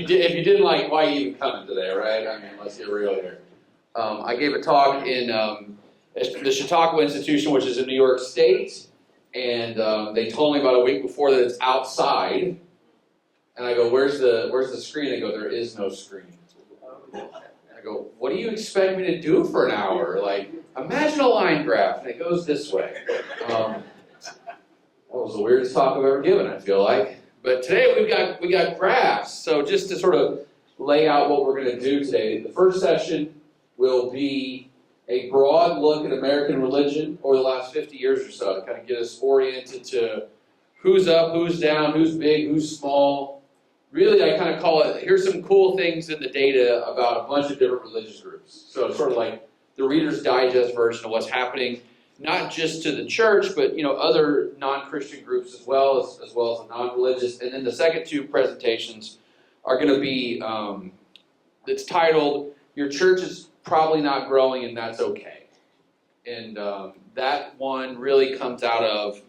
you didn't like, why are you even coming today, right? I mean, let's get real here. I gave a talk in the Chautauqua Institution, which is in New York State, and they told me about a week before that it's outside. And I go, where's the screen? They go, there is no screen. I go, what do you expect me to do for an hour? Like, imagine a line graph, and it goes this way. That was the weirdest talk I've ever given, I feel like. But today we got graphs. So just to sort of lay out what we're going to do today, the first session will be a broad look at American religion over the last 50 years or so to kind of get us oriented to who's up, who's down, who's big, who's small. Really, I kind of call it, here's some cool things in the data about a bunch of different religious groups. So it's sort of like the Reader's Digest version of what's happening, not just to the church, but other non-Christian groups as well as the non-religious. And then the second two presentations are going to be, it's titled, Your Church is Probably Not Growing and That's Okay. And that one really comes out of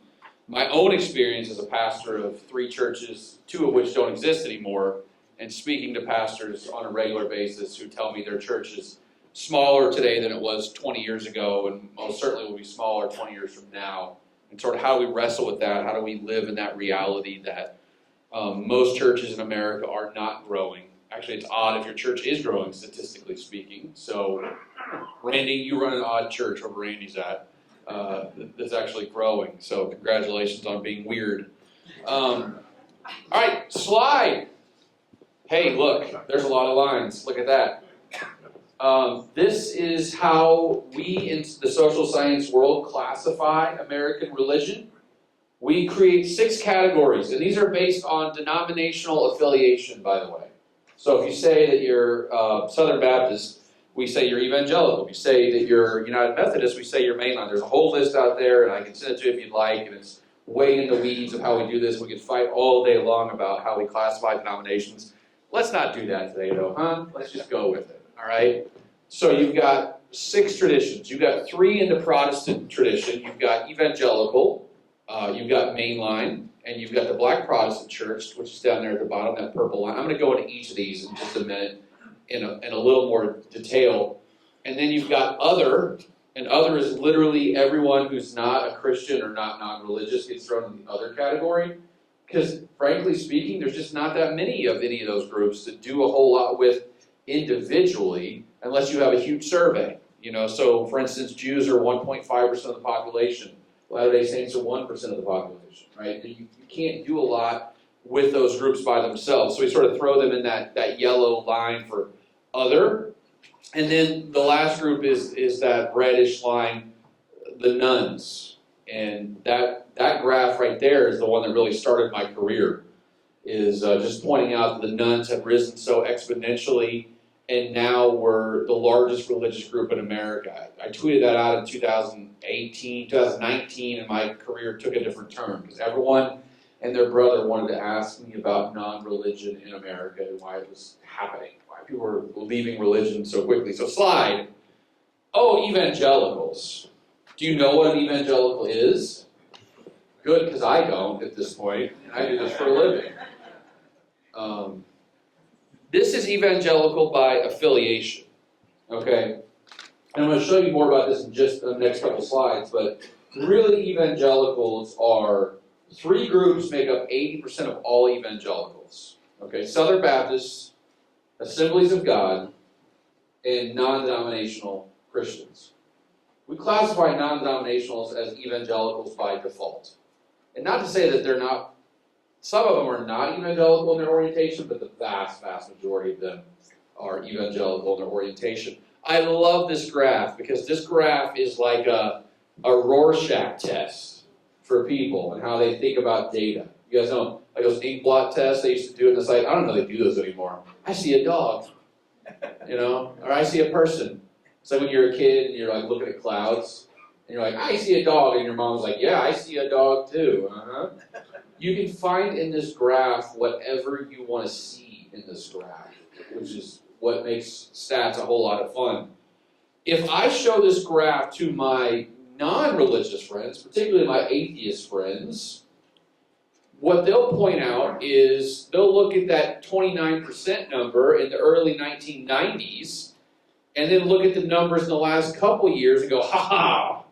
my own experience as a pastor of 3 churches, 2 of which don't exist anymore, and speaking to pastors on a regular basis who tell me their church is smaller today than it was 20 years ago, and most certainly will be smaller 20 years from now. And sort of how do we wrestle with that? How do we live in that reality that most churches in America are not growing? Actually, it's odd if your church is growing, statistically speaking. So, Randy, you run an odd church where Randy's at. That's actually growing. So, congratulations on being weird. All right, slide. Hey, look, there's a lot of lines. Look at that. This is how we in the social science world classify American religion. We create 6 categories, and these are based on denominational affiliation, by the way. So if you say that you're Southern Baptist, we say you're evangelical. If you say that you're United Methodist, we say you're mainline. There's a whole list out there, and I can send it to you if you'd like, and it's way in the weeds of how we do this. We could fight all day long about how we classify denominations. Let's not do that today, though, huh? Let's just go with it, all right? So you've got 6 traditions. You've got 3 in the Protestant tradition. You've got evangelical, you've got mainline, and you've got the Black Protestant Church, which is down there at the bottom, that purple line. I'm going to go into each of these in just a minute in a little more detail. And then you've got other, and other is literally everyone who's not a Christian or not non-religious gets thrown in the other category. Because frankly speaking, there's just not that many of any of those groups to do a whole lot with individually, unless you have a huge survey. So for instance, Jews are 1.5% of the population. Latter-day Saints are 1% of the population, right? You can't do a lot with those groups by themselves. So we sort of throw them in that yellow line for other. And then the last group is that reddish line, the nuns. And that graph right there is the one that really started my career, is just pointing out that the nuns have risen so exponentially, and now we're the largest religious group in America. I tweeted that out in 2019, and my career took a different turn because everyone and their brother wanted to ask me about non-religion in America and why it was happening, why people were leaving religion so quickly. So slide. Oh, evangelicals. Do you know what an evangelical is? Good, because I don't at this point, and I do this for a living. This is evangelical by affiliation, okay? And I'm going to show you more about this in just the next couple slides, but really evangelicals are 3 groups make up 80% of all evangelicals, okay? Southern Baptists, Assemblies of God, and non-denominational Christians. We classify non-denominationals as evangelicals by default. And not to say that they're not, some of them are not evangelical in their orientation, but the vast, vast majority of them are evangelical in their orientation. I love this graph because this graph is like a Rorschach test for people and how they think about data. You guys know, like those ink blot tests they used to do in the site. I don't know if they do those anymore. I see a dog, or I see a person. It's like when you're a kid and you're like looking at clouds, and you're like, I see a dog, and your mom's like, yeah, I see a dog too. You can find in this graph whatever you want to see in this graph, which is what makes stats a whole lot of fun. If I show this graph to my non-religious friends, particularly my atheist friends, what they'll point out is they'll look at that 29% number in the early 1990s and then look at the numbers in the last couple years and go, ha,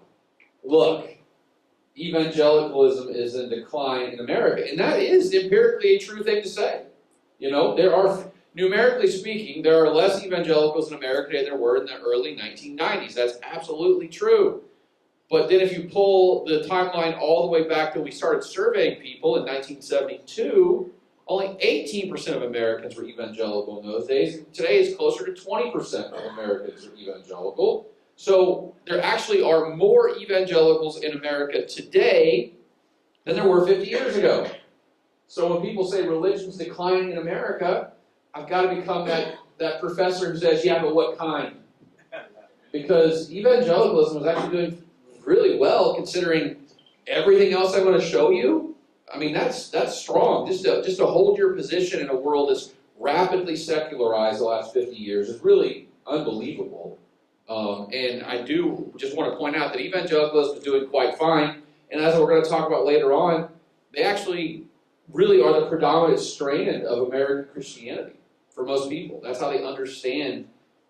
look, evangelicalism is in decline in America. And that is empirically a true thing to say. You know, numerically speaking, there are less evangelicals in America than there were in the early 1990s. That's absolutely true. But then if you pull the timeline all the way back to when we started surveying people in 1972, only 18% of Americans were evangelical in those days. Today it's closer to 20% of Americans are evangelical. So there actually are more evangelicals in America today than there were 50 years ago. So when people say religion's declining in America, I've got to become that professor who says, yeah, but what kind? Because evangelicalism was actually doing really well considering everything else I'm going to show you. I mean, that's strong. Just to hold your position in a world that's rapidly secularized the last 50 years is really unbelievable. And I do just want to point out that evangelicalism is doing quite fine. And as we're going to talk about later on, they actually really are the predominant strain of American Christianity for most people. That's how they understand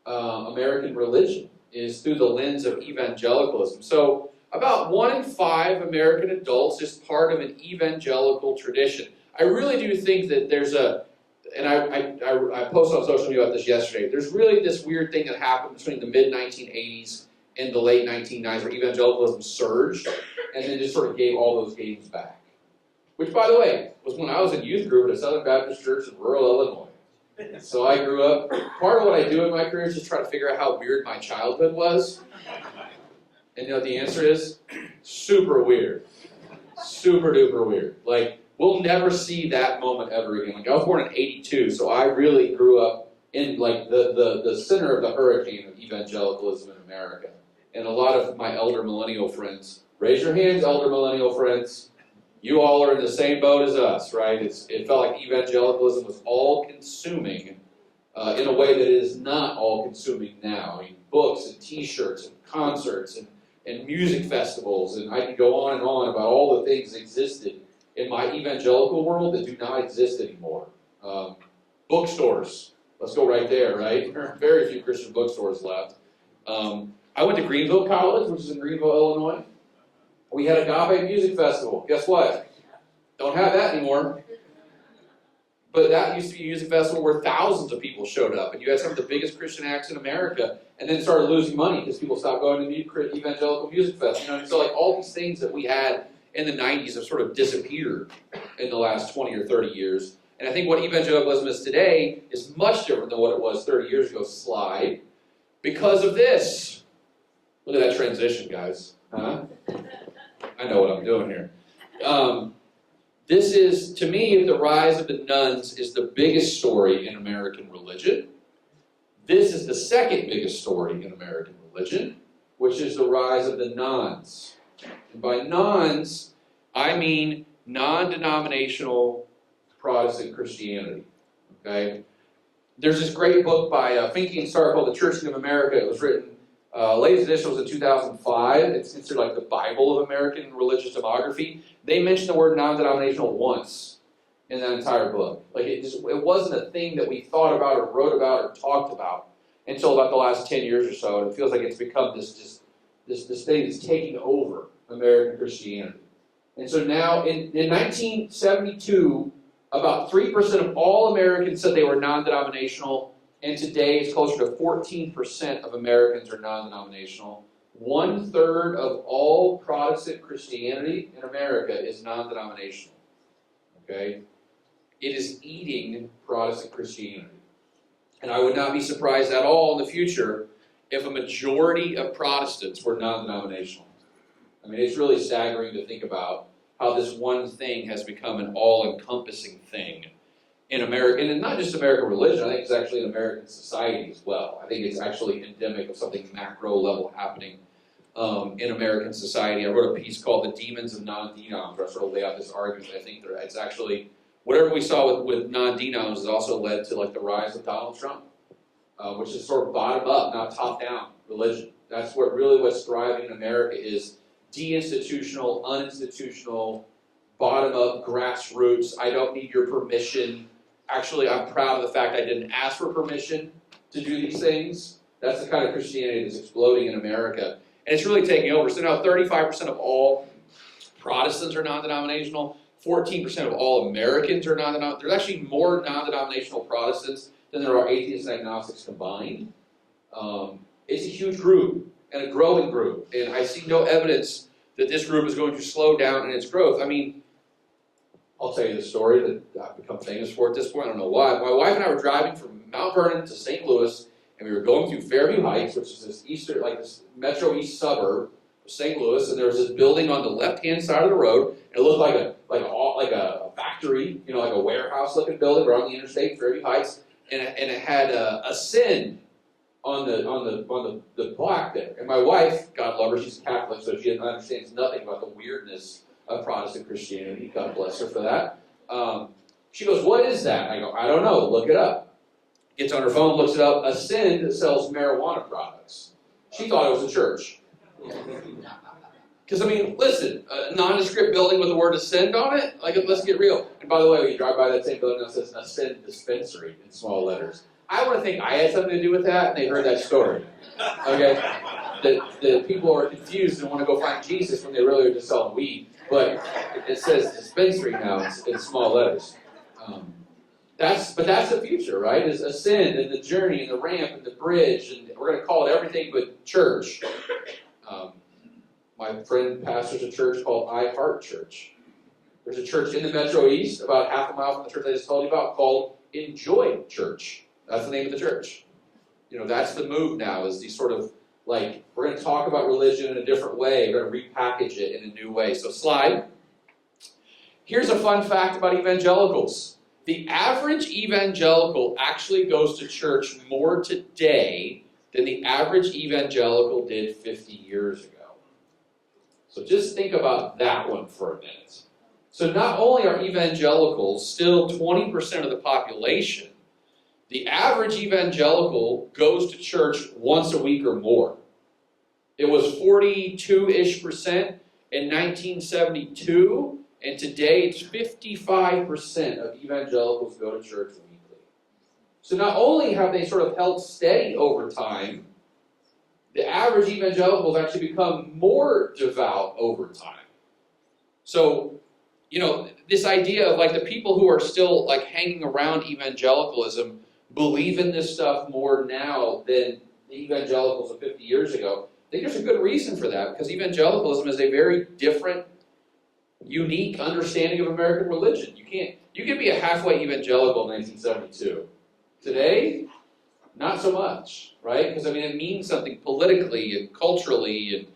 American religion, is through the lens of evangelicalism. So about 1 in 5 American adults is part of an evangelical tradition. I really do think that there's and I posted on social media about this yesterday, there's really this weird thing that happened between the mid-1980s and the late 1990s where evangelicalism surged and then just sort of gave all those gains back. Which, by the way, was when I was in youth group at a Southern Baptist church in rural Illinois. So I grew up, part of what I do in my career is just try to figure out how weird my childhood was. And you know what the answer is? Super weird. Super duper weird. Like, we'll never see that moment ever again. Like, I was born in 82, so I really grew up in like the center of the hurricane of evangelicalism in America. And a lot of my elder millennial friends, raise your hands, elder millennial friends. You all are in the same boat as us, right? It felt like evangelicalism was all-consuming in a way that it is not all-consuming now. I mean, books and T-shirts and concerts and music festivals, and I can go on and on about all the things that existed in my evangelical world that do not exist anymore. Bookstores, let's go right there, right? There are very few Christian bookstores left. I went to Greenville College, which is in Greenville, Illinois. We had Agape Music Festival. Guess what? Don't have that anymore. But that used to be a music festival where thousands of people showed up, and you had some of the biggest Christian acts in America, and then started losing money because people stopped going to the evangelical music fest. You know, so like all these things that we had in the 90s have sort of disappeared in the last 20 or 30 years. And I think what evangelicalism is today is much different than what it was 30 years ago. Slide. Because of this. Look at that transition, guys. Huh? I know what I'm doing here. This is, to me, the rise of the nuns is the biggest story in American religion. This is the second biggest story in American religion, which is the rise of the nones. And by nones, I mean non-denominational Protestant Christianity. Okay? There's this great book by Finke and Starr called The Churching of America. It was written, latest edition was in 2005. It's considered like the Bible of American religious demography. They mentioned the word non-denominational once in that entire book. Like it wasn't a thing that we thought about or wrote about or talked about until about the last 10 years or so. And it feels like it's become this thing that's taking over American Christianity. And so now, in 1972, about 3% of all Americans said they were non-denominational, and today it's closer to 14% of Americans are non-denominational. 1/3 of all Protestant Christianity in America is non-denominational. Okay? It is eating Protestant Christianity. And I would not be surprised at all in the future if a majority of Protestants were non-denominational. I mean, it's really staggering to think about how this one thing has become an all-encompassing thing in America, and not just American religion. I think it's actually in American society as well. I think it's actually endemic of something macro level happening in American society. I wrote a piece called "The Demons of Non-Denoms," where I sort of lay out this argument. I think that it's actually whatever we saw with non-denoms has also led to like the rise of Donald Trump, which is sort of bottom up, not top down religion. That's what's thriving in America is deinstitutional, uninstitutional, bottom-up, grassroots, I don't need your permission. Actually, I'm proud of the fact I didn't ask for permission to do these things. That's the kind of Christianity that's exploding in America. And it's really taking over. So now 35% of all Protestants are non-denominational. 14% of all Americans are non-denominational. There's actually more non-denominational Protestants than there are atheists and agnostics combined. It's a huge group and a growing group. And I see no evidence that this group is going to slow down in its growth. I mean, I'll tell you the story that I've become famous for at this point. I don't know why. My wife and I were driving from Mount Vernon to St. Louis, and we were going through Fairview Heights, which is this Metro East suburb of St. Louis, and there was this building on the left-hand side of the road, and it looked like a factory, like a warehouse-looking building right on the interstate, Fairview Heights, and it had a sin on the plaque there. And my wife, God love her, she's Catholic, so she understands nothing about the weirdness of Protestant Christianity. God bless her for that. She goes, "What is that?" I go, "I don't know. Look it up." Gets on her phone, looks it up. A sin that sells marijuana products. She thought it was a church. Because, I mean, listen, a nondescript building with the word "ascend" on it? Let's get real. And by the way, when you drive by that same building, it says "Ascend Dispensary" in small letters. I want to think I had something to do with that, and they heard that story. Okay? That people are confused and want to go find Jesus when they really are just selling weed. But it says dispensary now in small letters. That's the future, right? Is ascend and the journey and the ramp and the bridge, and we're going to call it everything but church. My friend pastors a church called I Heart Church. There's a church in the Metro East, about half a mile from the church I just told you about, called Enjoy Church. That's the name of the church. That's the move now, is these sort of we're going to talk about religion in a different way. We're going to repackage it in a new way. So slide. Here's a fun fact about evangelicals. The average evangelical actually goes to church more today than the average evangelical did 50 years ago. So just think about that one for a minute. So not only are evangelicals still 20% of the population, the average evangelical goes to church once a week or more. It was 42-ish% in 1972, and today it's 55% of evangelicals go to church weekly. So not only have they sort of held steady over time, the average evangelicals actually become more devout over time. So, this idea of the people who are still hanging around evangelicalism believe in this stuff more now than the evangelicals of 50 years ago. I think there's a good reason for that, because evangelicalism is a very different, unique understanding of American religion. You can be a halfway evangelical in 1972. Today, not so much, right? Because it means something politically and culturally and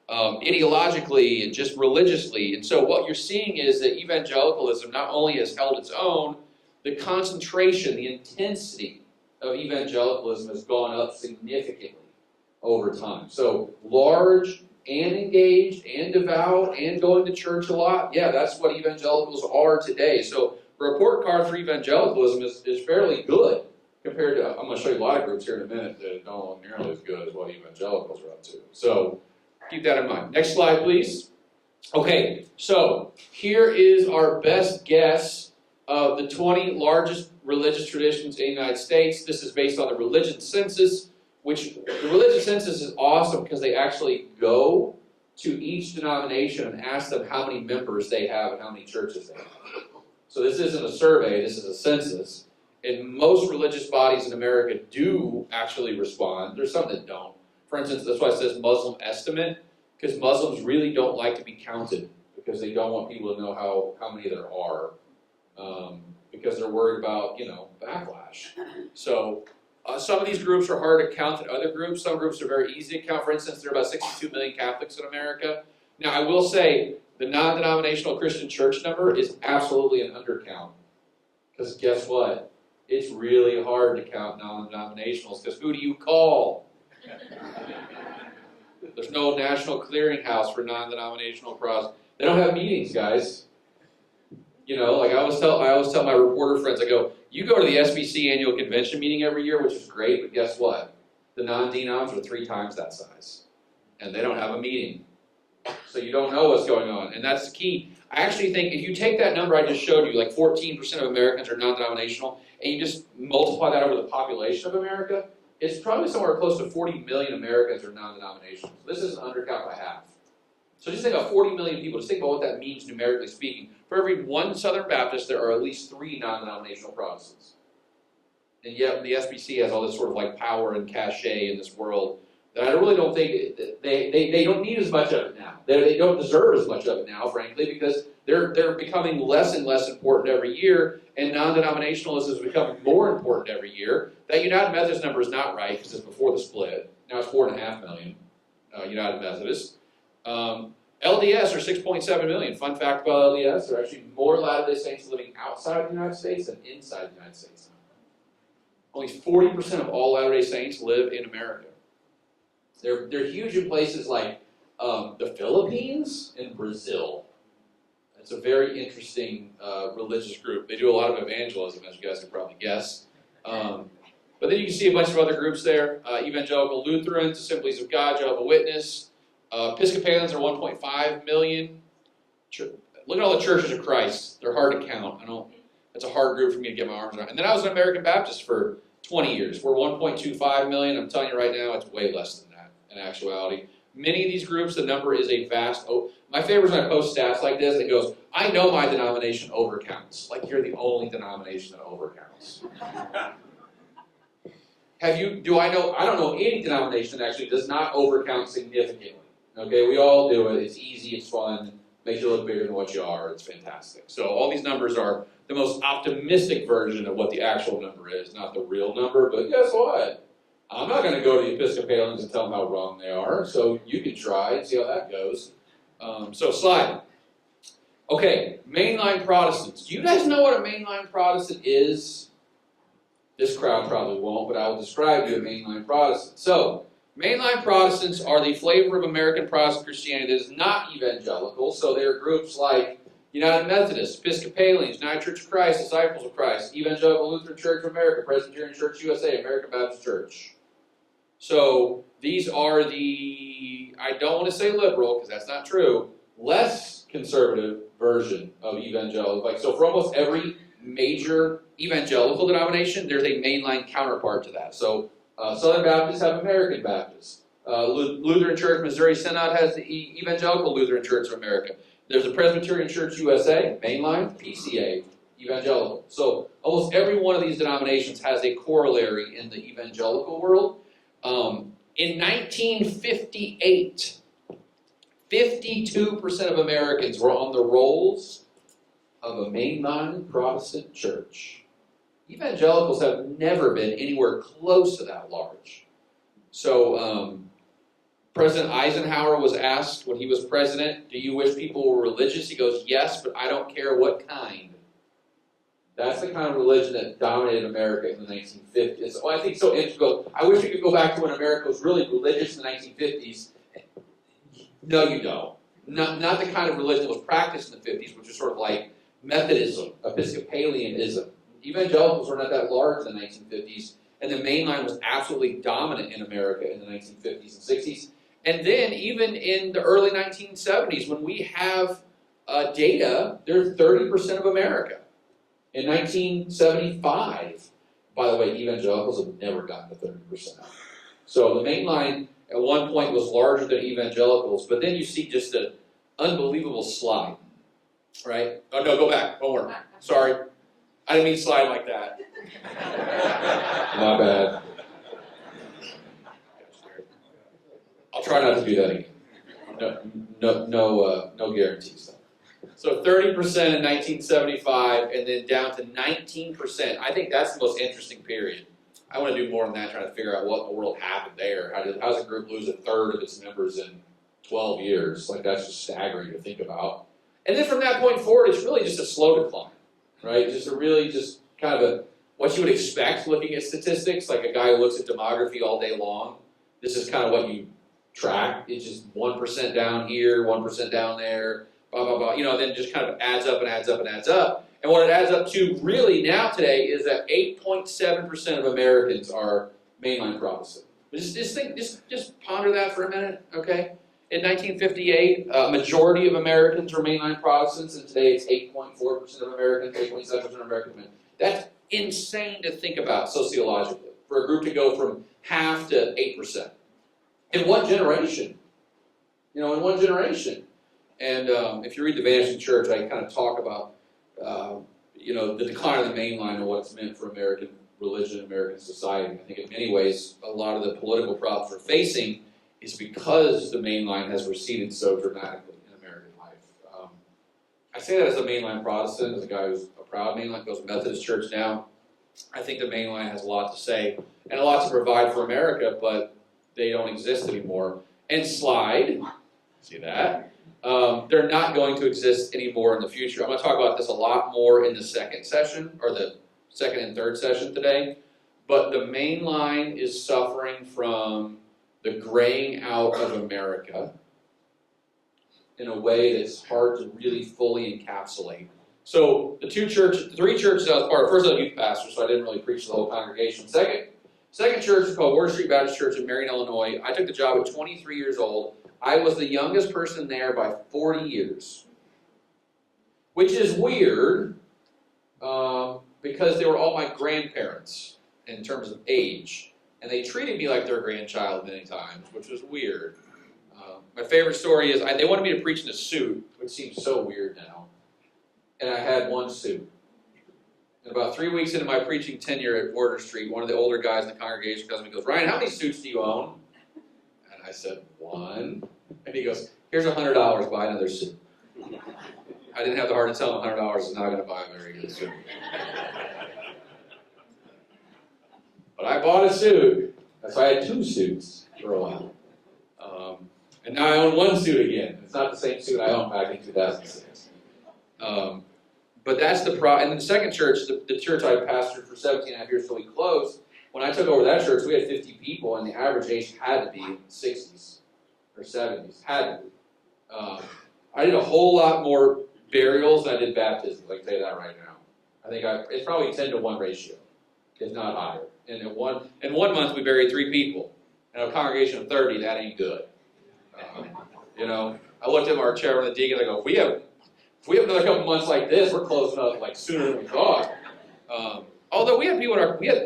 ideologically and just religiously. And so what you're seeing is that evangelicalism not only has held its own, the concentration, the intensity of evangelicalism has gone up significantly over time. So large and engaged and devout and going to church a lot, yeah, that's what evangelicals are today. So the report card for evangelicalism is fairly good compared to, I'm going to show you a lot of groups here in a minute that don't look nearly as good as what evangelicals are up to. So keep that in mind. Next slide, please. Okay, so here is our best guess of the 20 largest religious traditions in the United States. This is based on the religion census, which the religion census is awesome because they actually go to each denomination and ask them how many members they have and how many churches they have. So this isn't a survey, this is a census. And most religious bodies in America do actually respond. There's some that don't. For instance, that's why it says Muslim estimate, because Muslims really don't like to be counted because they don't want people to know how many there are, because they're worried about, backlash. So some of these groups are hard to count than other groups. Some groups are very easy to count. For instance, there are about 62 million Catholics in America. Now, I will say the non-denominational Christian church number is absolutely an undercount. Because guess what? It's really hard to count non-denominationals, because who do you call? There's no national clearinghouse for non-denominational Protestants. They don't have meetings, guys. I always tell my reporter friends, I go, you go to the SBC annual convention meeting every year, which is great, but guess what? The non-denoms are 3 times that size. And they don't have a meeting. So you don't know what's going on. And that's the key. I actually think if you take that number I just showed you, like 14% of Americans are non-denominational, and you just multiply that over the population of America, it's probably somewhere close to 40 million Americans are non-denominational. So this is an undercount by half. So just think about 40 million people. Just think about what that means numerically speaking. For every one Southern Baptist, there are at least 3 non-denominational Protestants. And yet the SBC has all this sort of like power and cachet in this world that I really don't think they don't need as much of it now. They don't deserve as much of it now, frankly, because they're becoming less and less important every year, and non-denominationalism is becoming more important every year. That United Methodist number is not right because it's before the split. Now it's 4.5 million United Methodists. LDS are 6.7 million. Fun fact about LDS, there are actually more Latter-day Saints living outside the United States than inside the United States. Only 40% of all Latter-day Saints live in America. They're huge in places like the Philippines and Brazil. It's a very interesting religious group. They do a lot of evangelism, as you guys can probably guess. But then you can see a bunch of other groups there. Evangelical Lutherans, Assemblies of God, Jehovah's Witness. Episcopalians are 1.5 million. Look at all the churches of Christ. They're hard to count. It's a hard group for me to get my arms around. And then I was an American Baptist for 20 years. We're 1.25 million. I'm telling you right now, it's way less than that in actuality. Many of these groups, the number is a vast... My favorite is when I post stats like this, it goes, I know my denomination overcounts. Like you're the only denomination that overcounts. I don't know any denomination that actually does not overcount significantly. Okay, we all do it. It's easy, it's fun, makes you look bigger than what you are. It's fantastic. So all these numbers are the most optimistic version of what the actual number is, not the real number. But guess what? I'm not going to go to the Episcopalians and tell them how wrong they are. So you can try and see how that goes. So slide. Okay, mainline Protestants. Do you guys know what a mainline Protestant is? This crowd probably won't, but I will describe you a mainline Protestant. So, mainline Protestants are the flavor of American Protestant Christianity that is not evangelical. So there are groups like United Methodists, Episcopalians, United Church of Christ, Disciples of Christ, Evangelical Lutheran Church of America, Presbyterian Church USA, American Baptist Church. So these are the, I don't want to say liberal, because that's not true, less conservative version of evangelical. Like, so for almost every major evangelical denomination, there's a mainline counterpart to that. So Southern Baptists have American Baptists. Lutheran Church Missouri Synod has the Evangelical Lutheran Church of America. There's a Presbyterian Church USA, mainline, PCA, evangelical. So almost every one of these denominations has a corollary in the evangelical world. In 1958, 52% of Americans were on the rolls of a mainline Protestant church. Evangelicals have never been anywhere close to that large. So President Eisenhower was asked when he was president, do you wish people were religious? He goes, yes, but I don't care what kind. That's the kind of religion that dominated America in the 1950s. Oh, I think it's so interesting. I wish we could go back to when America was really religious in the 1950s. No, you don't. Not the kind of religion that was practiced in the 50s, which was sort of like Methodism, Episcopalianism. Evangelicals were not that large in the 1950s, and the mainline was absolutely dominant in America in the 1950s and 60s. And then even in the early 1970s, when we have data, they're 30% of America. In 1975, by the way, evangelicals have never gotten to 30%. So the mainline at one point was larger than evangelicals, but then you see just an unbelievable slide, right? Oh no, go back, one more. Sorry, I didn't mean slide like that. My bad. I'll try not to do that again. No guarantees though. So 30% in 1975, and then down to 19%. I think that's the most interesting period. I want to do more than that, trying to figure out what in the world happened there. How does a group lose a third of its members in 12 years? Like, that's just staggering to think about. And then from that point forward, it's really just a slow decline, right? Just kind of what you would expect looking at statistics, like a guy who looks at demography all day long. This is kind of what you track. It's just 1% down here, 1% down there, blah, blah, blah. Then just kind of adds up and adds up and adds up. And what it adds up to really now today is that 8.7% of Americans are mainline Protestant. Just ponder that for a minute, okay? In 1958, a majority of Americans were mainline Protestants, and today it's 8.4% of Americans, 8.7% of Americans. That's insane to think about sociologically, for a group to go from half to 8%. In one generation. In one generation. And if you read The Vanishing Church, I kind of talk about, the decline of the mainline and what it's meant for American religion, American society. I think in many ways, a lot of the political problems we're facing is because the mainline has receded so dramatically in American life. I say that as a mainline Protestant, as a guy who's a proud mainline, goes to Methodist Church now. I think the mainline has a lot to say and a lot to provide for America, but they don't exist anymore. And slide, see that? They're not going to exist anymore in the future. I'm going to talk about this a lot more in the second session, or the second and third session today. But the main line is suffering from the graying out of America in a way that's hard to really fully encapsulate. So the three churches I was part of, first I was a youth pastor, so I didn't really preach to the whole congregation. Second church is called Ward Street Baptist Church in Marion, Illinois. I took the job at 23 years old. I was the youngest person there by 40 years, which is weird because they were all my grandparents in terms of age, and they treated me like their grandchild many times, which was weird. My favorite story is they wanted me to preach in a suit, which seems so weird now, and I had one suit. And about 3 weeks into my preaching tenure at Border Street, one of the older guys in the congregation comes to me and goes, "Ryan, how many suits do you own?" And I said, "One." And he goes, "Here's $100, buy another suit." I didn't have the heart to tell him $100 is not going to buy a very good suit. But I bought a suit. So I had two suits for a while. And now I own one suit again. It's not the same suit I owned back in 2006. But that's the problem. And then the second church, the church I pastored for 17 and a half years till we closed, when I took over that church, we had 50 people, and the average age had to be 60s or 70s. Had to be. I did a whole lot more burials than I did baptisms. I can tell you that right now. I think it's probably 10-to-1 ratio, if not higher. And in one month, we buried 3 people. In a congregation of 30, that ain't good. I looked at our chairman, the deacon, and I go, if we have another couple months like this, we're closing up like sooner than we thought. Although we had people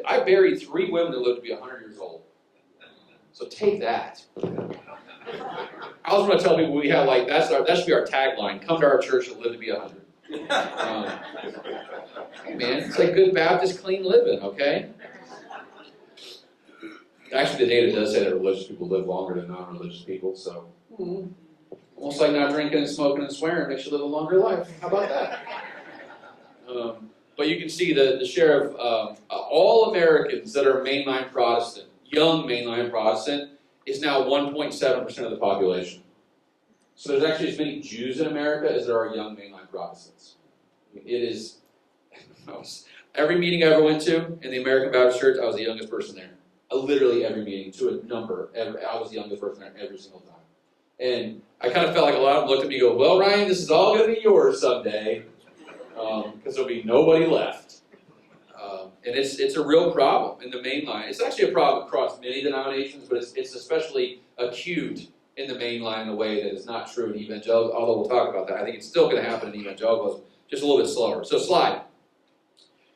I buried 3 women that lived to be 100 years old. So take that. I was going to tell people we have that should be our tagline: come to our church and live to be 100. Hey man, it's like good Baptist clean living, okay? Actually, the data does say that religious people live longer than non-religious people, so almost like not drinking and smoking and swearing makes you live a longer life. How about that? But you can see the share of all Americans that are mainline Protestant, young mainline Protestant, is now 1.7% of the population. So there's actually as many Jews in America as there are young mainline Protestants. It is, every meeting I ever went to in the American Baptist Church, I was the youngest person there. Literally every meeting, to a number, I was the youngest person there every single time. And I kind of felt like a lot of them looked at me and go, "Well, Ryan, this is all going to be yours someday," because there'll be nobody left. And it's a real problem in the main line. It's actually a problem across many denominations, but it's especially acute in the main line in a way that is not true in evangelicals, although we'll talk about that. I think it's still going to happen in evangelicals, just a little bit slower. So slide.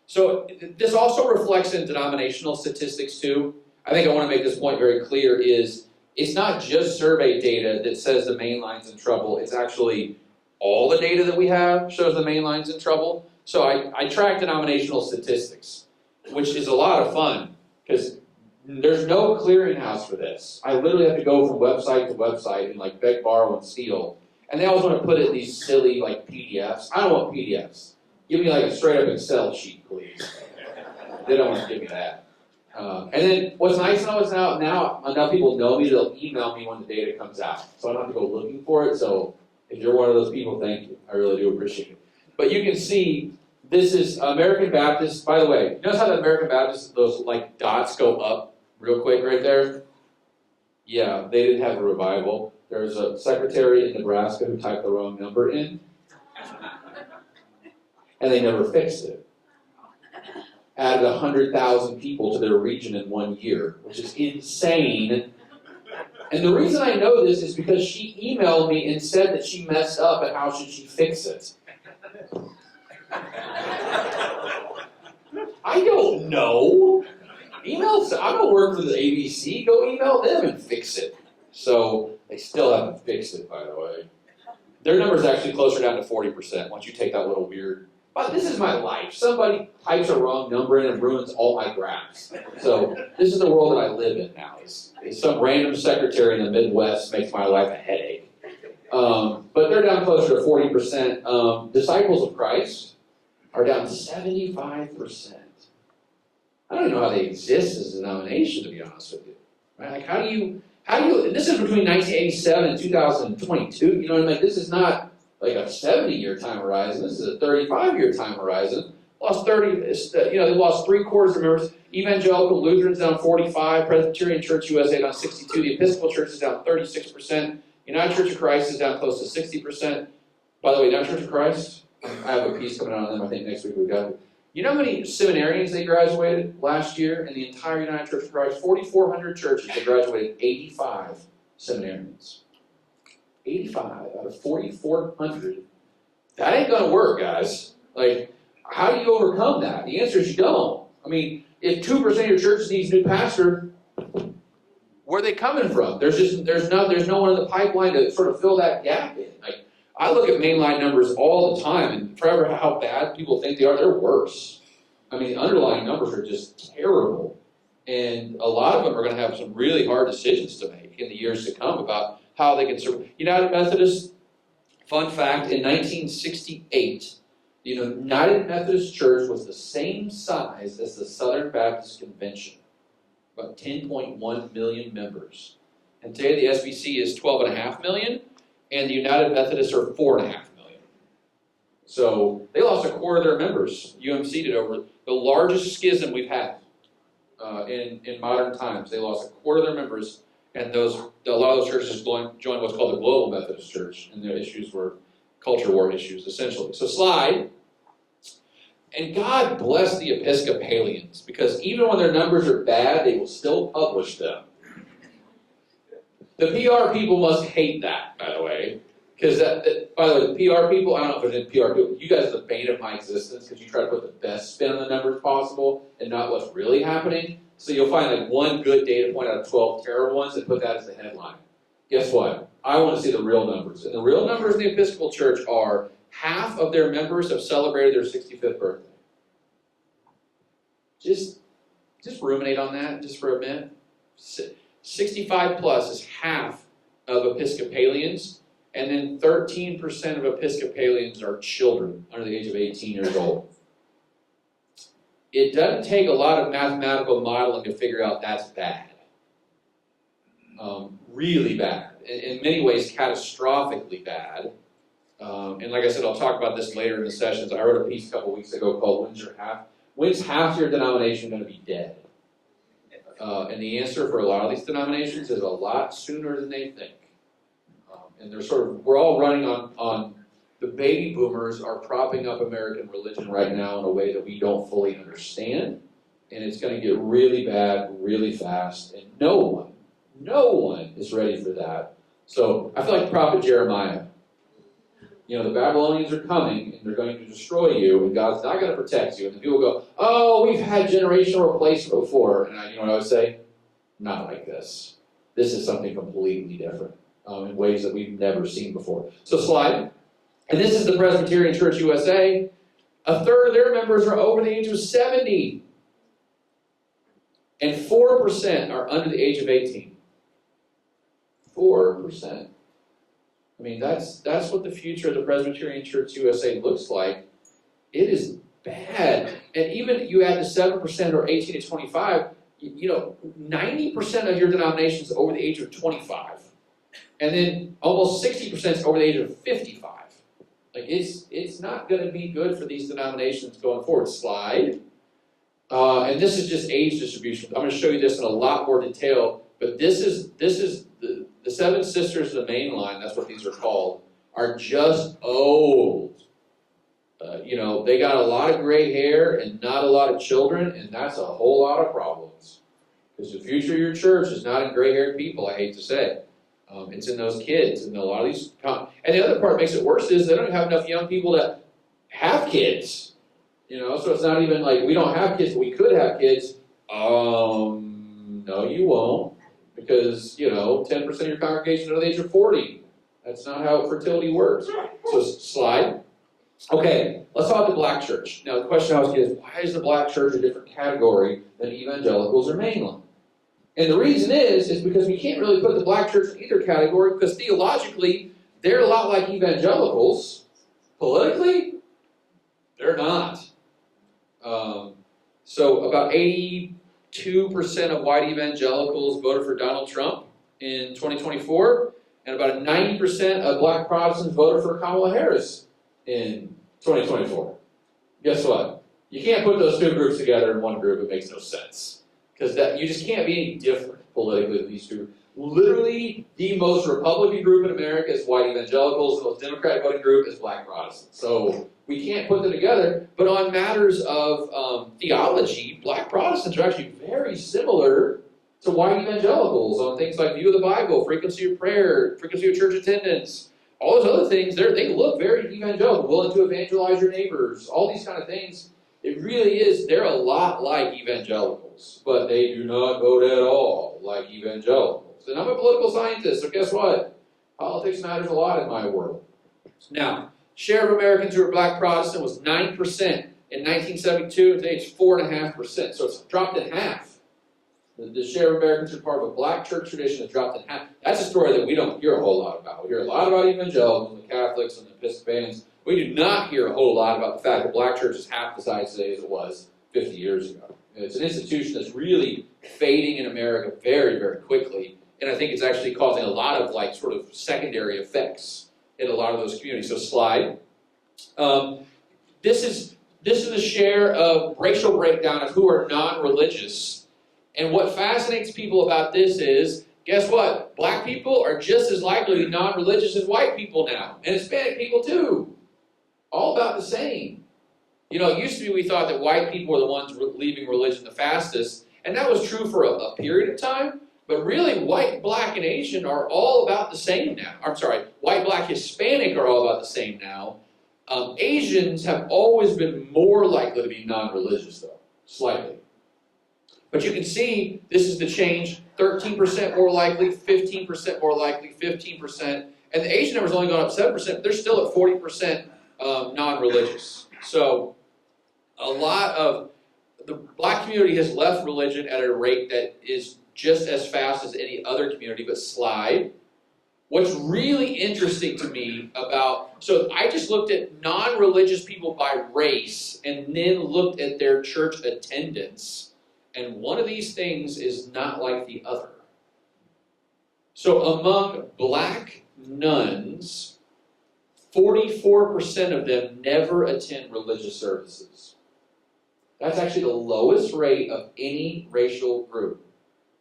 So this also reflects in denominational statistics too. I think I want to make this point very clear is it's not just survey data that says the main line's in trouble. It's actually all the data that we have shows the main line's in trouble. So I track denominational statistics, which is a lot of fun because there's no clearinghouse for this. I literally have to go from website to website and like beg, borrow, and steal. And they always want to put it in these silly like PDFs. I don't want PDFs. Give me like a straight up Excel sheet, please. They don't want to give me that. And then what's nice is now people know me, they'll email me when the data comes out. So I don't have to go looking for it. So if you're one of those people, thank you. I really do appreciate it. But you can see this is American Baptist. By the way, notice how the American Baptist, those like dots go up real quick right there? Yeah, they didn't have a revival. There's a secretary in Nebraska who typed the wrong number in. And they never fixed it. Added 100,000 people to their region in 1 year, which is insane. And the reason I know this is because she emailed me and said that she messed up and how should she fix it. I don't know. Email, I don't work for the ABC. Go email them and fix it. So they still haven't fixed it, by the way. Their number is actually closer down to 40% once you take that little weird. But this is my life. Somebody types a wrong number in and ruins all my graphs. So this is the world that I live in now. Is some random secretary in the Midwest makes my life a headache. But they're down closer to 40%. Disciples of Christ are down 75%. I don't even know how they exist as a denomination, to be honest with you. Right? Like, how do you, this is between 1987 and 2022, you know what I mean? Like, this is not like a 70-year time horizon, this is a 35-year time horizon. Lost 30, they lost 3/4 of members. Evangelical Lutherans down 45, Presbyterian Church USA down 62, the Episcopal Church is down 36%, United Church of Christ is down close to 60%. By the way, United Church of Christ, I have a piece coming out on them, I think next week we've got it. You know how many seminarians they graduated last year in the entire United Church of Christ? 4,400 churches, they graduated 85 seminarians. 85 out of 4,400. That ain't gonna work, guys. Like, how do you overcome that? The answer is you don't. I mean, if 2% of your church needs a new pastor, where are they coming from? There's no one in the pipeline to sort of fill that gap in. Like, I look at mainline numbers all the time, and Trevor, how bad people think they are, they're worse. I mean, the underlying numbers are just terrible. And a lot of them are going to have some really hard decisions to make in the years to come about how they can serve. United Methodist, fun fact, in 1968, the United Methodist Church was the same size as the Southern Baptist Convention, about 10.1 million members. And today the SBC is 12.5 million. And the United Methodists are 4.5 million. So they lost 1/4 of their members. UMC did over the largest schism we've had in modern times. They lost 1/4 of their members, and a lot of those churches joined what's called the Global Methodist Church, and their issues were culture war issues, essentially. So slide. And God bless the Episcopalians, because even when their numbers are bad, they will still publish them. The PR people must hate that, by the way. Because, by the way, the PR people, I don't know if there's any PR people, you guys are the bane of my existence because you try to put the best spin on the numbers possible and not what's really happening. So you'll find like one good data point out of 12 terrible ones and put that as the headline. Guess what? I want to see the real numbers. And the real numbers in the Episcopal Church are half of their members have celebrated their 65th birthday. Just ruminate on that just for a minute. 65 plus is half of Episcopalians, and then 13% of Episcopalians are children under the age of 18 years old. It doesn't take a lot of mathematical modeling to figure out that's bad. Really bad. In many ways, catastrophically bad. And like I said, I'll talk about this later in the sessions. I wrote a piece a couple weeks ago called When's half your denomination going to be dead? And the answer for a lot of these denominations is a lot sooner than they think. And we're all running on the baby boomers are propping up American religion right now in a way that we don't fully understand. And it's going to get really bad really fast. And no one is ready for that. So I feel like the prophet Jeremiah. The Babylonians are coming and they're going to destroy you, and God's not going to protect you. And the people go, oh, we've had generational replacement before. And you know what I would say? Not like this. This is something completely different in ways that we've never seen before. So slide. And this is the Presbyterian Church USA. 1/3 of their members are over the age of 70. And 4% are under the age of 18. 4%. I mean, that's what the future of the Presbyterian Church USA looks like. It is bad. And even you add the 7% or 18 to 25, 90% of your denomination is over the age of 25. And then almost 60% is over the age of 55. Like, it's not going to be good for these denominations going forward. Slide. And this is just age distribution. I'm going to show you this in a lot more detail, but this is the Seven Sisters of the Main Line, that's what these are called, are just old. They got a lot of gray hair and not a lot of children, and that's a whole lot of problems. Because the future of your church is not in gray-haired people, I hate to say. It's in those kids, and a lot of these. And the other part that makes it worse is they don't have enough young people that have kids. So it's not even like we don't have kids, but we could have kids. No, you won't, because 10% of your congregation are the age of 40. That's not how fertility works. So slide. Okay, let's talk about the black church. Now the question I was getting is, why is the black church a different category than evangelicals or mainline? And the reason is because we can't really put the black church in either category, because theologically, they're a lot like evangelicals. Politically, they're not. So about 82% of white evangelicals voted for Donald Trump in 2024, and about 90% of black Protestants voted for Kamala Harris in 2024. Guess what? You can't put those two groups together in one group. It makes no sense. Because you just can't be any different politically with these two. Literally, the most Republican group in America is white evangelicals. The most Democratic voting group is black Protestants. So we can't put them together. But on matters of theology, black Protestants are actually very similar to white evangelicals on things like view of the Bible, frequency of prayer, frequency of church attendance, all those other things. They look very evangelical, willing to evangelize your neighbors, all these kind of things. It really is, they're a lot like evangelicals, but they do not vote at all like evangelicals. And I'm a political scientist, so guess what? Politics matters a lot in my world. Now, share of Americans who are black Protestant was 9% in 1972, and today it's 4.5%, so it's dropped in half. The share of Americans who are part of a black church tradition has dropped in half. That's a story that we don't hear a whole lot about. We hear a lot about evangelicals and the Catholics and the Episcopalians. We do not hear a whole lot about the fact that black church is half the size today as it was 50 years ago. It's an institution that's really fading in America very, very quickly, and I think it's actually causing a lot of sort of secondary effects in a lot of those communities. So slide. This is a share of racial breakdown of who are non-religious. And what fascinates people about this is, guess what? Black people are just as likely to be non-religious as white people now, and Hispanic people too. All about the same. It used to be we thought that white people were the ones leaving religion the fastest, and that was true for a period of time, but really white, black, and Asian are all about the same now. I'm sorry, white, black, Hispanic are all about the same now. Asians have always been more likely to be non-religious though, slightly. But you can see this is the change, 13% more likely, 15% more likely, 15%, and the Asian number's only gone up 7%, but they're still at 40% non-religious. So a lot of the black community has left religion at a rate that is just as fast as any other community, but slide. What's really interesting to me so I just looked at non-religious people by race and then looked at their church attendance. And one of these things is not like the other. So among black nuns, 44% of them never attend religious services. That's actually the lowest rate of any racial group.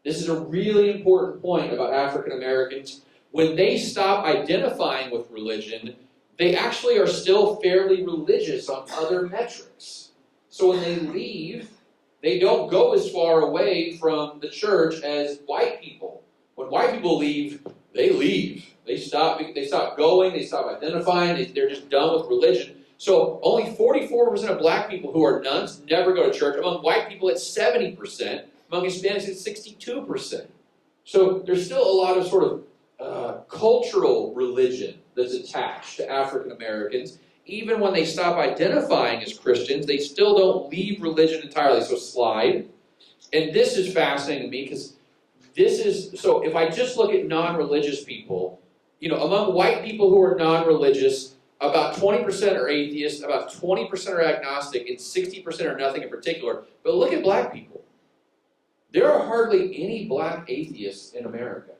This is a really important point about African Americans. When they stop identifying with religion, they actually are still fairly religious on other metrics. So when they leave, they don't go as far away from the church as white people. When white people leave, they leave. They stop going, they stop identifying, they're just done with religion. So only 44% of black people who are nuns never go to church. Among white people, it's 70%. Among Hispanics, it's 62%. So there's still a lot of sort of cultural religion that's attached to African Americans. Even when they stop identifying as Christians, they still don't leave religion entirely. So slide. And this is fascinating to me because so if I just look at non-religious people, among white people who are non-religious, about 20% are atheists, about 20% are agnostic, and 60% are nothing in particular. But look at black people. There are hardly any black atheists in America.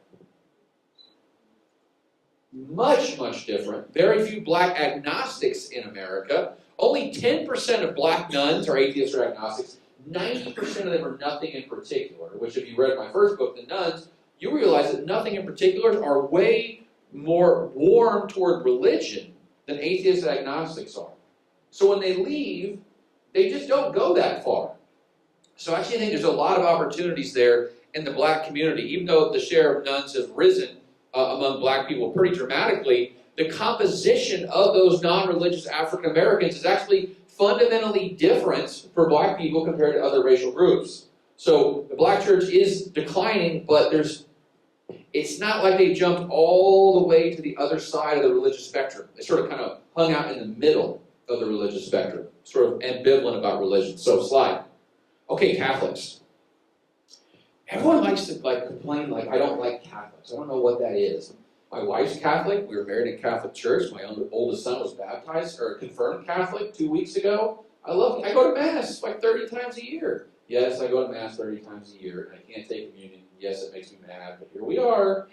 Much, much different. Very few black agnostics in America. Only 10% of black nuns are atheists or agnostics. 90% of them are nothing in particular, which if you read my first book, The Nuns, you realize that nothing in particular are way more warm toward religion than atheists and agnostics are. So when they leave, they just don't go that far. So I actually think there's a lot of opportunities there. in the black community, even though the share of nuns has risen among black people pretty dramatically, the composition of those non-religious African Americans is actually fundamentally different for black people compared to other racial groups. So the black church is declining, but it's not like they jumped all the way to the other side of the religious spectrum. They sort of kind of hung out in the middle of the religious spectrum, sort of ambivalent about religion. So slide. Okay, Catholics. Everyone likes to complain I don't like Catholics. I don't know what that is. My wife's Catholic. We were married in a Catholic church. My oldest son was baptized or confirmed Catholic 2 weeks ago. I go to Mass 30 times a year. Yes, I go to Mass 30 times a year, and I can't take communion. Yes, it makes me mad, but here we are.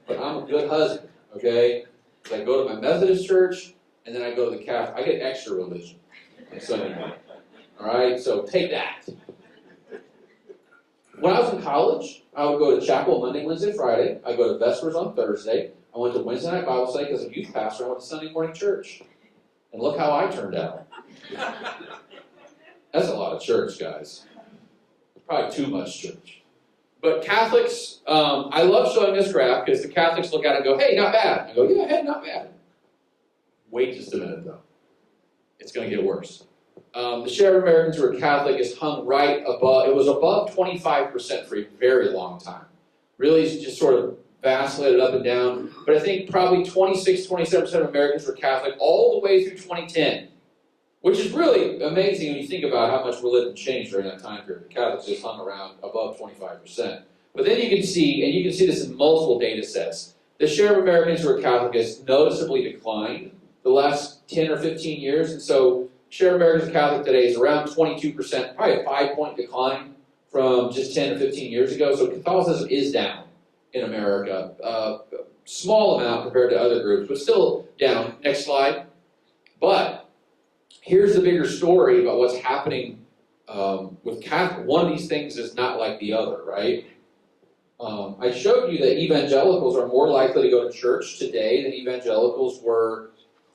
But I'm a good husband, okay? So I go to my Methodist church, and then I go to the Catholic. I get extra religion on Sunday morning. All right, so take that. When I was in college, I would go to chapel Monday, Wednesday, Friday. I go to Vespers on Thursday. I went to Wednesday night Bible study because I'm a youth pastor. I went to Sunday morning church. And look how I turned out. That's a lot of church, guys. Probably too much church. But Catholics, I love showing this graph because the Catholics look at it and go, hey, not bad. I go, yeah, hey, not bad. Wait just a minute, though. It's going to get worse. The share of Americans who are Catholic is hung right above, it was above 25% for a very long time. Really just sort of vacillated up and down. But I think probably 26, 27% of Americans were Catholic all the way through 2010. Which is really amazing when you think about how much religion changed during that time period. The Catholics just hung around above 25%. But then you can see this in multiple data sets, the share of Americans who are Catholic has noticeably declined the last 10 or 15 years. And so share of Americans who are Catholic today is around 22%, probably a 5-point decline from just 10 or 15 years ago. So Catholicism is down in America. Small amount compared to other groups, but still down. Next slide. But here's the bigger story about what's happening with Catholic. One of these things is not like the other, right? I showed you that evangelicals are more likely to go to church today than evangelicals were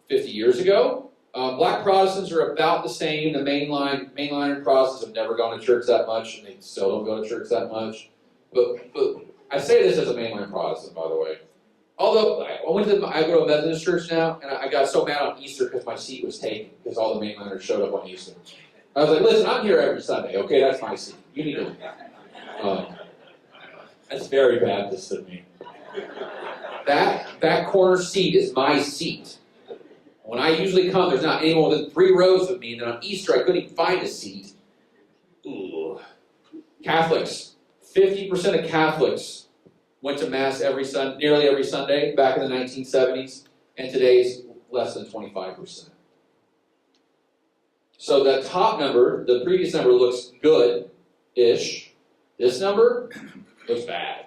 50 years ago. Black Protestants are about the same. The mainline Protestants have never gone to church that much, and they still don't go to church that much. But I say this as a mainline Protestant, by the way. Although, I go to a Methodist church now, and I got so mad on Easter because my seat was taken, because all the mainliners showed up on Easter. I was like, listen, I'm here every Sunday, okay? That's my seat. You need to... that's very Baptist of me. That corner seat is my seat. When I usually come, there's not anyone within 3 rows of me, and then on Easter, I couldn't even find a seat. Ooh. Catholics. 50% of Catholics went to Mass nearly every Sunday back in the 1970s, and today's less than 25%. So that top number, the previous number, looks good-ish. This number looks bad.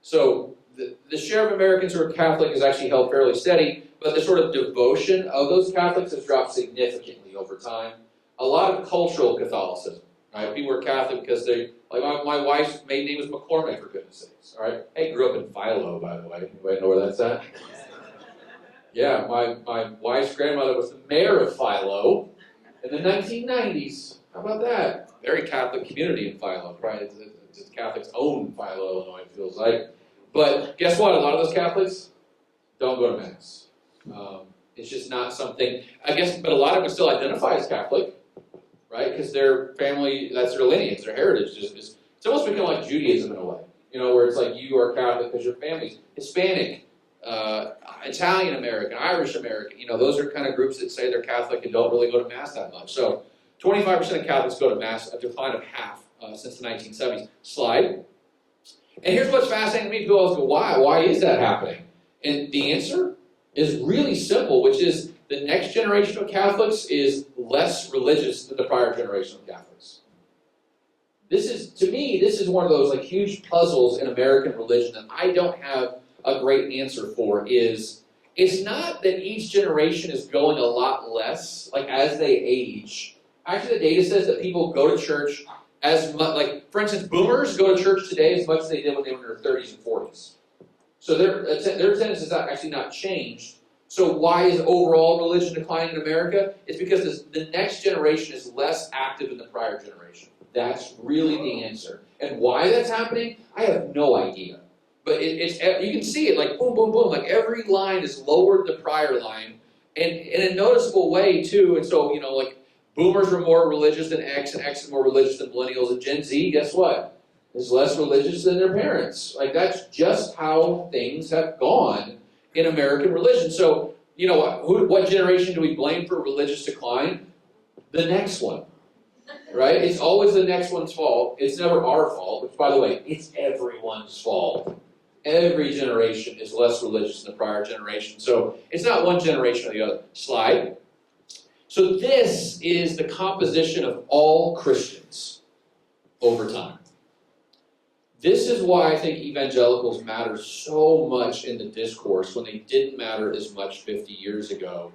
So the share of Americans who are Catholic has actually held fairly steady, but the sort of devotion of those Catholics has dropped significantly over time. A lot of cultural Catholicism. Right? People are Catholic because they, like my wife's maiden name was McCormick, for goodness sakes. All right? I grew up in Philo, by the way. Anybody know where that's at? Yeah, my wife's grandmother was the mayor of Philo in the 1990s. How about that? Very Catholic community in Philo, right? It's Catholics own Philo, Illinois, it feels like. But guess what? A lot of those Catholics don't go to Mass. It's just not something, I guess, but a lot of them still identify as Catholic. Right? Because their family, that's their lineage, their heritage. It's almost become like Judaism in a way. Where it's like you are Catholic because your family's Hispanic, Italian American, Irish American. Those are kind of groups that say they're Catholic and don't really go to Mass that much. So 25% of Catholics go to Mass, a decline of half since the 1970s. Slide. And here's what's fascinating to me. People always go, why? Why is that happening? And the answer is really simple, which is the next generation of Catholics is less religious than the prior generation of Catholics. To me, this is one of those huge puzzles in American religion that I don't have a great answer for. It's not that each generation is going a lot less, as they age. Actually, the data says that people go to church as much, for instance, boomers go to church today as much as they did when they were in their 30s and 40s. So their attendance has actually not changed. So why is overall religion declining in America? It's because the next generation is less active than the prior generation. That's really the answer. And why that's happening, I have no idea. But it's you can see it like boom, boom, boom. Like every line is lower than the prior line, and in a noticeable way too. And so like boomers were more religious than X, and X is more religious than millennials, and Gen Z, guess what? Is less religious than their parents. Like that's just how things have gone in American religion. So what generation do we blame for religious decline? The next one. Right? It's always the next one's fault. It's never our fault, which, by the way, it's everyone's fault. Every generation is less religious than the prior generation. So it's not one generation or the other. Slide. So this is the composition of all Christians over time. This is why I think evangelicals matter so much in the discourse when they didn't matter as much 50 years ago.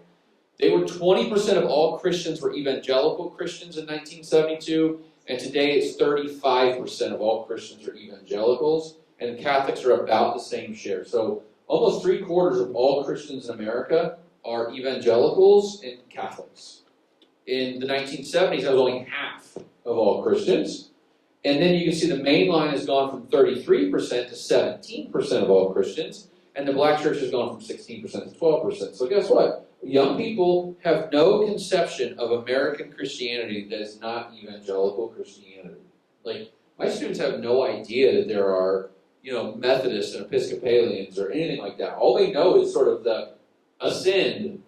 They were 20% of all Christians were evangelical Christians in 1972, and today it's 35% of all Christians are evangelicals, and Catholics are about the same share. So almost 3/4 of all Christians in America are evangelicals and Catholics. In the 1970s, that was only half of all Christians. And then you can see the main line has gone from 33% to 17% of all Christians, and the black church has gone from 16% to 12%. So guess what? Young people have no conception of American Christianity that is not evangelical Christianity. Like, my students have no idea that there are, Methodists and Episcopalians or anything like that. All they know is sort of the ascend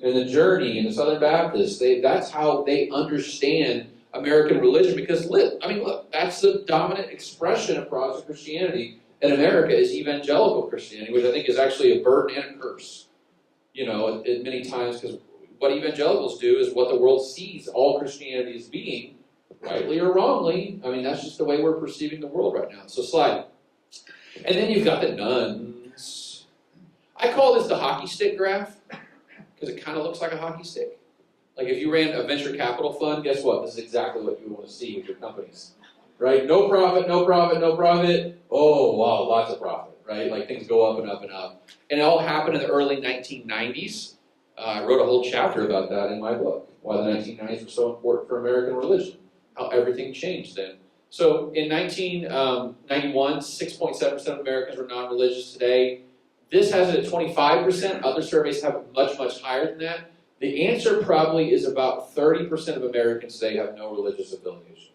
and the journey and the Southern Baptists. That's how they understand American religion because, look, that's the dominant expression of Protestant Christianity in America is evangelical Christianity, which I think is actually a burden and a curse. Many times, because what evangelicals do is what the world sees all Christianity as being, rightly or wrongly. That's just the way we're perceiving the world right now. So slide. And then you've got the nuns. I call this the hockey stick graph, because it kind of looks like a hockey stick. Like if you ran a venture capital fund, guess what? This is exactly what you want to see with your companies. Right? No profit, no profit, no profit. Oh, wow, lots of profit. Right? Like things go up and up and up. And it all happened in the early 1990s. I wrote a whole chapter about that in my book, why the 1990s were so important for American religion, how everything changed then. So in 1991, 6.7% of Americans were non-religious. Today, this has it at 25%. Other surveys have it much, much higher than that. The answer probably is about 30% of Americans today have no religious affiliation.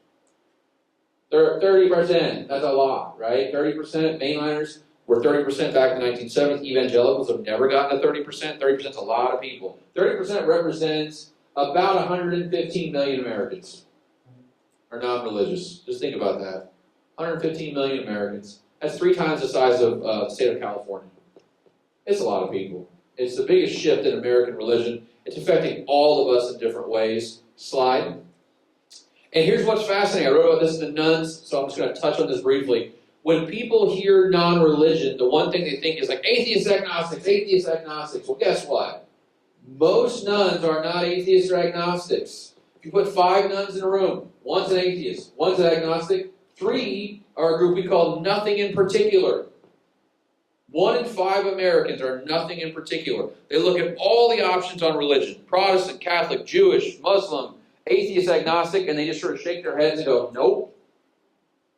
30%, that's a lot, right? 30% mainliners were 30% back in the 1970s. Evangelicals have never gotten to 30%. 30% is a lot of people. 30% represents about 115 million Americans are non-religious. Just think about that. 115 million Americans. That's 3 times the size of the state of California. It's a lot of people. It's the biggest shift in American religion. It's affecting all of us in different ways. Slide. And here's what's fascinating. I wrote about this in the nuns, so I'm just going to touch on this briefly. When people hear non-religion, the one thing they think is like atheist agnostics, atheist agnostics. Well, guess what? Most nuns are not atheists or agnostics. If you put 5 nuns in a room, one's an atheist, one's an agnostic, 3 are a group we call nothing in particular. 1 in 5 Americans are nothing in particular. They look at all the options on religion, Protestant, Catholic, Jewish, Muslim, atheist, agnostic, and they just sort of shake their heads and go, nope.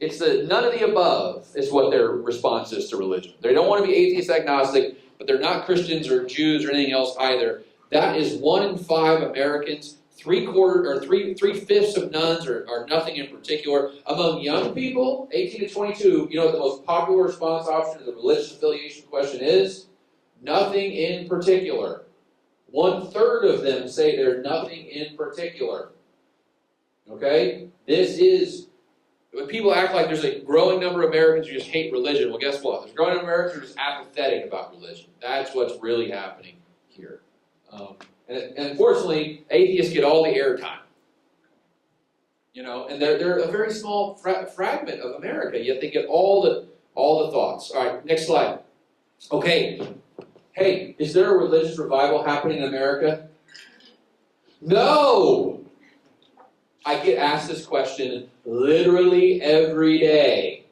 It's the none of the above is what their response is to religion. They don't want to be atheist, agnostic, but they're not Christians or Jews or anything else either. That is 1 in 5 Americans. 3/5 of nuns are nothing in particular. Among young people, 18 to 22, the most popular response option to the religious affiliation question is nothing in particular. 1/3 of them say they're nothing in particular. Okay? This is, when people act like there's a growing number of Americans who just hate religion, well, guess what? There's a growing number of Americans who are just apathetic about religion. That's what's really happening here. And unfortunately, atheists get all the airtime. And they're a very small fragment of America, yet they get all the thoughts. All right, next slide. Okay. Hey, is there a religious revival happening in America? No! I get asked this question literally every day.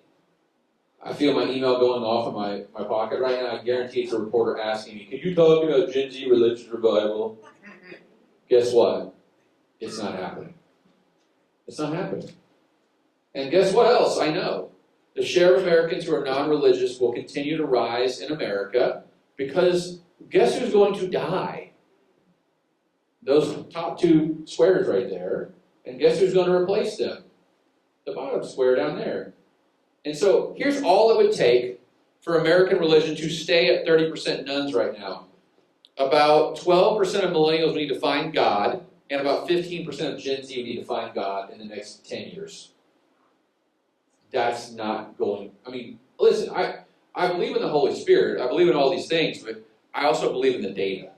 I feel my email going off in my pocket right now. I guarantee it's a reporter asking me, "Can you talk about Gen Z religious revival?" Guess what? It's not happening. It's not happening. And guess what else I know? The share of Americans who are non-religious will continue to rise in America because guess who's going to die? Those top two squares right there. And guess who's going to replace them? The bottom square down there. And so here's all it would take for American religion to stay at 30% nuns right now. About 12% of millennials need to find God, and about 15% of Gen Z need to find God in the next 10 years. That's not going, I mean, listen, I believe in the Holy Spirit, I believe in all these things, but I also believe in the data.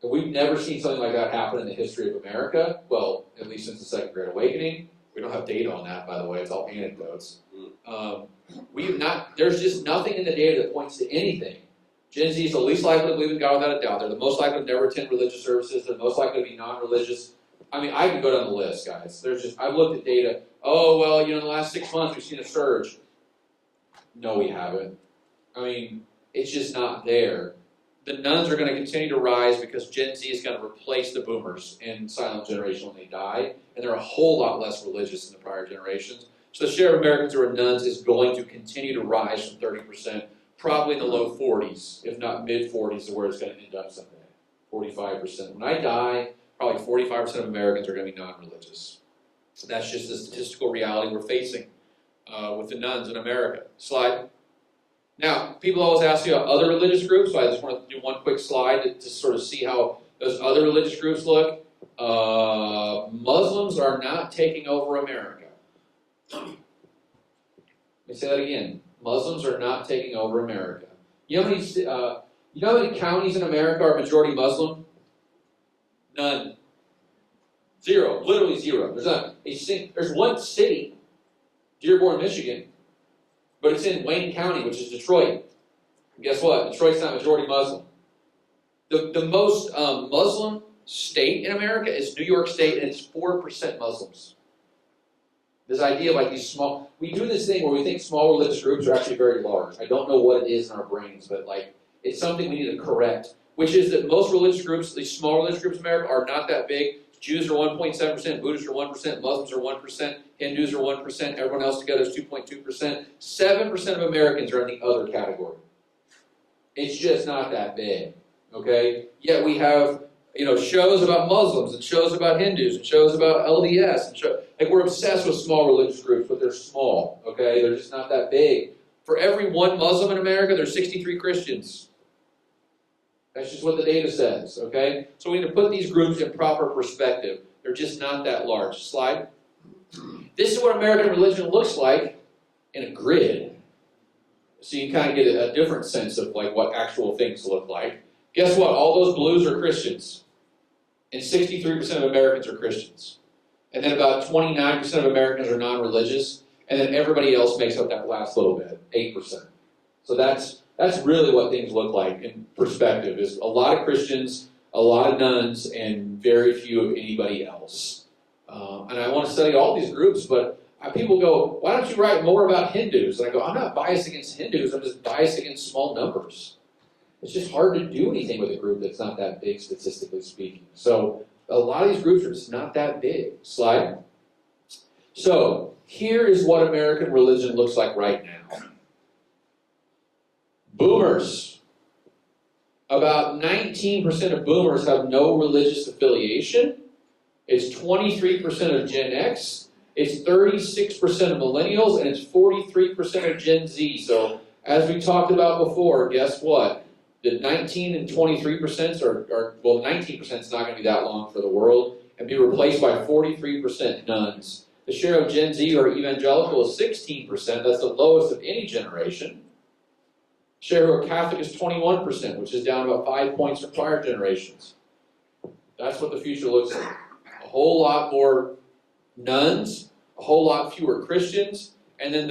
And we've never seen something like that happen in the history of America, well, at least since the Second Great Awakening. We don't have data on that, by the way, it's all anecdotes. There's just nothing in the data that points to anything. Gen Z is the least likely to believe in God without a doubt. They're the most likely to never attend religious services. They're the most likely to be non-religious. I mean, I can go down the list, guys. I've looked at data. Oh, well, in the last 6 months we've seen a surge. No, we haven't. I mean, it's just not there. The nuns are going to continue to rise because Gen Z is going to replace the boomers in silent generation when they die, and they're a whole lot less religious than the prior generations. So the share of Americans who are nuns is going to continue to rise from 30%, probably in the low 40s, if not mid-40s, is where it's going to end up someday. 45%. When I die, probably 45% of Americans are going to be non-religious. So that's just the statistical reality we're facing with the nuns in America. Slide. Now, people always ask you about other religious groups, so I just want to do one quick slide to sort of see how those other religious groups look. Muslims are not taking over America. Let me say that again. Muslims are not taking over America. You know how many counties in America are majority Muslim? None. Zero. Literally zero. There's one city, Dearborn, Michigan, but it's in Wayne County, which is Detroit. And guess what? Detroit's not majority Muslim. The most Muslim state in America is New York State, and it's 4% Muslims. This idea of like these small, we do this thing where we think small religious groups are actually very large. I don't know what it is in our brains, but like it's something we need to correct, which is that most religious groups, these small religious groups in America, are not that big. Jews are 1.7%, Buddhists are 1%, Muslims are 1%, Hindus are 1%, everyone else together is 2.2%. 7% of Americans are in the other category. It's just not that big, okay? Yet we have, shows about Muslims and shows about Hindus and shows about LDS. And we're obsessed with small religious groups, but they're small, okay? They're just not that big. For every one Muslim in America, there's 63 Christians. That's just what the data says, okay? So we need to put these groups in proper perspective. They're just not that large. Slide. This is what American religion looks like in a grid. So you kind of get a different sense of like what actual things look like. Guess what? All those blues are Christians. And 63% of Americans are Christians. And then about 29% of Americans are non-religious. And then everybody else makes up that last little bit, 8%. So that's really what things look like in perspective, is a lot of Christians, a lot of nuns, and very few of anybody else. And I want to study all these groups, but people go, why don't you write more about Hindus? And I go, I'm not biased against Hindus, I'm just biased against small numbers. It's just hard to do anything with a group that's not that big, statistically speaking. So a lot of these groups are just not that big. Slide. So here is what American religion looks like right now. Boomers. About 19% of boomers have no religious affiliation. It's 23% of Gen X. It's 36% of millennials, and it's 43% of Gen Z. So as we talked about before, guess what? The 19 and 23% are 19% is not going to be that long for the world, and be replaced by 43% nuns. The share of Gen Z or evangelical is 16%. That's the lowest of any generation. Share who are Catholic is 21%, which is down about 5 points from prior generations. That's what the future looks like. A whole lot more nuns, a whole lot fewer Christians, and then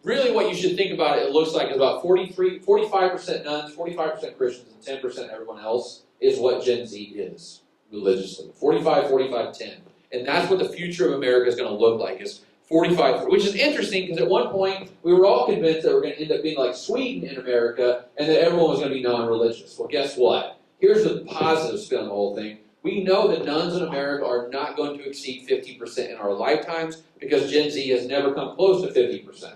really what you should think about it looks like is about 45% nuns, 45% Christians, and 10% everyone else is what Gen Z is religiously. 45, 10. And that's what the future of America is going to look like, is 45, which is interesting because at one point we were all convinced that we're going to end up being like Sweden in America and that everyone was going to be non-religious. Well, guess what? Here's the positive spin on the whole thing. We know that nuns in America are not going to exceed 50% in our lifetimes because Gen Z has never come close to 50%.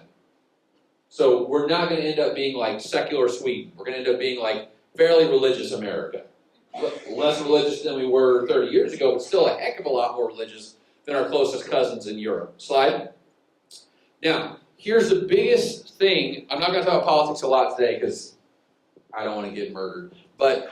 So we're not going to end up being like secular Sweden. We're going to end up being like fairly religious America. Less religious than we were 30 years ago, but still a heck of a lot more religious than our closest cousins in Europe. Slide. Now, here's the biggest thing. I'm not going to talk about politics a lot today because I don't want to get murdered. But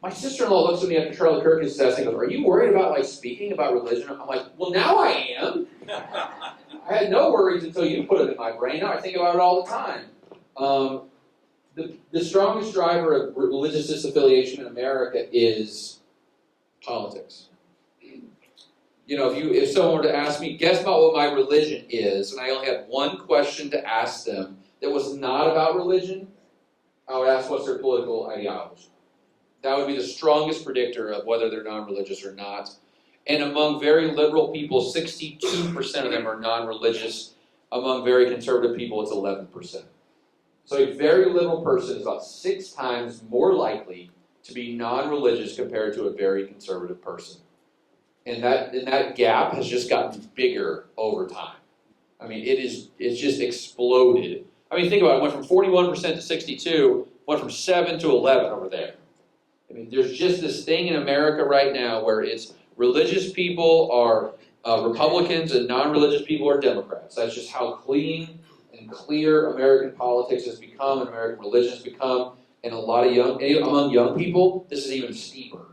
my sister-in-law looks at me after Charlie Kirk is testing and goes, "Are you worried about like speaking about religion?" I'm like, "Well, now I am." I had no worries until you put it in my brain. Now I think about it all the time. The strongest driver of religious disaffiliation in America is politics. You know, if someone were to ask me, guess about what my religion is, and I only had one question to ask them that was not about religion, I would ask what's their political ideology. That would be the strongest predictor of whether they're non-religious or not. And among very liberal people, 62% of them are non-religious. Among very conservative people, it's 11%. So a very liberal person is about 6 times more likely to be non-religious compared to a very conservative person. And that gap has just gotten bigger over time. I mean, it's just exploded. I mean, think about it. It went from 41% to 62, went from 7 to 11 over there. I mean, there's just this thing in America right now where it's religious people are Republicans and non-religious people are Democrats. That's just how clean and clear American politics has become and American religion has become. And among young people, this is even steeper.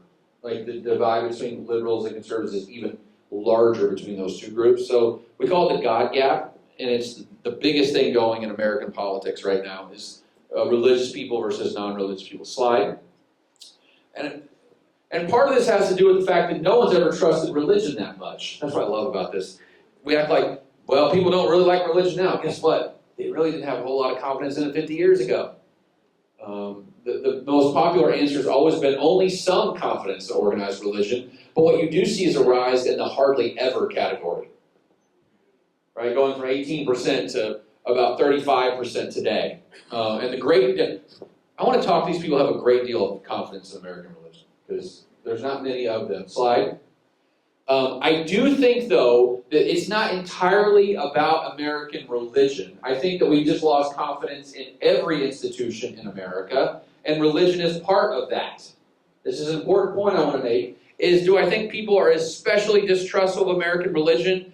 Like the divide between liberals and conservatives is even larger between those two groups. So we call it the God gap, and it's the biggest thing going in American politics right now is religious people versus non-religious people. Slide. And part of this has to do with the fact that no one's ever trusted religion that much. That's what I love about this. We act like, well, people don't really like religion now. Guess what? They really didn't have a whole lot of confidence in it 50 years ago. The most popular answer has always been only some confidence in organized religion, but what you do see is a rise in the hardly ever category. Right, going from 18% to about 35% today. I want to talk to these people who have a great deal of confidence in American religion, because there's not many of them. Slide. I do think, though, that it's not entirely about American religion. I think that we just lost confidence in every institution in America, and religion is part of that. This is an important point I want to make, is do I think people are especially distrustful of American religion?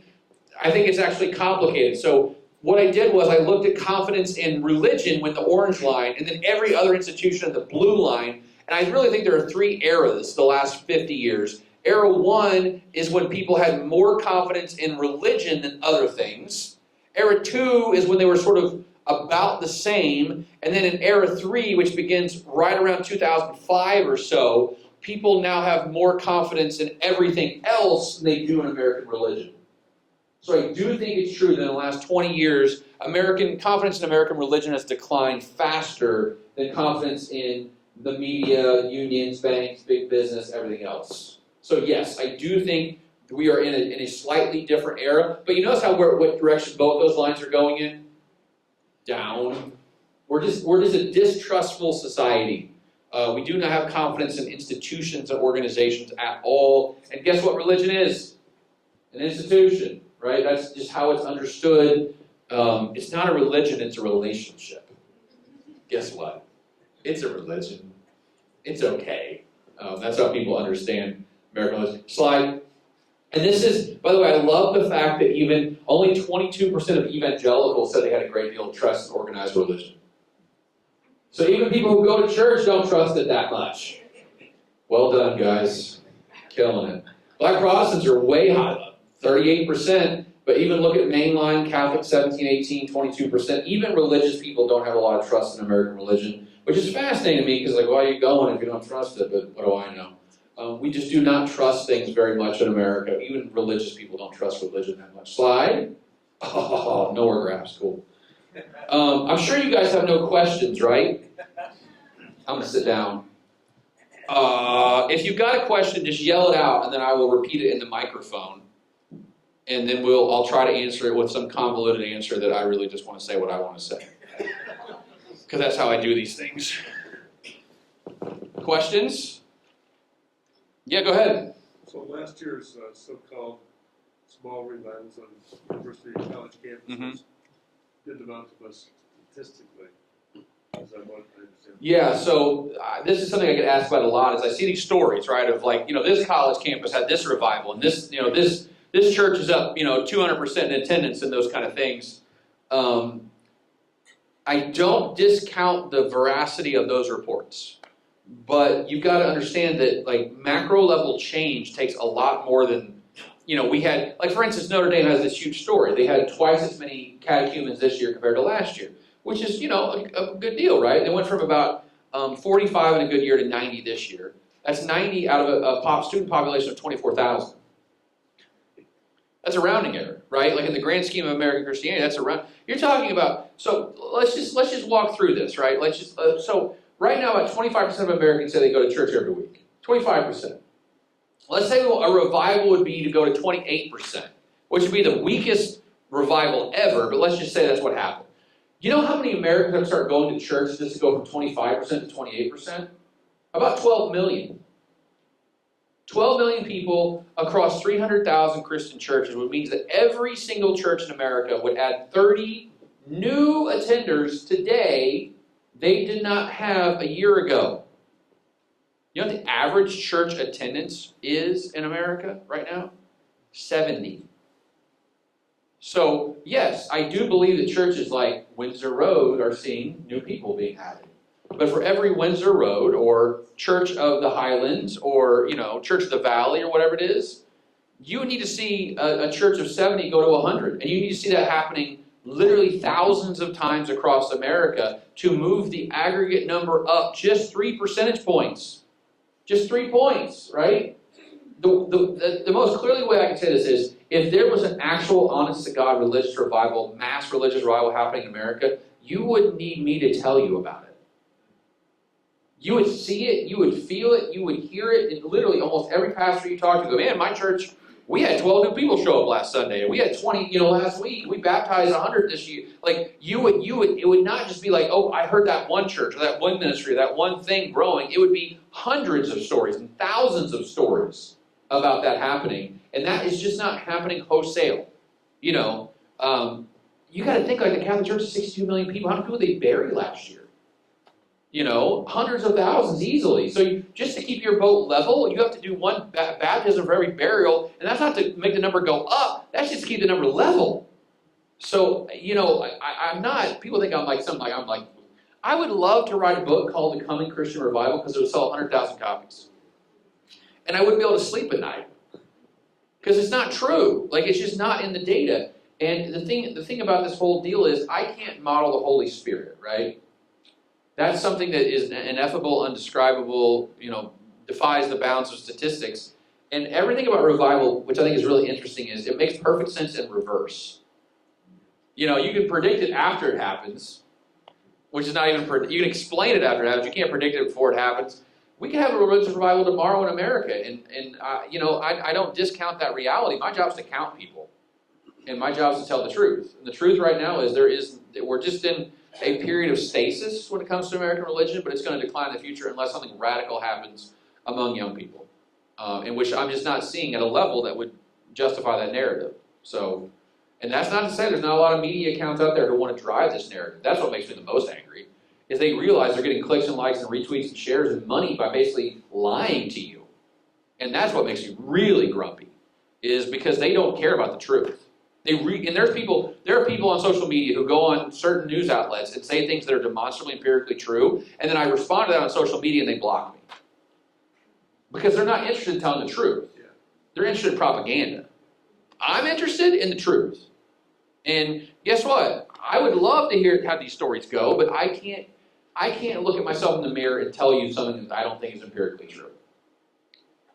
I think it's actually complicated. So what I did was I looked at confidence in religion with the orange line, and then every other institution in the blue line, and I really think there are 3 eras the last 50 years. Era 1 is when people had more confidence in religion than other things. Era 2 is when they were sort of about the same. And then in Era 3, which begins right around 2005 or so, people now have more confidence in everything else than they do in American religion. So I do think it's true that in the last 20 years, confidence in American religion has declined faster than confidence in the media, unions, banks, big business, everything else. So yes, I do think we are in a slightly different era. But you notice what direction both those lines are going in? Down. We're just a distrustful society. We do not have confidence in institutions and organizations at all. And guess what religion is? An institution, right? That's just how it's understood. It's not a religion, it's a relationship. Guess what? It's a religion. It's okay. That's how people understand American religion. Slide. And this is, by the way, I love the fact that even only 22% of evangelicals said they had a great deal of trust in organized religion. So even people who go to church don't trust it that much. Well done, guys. Killing it. Black Protestants are way high, 38%. But even look at mainline Catholic, 17, 18, 22%. Even religious people don't have a lot of trust in American religion, which is fascinating to me because, like, why are you going if you don't trust it? But what do I know? We just do not trust things very much in America. Even religious people don't trust religion that much. Slide. Oh, nowhere graphs. Cool. I'm sure you guys have no questions, right? I'm going to sit down. If you've got a question, just yell it out, and then I will repeat it in the microphone. And then I'll try to answer it with some convoluted answer that I really just want to say what I want to say. Because that's how I do these things. Questions? Yeah, go ahead. So last year's so-called small revivals on university and college campuses didn't amount to much statistically. Is that what I understand? Yeah, so this is something I get asked about a lot. Is I see these stories, right, of like, this college campus had this revival, and this church is up, 200% in attendance, and those kind of things. I don't discount the veracity of those reports, but you've got to understand that like macro level change takes a lot more than, we had, like for instance, Notre Dame has this huge story. They had twice as many catechumens this year compared to last year, which is, a good deal, right? They went from about 45 in a good year to 90 this year. That's 90 out of a student population of 24,000. That's a rounding error, right? Like in the grand scheme of American Christianity, that's a round. You're talking about. So let's just walk through this, right? So right now, about 25% of Americans say they go to church every week. 25%. Let's say a revival would be to go to 28%, which would be the weakest revival ever. But let's just say that's what happened. You know how many Americans have started going to church just to go from 25% to 28%? About 12 million. 12 million people across 300,000 Christian churches, which means that every single church in America would add 30 new attenders today they did not have a year ago. You know what the average church attendance is in America right now? 70. So, yes, I do believe that churches like Windsor Road are seeing new people being added. But for every Windsor Road or Church of the Highlands or, Church of the Valley or whatever it is, you would need to see a church of 70 go to 100. And you need to see that happening literally thousands of times across America to move the aggregate number up just 3 percentage points. Just 3 points, right? The most clearly way I can say this is, if there was an actual honest-to-God religious revival, mass religious revival happening in America, you wouldn't need me to tell you about it. You would see it, you would feel it, you would hear it, and literally almost every pastor you talk to go, man, my church, we had 12 new people show up last Sunday, and we had 20, last week, we baptized 100 this year. Like, it would not just be like, oh, I heard that one church, or that one ministry, or that one thing growing. It would be hundreds of stories and thousands of stories about that happening, and that is just not happening wholesale. You got to think like the Catholic Church is 62 million people. How many people did they bury last year? Hundreds of thousands easily. So just to keep your boat level, you have to do one baptism for every burial, and that's not to make the number go up. That's just to keep the number level. So, I'm not, people think I'm like something like, I would love to write a book called The Coming Christian Revival because it would sell 100,000 copies. And I wouldn't be able to sleep at night. Because it's not true. Like, it's just not in the data. And the thing about this whole deal is I can't model the Holy Spirit, right? That's something that is ineffable, undescribable, defies the bounds of statistics. And everything about revival, which I think is really interesting, is it makes perfect sense in reverse. You can predict it after it happens, which is not even, you can explain it after it happens. You can't predict it before it happens. We can have a religious revival tomorrow in America, and I don't discount that reality. My job is to count people, and my job is to tell the truth. And the truth right now is we're just in a period of stasis when it comes to American religion, but it's going to decline in the future unless something radical happens among young people, in which I'm just not seeing at a level that would justify that narrative. So, and that's not to say there's not a lot of media accounts out there who want to drive this narrative. That's what makes me the most angry, is they realize they're getting clicks and likes and retweets and shares and money by basically lying to you. And that's what makes me really grumpy, is because they don't care about the truth. And there are people on social media who go on certain news outlets and say things that are demonstrably empirically true, and then I respond to that on social media and they block me. Because they're not interested in telling the truth. They're interested in propaganda. I'm interested in the truth. And guess what? I would love to hear how these stories go, but I can't look at myself in the mirror and tell you something that I don't think is empirically true.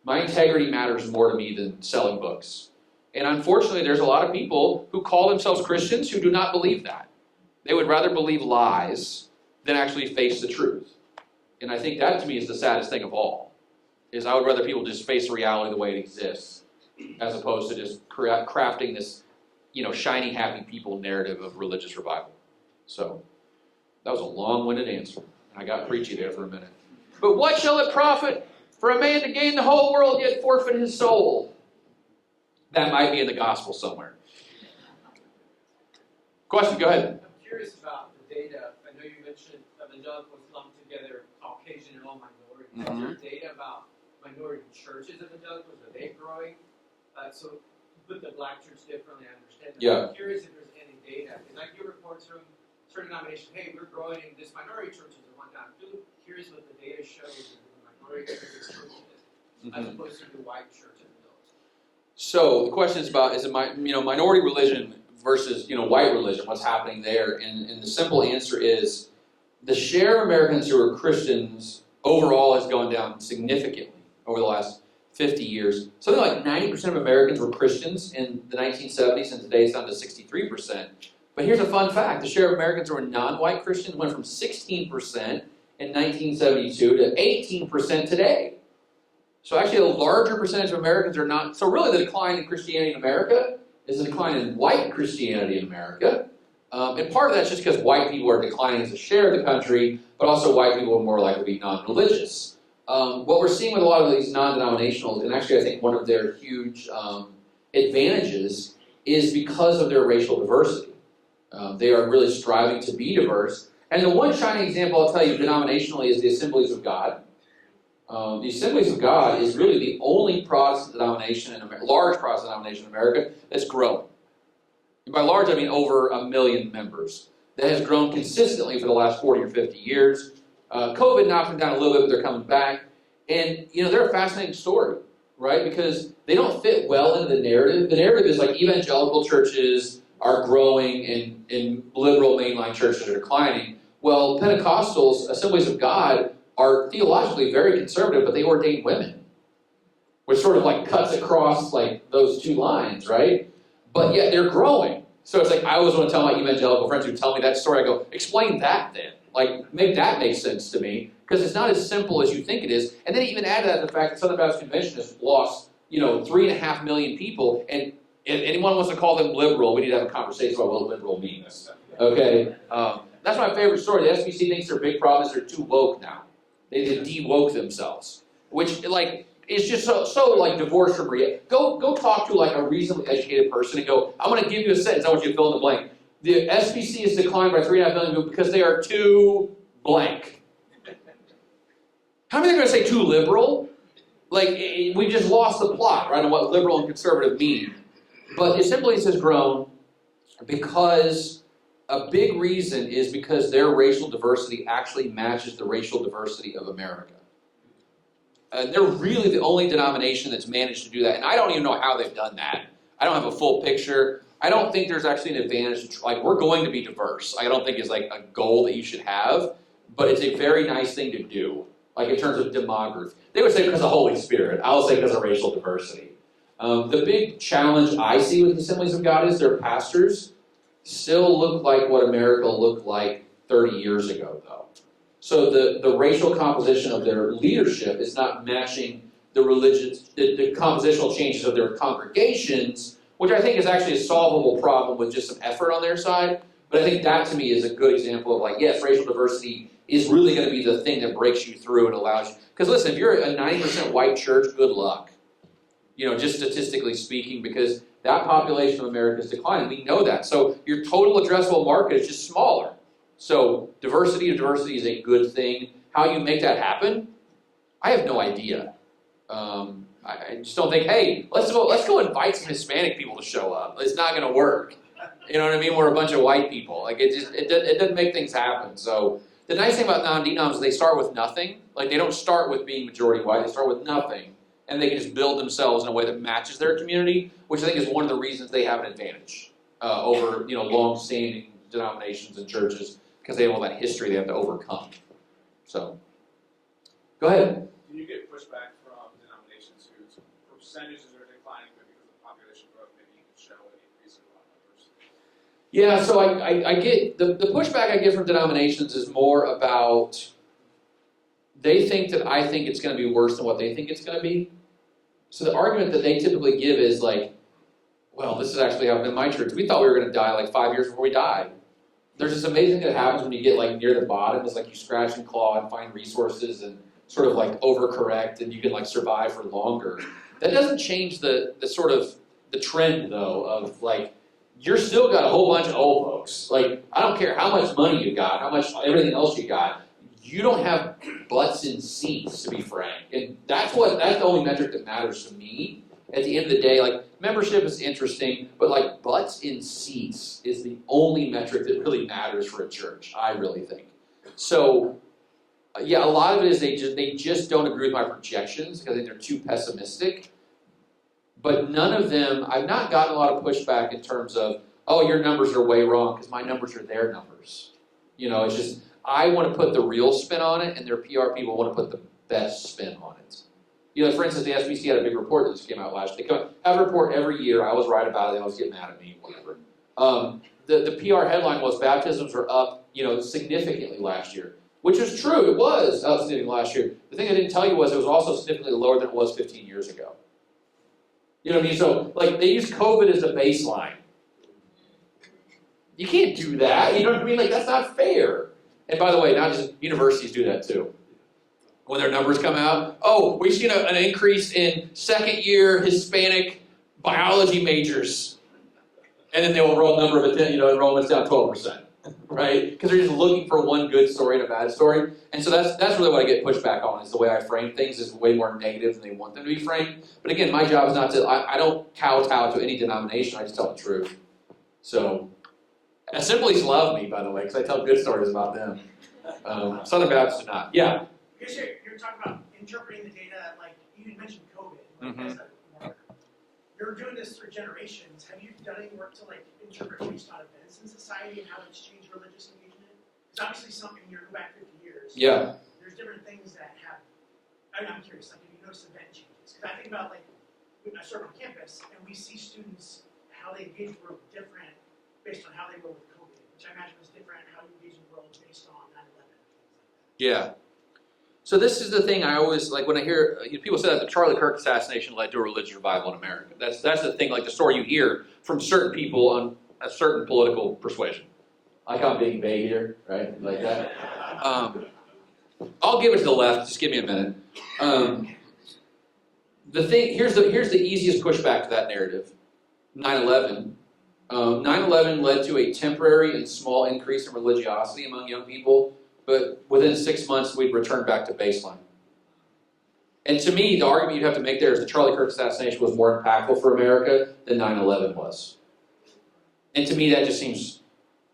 My integrity matters more to me than selling books. And unfortunately, there's a lot of people who call themselves Christians who do not believe that. They would rather believe lies than actually face the truth. And I think that, to me, is the saddest thing of all, is I would rather people just face reality the way it exists, as opposed to just crafting this, shiny, happy people narrative of religious revival. So, that was a long-winded answer. I got preachy there for a minute. But what shall it profit for a man to gain the whole world yet forfeit his soul? That might be in the gospel somewhere. Question, go ahead. I'm curious about the data. I know you mentioned evangelicals lumped together Caucasian and all minorities. Mm-hmm. Is there data about minority churches evangelicals? Are they growing? So you put the black church differently, I understand that. Yeah. I'm curious if there's any data. Because I get reports from certain denominations, hey, we're growing in this minority churches and whatnot. I'm really curious what the data shows in the minority churches as opposed to the white churches. So the question is about, is it minority religion versus white religion, what's happening there? And the simple answer is the share of Americans who are Christians overall has gone down significantly over the last 50 years. Something like 90% of Americans were Christians in the 1970s, and today it's down to 63%. But here's a fun fact. The share of Americans who are non-white Christians went from 16% in 1972 to 18% today. So actually a larger percentage of Americans are not. So really the decline in Christianity in America is a decline in white Christianity in America. And part of that's just because white people are declining as a share of the country, but also white people are more likely to be non-religious. What we're seeing with a lot of these non-denominationals, and actually I think one of their huge advantages is because of their racial diversity. They are really striving to be diverse. And the one shining example I'll tell you denominationally is the Assemblies of God. The Assemblies of God is really the only Protestant denomination, large Protestant denomination in America that's grown. And by large, I mean over 1 million members. That has grown consistently for the last 40 or 50 years. COVID knocked them down a little bit, but they're coming back. And, they're a fascinating story, right? Because they don't fit well into the narrative. The narrative is like evangelical churches are growing and liberal mainline churches are declining. Well, Pentecostals, Assemblies of God, are theologically very conservative, but they ordain women, which sort of like cuts across like those two lines, right? But yet they're growing. So it's like I always want to tell my evangelical friends who tell me that story, I go, explain that then. Like, make that make sense to me, because it's not as simple as you think it is. And then even add to that the fact that Southern Baptist Convention has lost, 3.5 million people, and if anyone wants to call them liberal, we need to have a conversation about what liberal means. Okay? That's my favorite story. The SBC thinks their big problem is they're too woke now. They de-woke themselves, which is just so like divorced from reality. Go talk to like a reasonably educated person and go, I'm going to give you a sentence. I want you to fill in the blank. The SBC is declined by 3.5 million people because they are too blank. How many are going to say too liberal? Like, we just lost the plot, right, on what liberal and conservative mean. But Assemblies has grown because a big reason is because their racial diversity actually matches the racial diversity of America. They're really the only denomination that's managed to do that. And I don't even know how they've done that. I don't have a full picture. I don't think there's actually an advantage. Like, we're going to be diverse. I don't think it's like a goal that you should have, but it's a very nice thing to do. Like in terms of demography. They would say because of Holy Spirit. I'll say because of racial diversity. The big challenge I see with the Assemblies of God is their pastors still look like what America looked like 30 years ago, though. So the racial composition of their leadership is not matching the compositional changes of their congregations, which I think is actually a solvable problem with just some effort on their side. But I think that to me is a good example of like, yes, racial diversity is really going to be the thing that breaks you through and allows you. Because listen, if you're a 90% white church, good luck. Just statistically speaking, because that population of America is declining. We know that. So your total addressable market is just smaller. So diversity is a good thing. How you make that happen, I have no idea. I just don't think, hey, let's go invite some Hispanic people to show up. It's not going to work. You know what I mean? We're a bunch of white people. Like it doesn't make things happen. So the nice thing about non-denoms is they start with nothing. Like they don't start with being majority white. They start with nothing. And they can just build themselves in a way that matches their community, which I think is one of the reasons they have an advantage over long-standing denominations and churches, because they have all that history they have to overcome. So, go ahead. Do you get pushback from denominations whose percentages are declining, but because of population growth, maybe you can show an increase in a lot of numbers? Yeah, so I get the pushback I get from denominations is more about they think that I think it's going to be worse than what they think it's going to be. So the argument that they typically give is like, well, this is actually happened in my church. We thought we were going to die like 5 years before we died. There's this amazing thing that happens when you get like near the bottom. It's like you scratch and claw and find resources and sort of like overcorrect and you can like survive for longer. That doesn't change the sort of the trend though of like, you're still got a whole bunch of old folks. Like, I don't care how much money you got, how much everything else you got, you don't have butts in seats, to be frank. And that's the only metric that matters to me. At the end of the day, like, membership is interesting, but like butts in seats is the only metric that really matters for a church, I really think. So, yeah, a lot of it is they just don't agree with my projections because I think they're too pessimistic. But none of them, I've not gotten a lot of pushback in terms of, oh, your numbers are way wrong, because my numbers are their numbers. You know, it's just, I want to put the real spin on it, and their PR people want to put the best spin on it. You know, for instance, the SBC had a big report that just came out last year. They have a report every year. I always write about it. They always get mad at me, whatever. The PR headline was baptisms are up, you know, significantly last year, which is true. It was up significantly last year. The thing I didn't tell you was it was also significantly lower than it was 15 years ago. You know what I mean? So, like, they use COVID as a baseline. You can't do that. You know what I mean? Like, that's not fair. And by the way, not just universities do that too. When their numbers come out, oh, we've seen an increase in second-year Hispanic biology majors, and then the overall number of enrollments down 12%, right? Because they're just looking for one good story and a bad story. And so that's really what I get pushback on, is the way I frame things is way more negative than they want them to be framed. But again, my job is not to, I don't kowtow to any denomination, I just tell the truth. So, Assemblies love me, by the way, because I tell good stories about them. Southern Baptists do not. Yeah? Because you're talking about interpreting the data, like you mentioned COVID, like as a marker. You're doing this through generations. Have you done any work to like interpret based on events in society and how it's changed religious engagement? Because obviously something you go back 50 years. Yeah. There's different things that have. I'm curious, like if you notice event changes, because I think about like I serve on campus and we see students how they engage the world different based on how they were with COVID, which I imagine was different how you engage in the world based on 9/11 and things like that. Yeah. So this is the thing I always, like when I hear, people say that the Charlie Kirk assassination led to a religious revival in America. That's the thing, like the story you hear from certain people on a certain political persuasion. Like I'm being vague here, right? Like that. I'll give it to the left, just give me a minute. The thing, here's the easiest pushback to that narrative. 9/11. 9/11 led to a temporary and small increase in religiosity among young people, but within 6 months, we'd return back to baseline. And to me, the argument you'd have to make there is the Charlie Kirk assassination was more impactful for America than 9/11 was. And to me, that just seems,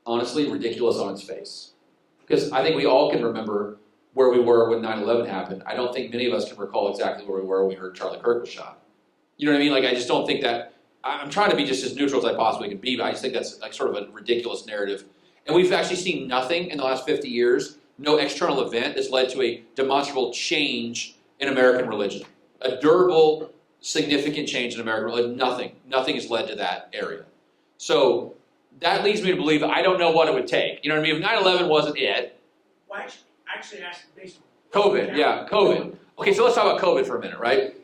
honestly, ridiculous on its face. Because I think we all can remember where we were when 9/11 happened. I don't think many of us can recall exactly where we were when we heard Charlie Kirk was shot. You know what I mean? Like, I just don't think that, I'm trying to be just as neutral as I possibly can be, but I just think that's like sort of a ridiculous narrative. And we've actually seen nothing in the last 50 years, no external event that's led to a demonstrable change in American religion. A durable, significant change in American religion, nothing has led to that area. So that leads me to believe I don't know what it would take. You know what I mean? If 9/11 wasn't it. Well, I actually asked based on COVID, yeah, COVID. Okay, so let's talk about COVID for a minute, right?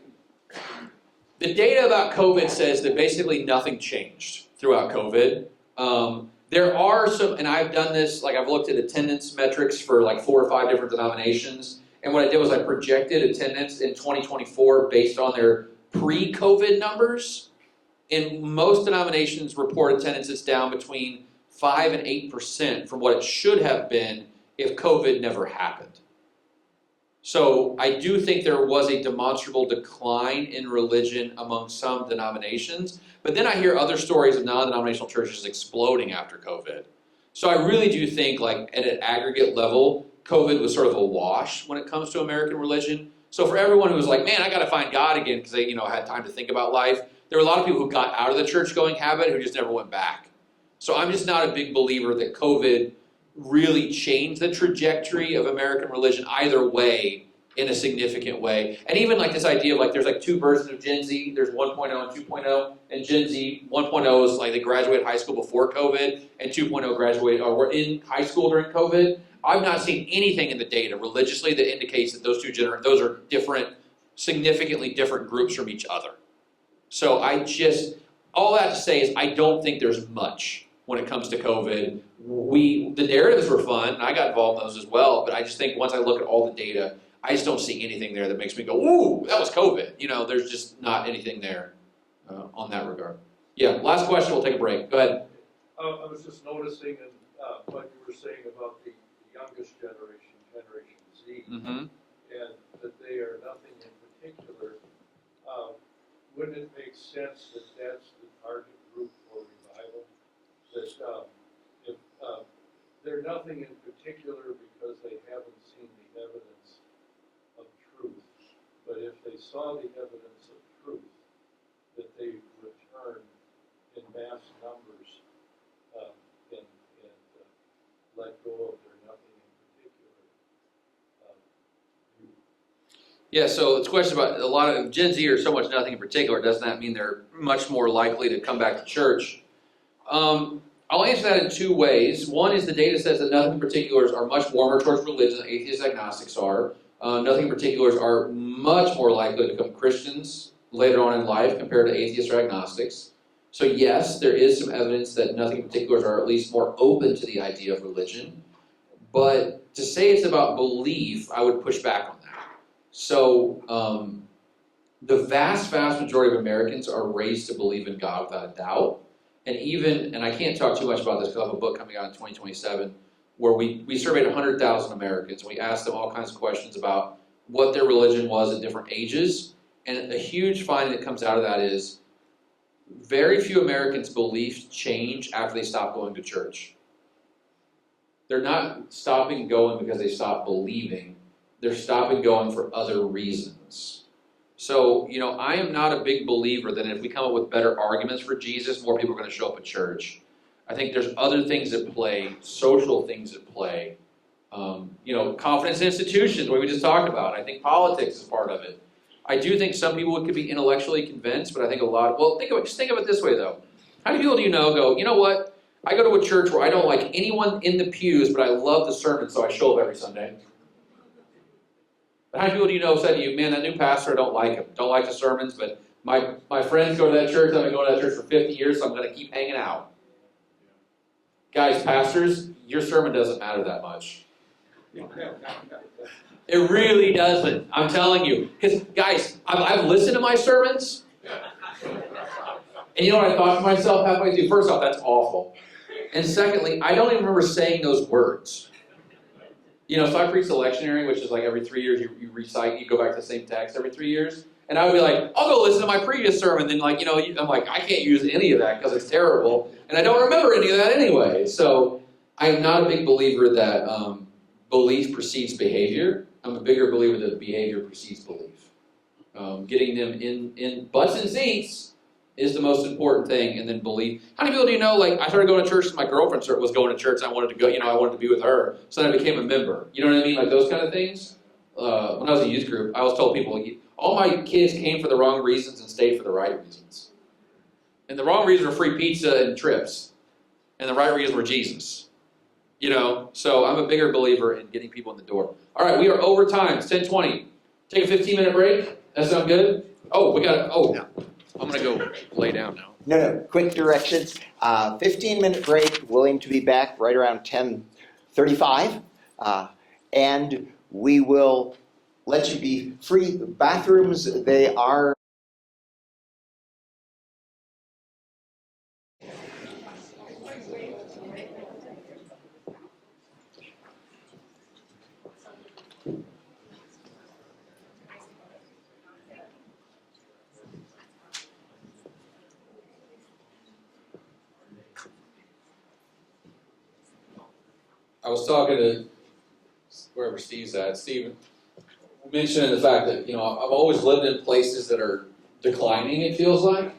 The data about COVID says that basically nothing changed throughout COVID. There are some, and I've done this, like I've looked at attendance metrics for like 4 or 5 different denominations, and what I did was I projected attendance in 2024 based on their pre-COVID numbers, and most denominations report attendance that's down between 5 and 8% from what it should have been if COVID never happened. So I do think there was a demonstrable decline in religion among some denominations, but then I hear other stories of non-denominational churches exploding after COVID. So I really do think, like at an aggregate level, COVID was sort of a wash when it comes to American religion. So for everyone who was like, man, I got to find God again because they, had time to think about life, there were a lot of people who got out of the church-going habit who just never went back. So I'm just not a big believer that COVID really changed the trajectory of American religion either way in a significant way. And even like this idea of like there's like 2 versions of Gen Z, there's 1.0 and 2.0, and Gen Z 1.0 is like they graduated high school before COVID, and 2.0 graduated or were in high school during COVID. I've not seen anything in the data religiously that indicates that those those are different, significantly different groups from each other. So all that to say is I don't think there's much when it comes to COVID. The narratives were fun, and I got involved in those as well, but I just think once I look at all the data, I just don't see anything there that makes me go, ooh, that was COVID. There's just not anything there on that regard. Yeah, last question, we'll take a break. Go ahead. I was just noticing, and what you were saying about the youngest generation, Generation Z, Mm-hmm. and that they are nothing in particular. Wouldn't it make sense that that's the target group for revival? That if they're nothing in particular because they haven't seen the evidence of truth, but if they saw the evidence of truth, that they return in mass numbers and let go of their nothing in particular view. Yeah, so it's a question about a lot of Gen Z are so much nothing in particular. Doesn't that mean they're much more likely to come back to church? I'll answer that in two ways. One is the data says that nothing in particulars are much warmer towards religion than atheist agnostics are. Nothing in particulars are much more likely to become Christians later on in life compared to atheists or agnostics. So yes, there is some evidence that nothing in particulars are at least more open to the idea of religion. But to say it's about belief, I would push back on that. So the vast majority of Americans are raised to believe in God without a doubt. And I can't talk too much about this because I have a book coming out in 2027 where we surveyed 100,000 Americans. We asked them all kinds of questions about what their religion was at different ages. And a huge finding that comes out of that is very few Americans' beliefs change after they stop going to church. They're not stopping going because they stop believing. They're stopping going for other reasons. So, I am not a big believer that if we come up with better arguments for Jesus, more people are going to show up at church. I think there's other things at play, social things at play. Confidence in institutions, what we just talked about. I think politics is part of it. I do think some people could be intellectually convinced, but I think just think of it this way, though. How many people do you know go, you know what? I go to a church where I don't like anyone in the pews, but I love the sermon, so I show up every Sunday. How many people do you know said to you, man, that new pastor, I don't like him. Don't like the sermons, but my friends go to that church. I've been going to that church for 50 years, so I'm going to keep hanging out. Guys, pastors, your sermon doesn't matter that much. It really doesn't. I'm telling you. Because, guys, I've listened to my sermons, and you know what I thought to myself halfway through? First off, that's awful. And secondly, I don't even remember saying those words. So I preach the lectionary, which is like every 3 years you recite, you go back to the same text every 3 years. And I would be like, I'll go listen to my previous sermon. Then I'm like, I can't use any of that because it's terrible. And I don't remember any of that anyway. So I'm not a big believer that belief precedes behavior. I'm a bigger believer that behavior precedes belief. Getting them in butts and seats is the most important thing, and then belief. How many people do you know, I started going to church because my girlfriend was going to church, and I wanted to go, I wanted to be with her, so then I became a member. You know what I mean? Like those kind of things. When I was in youth group, I always told people, all my kids came for the wrong reasons and stayed for the right reasons. And the wrong reasons were free pizza and trips, and the right reasons were Jesus. So I'm a bigger believer in getting people in the door. All right, we are over time. It's 10:20. Take a 15-minute break. That sound good? Oh, I'm going to go lay down now. No, quick directions. 15-minute break, willing to be back right around 10:35. And we will let you be free. Bathrooms, they are... I was talking to wherever Steve's at. Steve mentioned the fact that, I've always lived in places that are declining, it feels like.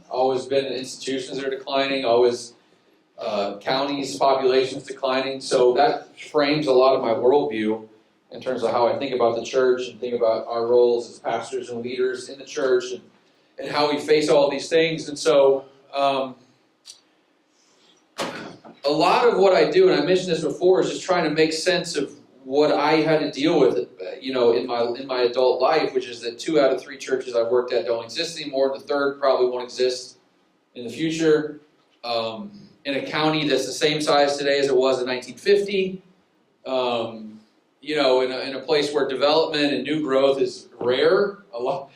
Always been in institutions that are declining, always counties, populations declining. So that frames a lot of my worldview in terms of how I think about the church and think about our roles as pastors and leaders in the church and how we face all these things. And so a lot of what I do, and I mentioned this before, is just trying to make sense of what I had to deal with, in my adult life, which is that 2 out of 3 churches I've worked at don't exist anymore. The third probably won't exist in the future. In a county that's the same size today as it was in 1950. in a place where development and new growth is rare. A lot.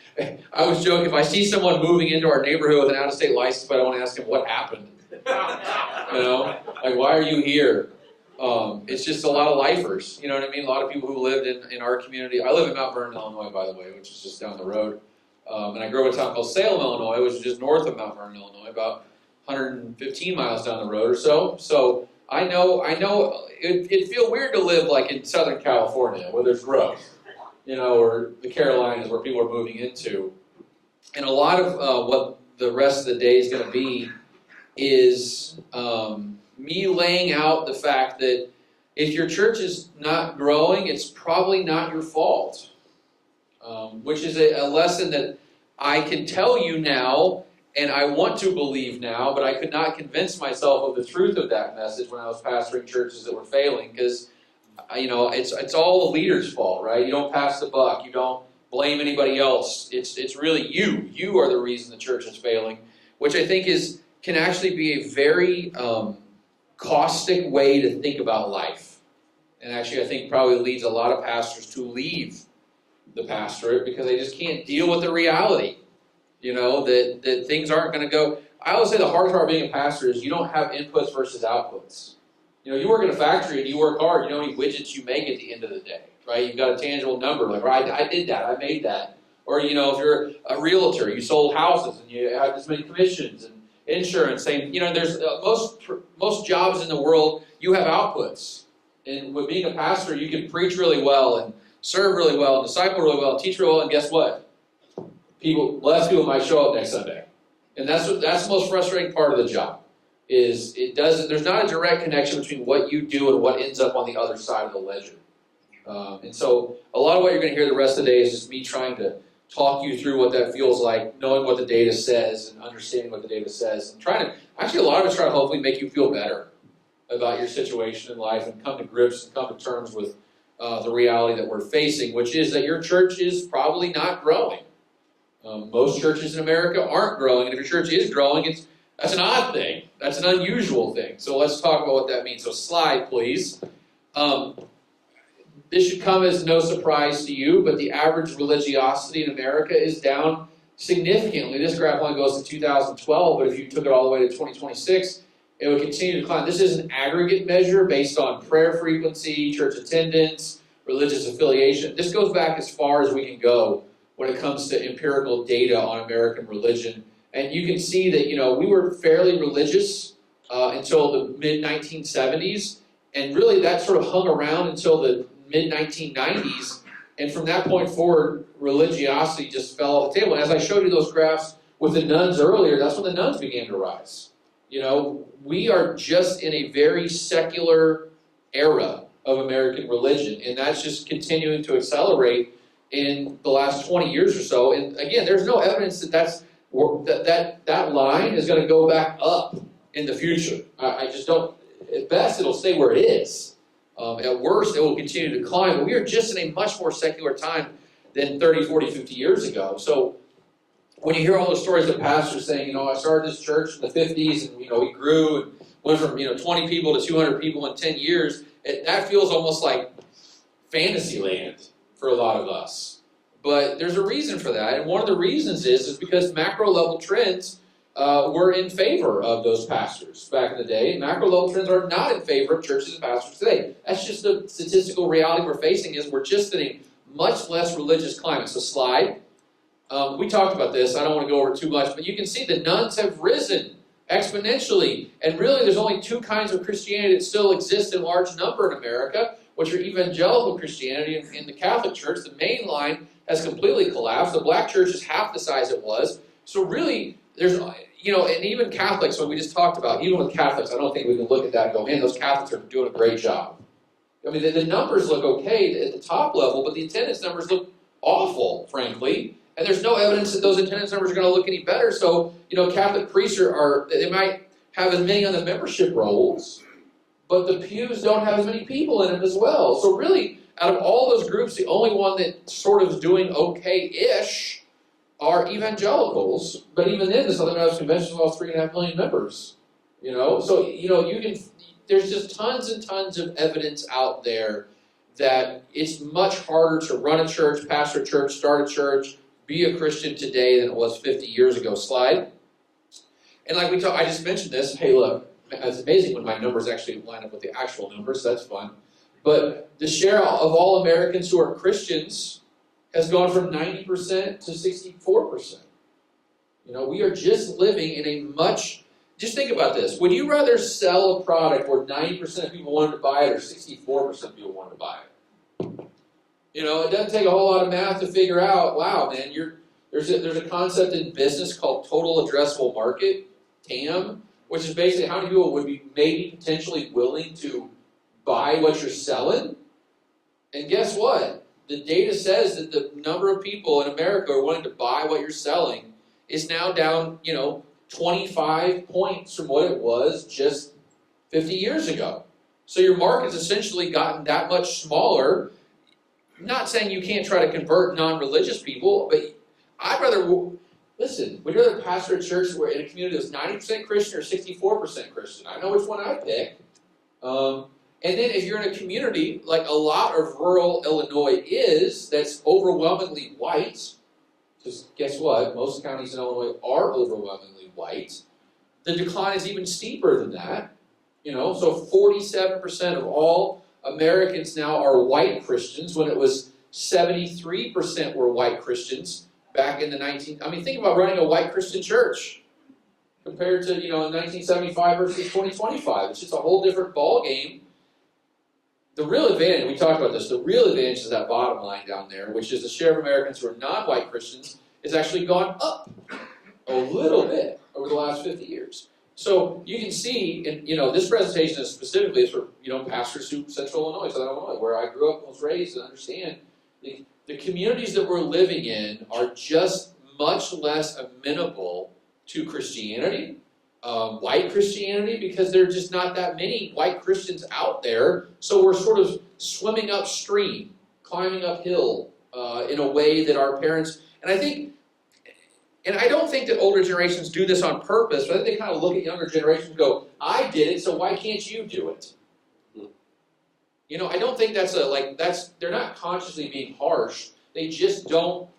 I was joking, if I see someone moving into our neighborhood with an out-of-state license, but I want to ask him what happened. Like, why are you here? It's just a lot of lifers, you know what I mean? A lot of people who lived in our community. I live in Mount Vernon, Illinois, by the way, which is just down the road. And I grew up in a town called Salem, Illinois, which is just north of Mount Vernon, Illinois, about 115 miles down the road or so. So I know it'd feel weird to live like in Southern California where there's growth, or the Carolinas where people are moving into. And a lot of what the rest of the day is going to be is me laying out the fact that if your church is not growing, it's probably not your fault, which is a lesson that I can tell you now, and I want to believe now, but I could not convince myself of the truth of that message when I was pastoring churches that were failing, because it's all the leader's fault, right? You don't pass the buck. You don't blame anybody else. It's really you. You are the reason the church is failing, which I think can actually be a very caustic way to think about life. And actually, I think probably leads a lot of pastors to leave the pastorate because they just can't deal with the reality, that things aren't going to go. I always say the hardest part of being a pastor is you don't have inputs versus outputs. You work in a factory and you work hard. You know how many widgets you make at the end of the day, right? You've got a tangible number, like, right, I did that, I made that. Or, if you're a realtor, you sold houses and you have this many commissions and insurance. There's most jobs in the world, you have outputs. And with being a pastor, you can preach really well and serve really well and disciple really well and teach really well, and guess what? Less people might show up next Sunday. And that's the most frustrating part of the job. There's not a direct connection between what you do and what ends up on the other side of the ledger. And so a lot of what you're going to hear the rest of the day is just me trying to talk you through what that feels like, knowing what the data says and understanding what the data says, and a lot of it's trying to hopefully make you feel better about your situation in life and come to grips and come to terms with the reality that we're facing, which is that your church is probably not growing. Most churches in America aren't growing, and if your church is growing, that's an odd thing. That's an unusual thing. So let's talk about what that means. So slide, please. This should come as no surprise to you, but the average religiosity in America is down significantly. This graph only goes to 2012, but if you took it all the way to 2026, it would continue to decline. This is an aggregate measure based on prayer frequency, church attendance, religious affiliation. This goes back as far as we can go when it comes to empirical data on American religion. And you can see that, we were fairly religious until the mid-1970s, and really that sort of hung around until the mid-1990s, and from that point forward, religiosity just fell off the table. And as I showed you those graphs with the nuns earlier, that's when the nuns began to rise. We are just in a very secular era of American religion, and that's just continuing to accelerate in the last 20 years or so. And again, there's no evidence that line is going to go back up in the future. I just don't. At best, it'll stay where it is. At worst, it will continue to decline, but we are just in a much more secular time than 30, 40, 50 years ago. So when you hear all those stories of pastors saying, I started this church in the 50s, and, we grew and went from, 20 people to 200 people in 10 years, that feels almost like fantasy land for a lot of us. But there's a reason for that, and one of the reasons is because macro-level trends were in favor of those pastors back in the day. Macro level trends are not in favor of churches and pastors today. That's just the statistical reality we're facing, is we're just in a much less religious climate. So slide. We talked about this. I don't want to go over it too much, but you can see the nuns have risen exponentially. And really, there's only two kinds of Christianity that still exist in large number in America, which are evangelical Christianity and the Catholic Church. The main line has completely collapsed. The black church is half the size it was. So really, there's, and even Catholics, what we just talked about, even with Catholics, I don't think we can look at that and go, man, those Catholics are doing a great job. I mean, the numbers look okay at the top level, but the attendance numbers look awful, frankly. And there's no evidence that those attendance numbers are going to look any better. So, Catholic priests they might have as many on the membership rolls, but the pews don't have as many people in them as well. So really, out of all those groups, the only one that sort of is doing okay-ish are evangelicals. But even then, the Southern Baptist Convention lost 3.5 million members. So, there's just tons and tons of evidence out there that it's much harder to run a church, pastor a church, start a church, be a Christian today than it was 50 years ago. Slide. And like I just mentioned this. Hey, look, it's amazing when my numbers actually line up with the actual numbers. So that's fun. But the share of all Americans who are Christians has gone from 90% to 64%. We are just living in a much. Just think about this. Would you rather sell a product where 90% of people wanted to buy it or 64% of people wanted to buy it? It doesn't take a whole lot of math to figure out, wow, man, there's a concept in business called total addressable market, TAM, which is basically how many people would be maybe potentially willing to buy what you're selling. And guess what? The data says that the number of people in America who are willing to buy what you're selling is now down, 25 points from what it was just 50 years ago. So your market's essentially gotten that much smaller. Not saying you can't try to convert non-religious people, but I'd rather, listen, would you rather pastor a church where in a community that's 90% Christian or 64% Christian? I know which one I'd pick. And then if you're in a community like a lot of rural Illinois is, that's overwhelmingly white, because guess what? Most counties in Illinois are overwhelmingly white. The decline is even steeper than that. So 47% of all Americans now are white Christians when it was 73% were white Christians back in the think about running a white Christian church compared to, in 1975 versus 2025. It's just a whole different ball game. The real advantage, we talked about this, the real advantage is that bottom line down there, which is the share of Americans who are non-white Christians has actually gone up a little bit over the last 50 years. So you can see, and this presentation is specifically for pastors who Central Illinois, Southern Illinois, where I grew up and was raised, and understand the communities that we're living in are just much less amenable to Christianity, white Christianity, because there are just not that many white Christians out there. So we're sort of swimming upstream, climbing uphill in a way that our parents, and I don't think that older generations do this on purpose, but I think they kind of look at younger generations and go, I did it, so why can't you do it? I don't think they're not consciously being harsh. They just don't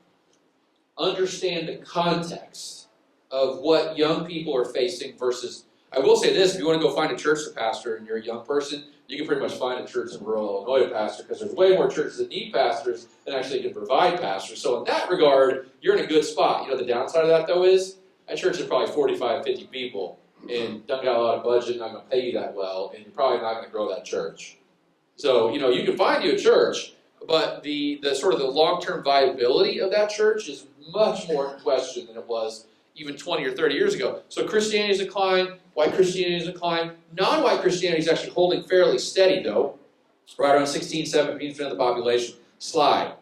understand the context of what young people are facing versus, I will say this, if you want to go find a church to pastor and you're a young person, you can pretty much find a church in rural Illinois to pastor, because there's way more churches that need pastors than actually can provide pastors. So in that regard, you're in a good spot. The downside of that, though, is that church is probably 45, 50 people and doesn't got a lot of budget, not going to pay you that well, and you're probably not going to grow that church. So, you can find you a church, but the sort of the long-term viability of that church is much more in question than it was even 20 or 30 years ago. So Christianity has declined, white Christianity has declined. Non-white Christianity is actually holding fairly steady, though, right around 16, 17% of the population. Slide.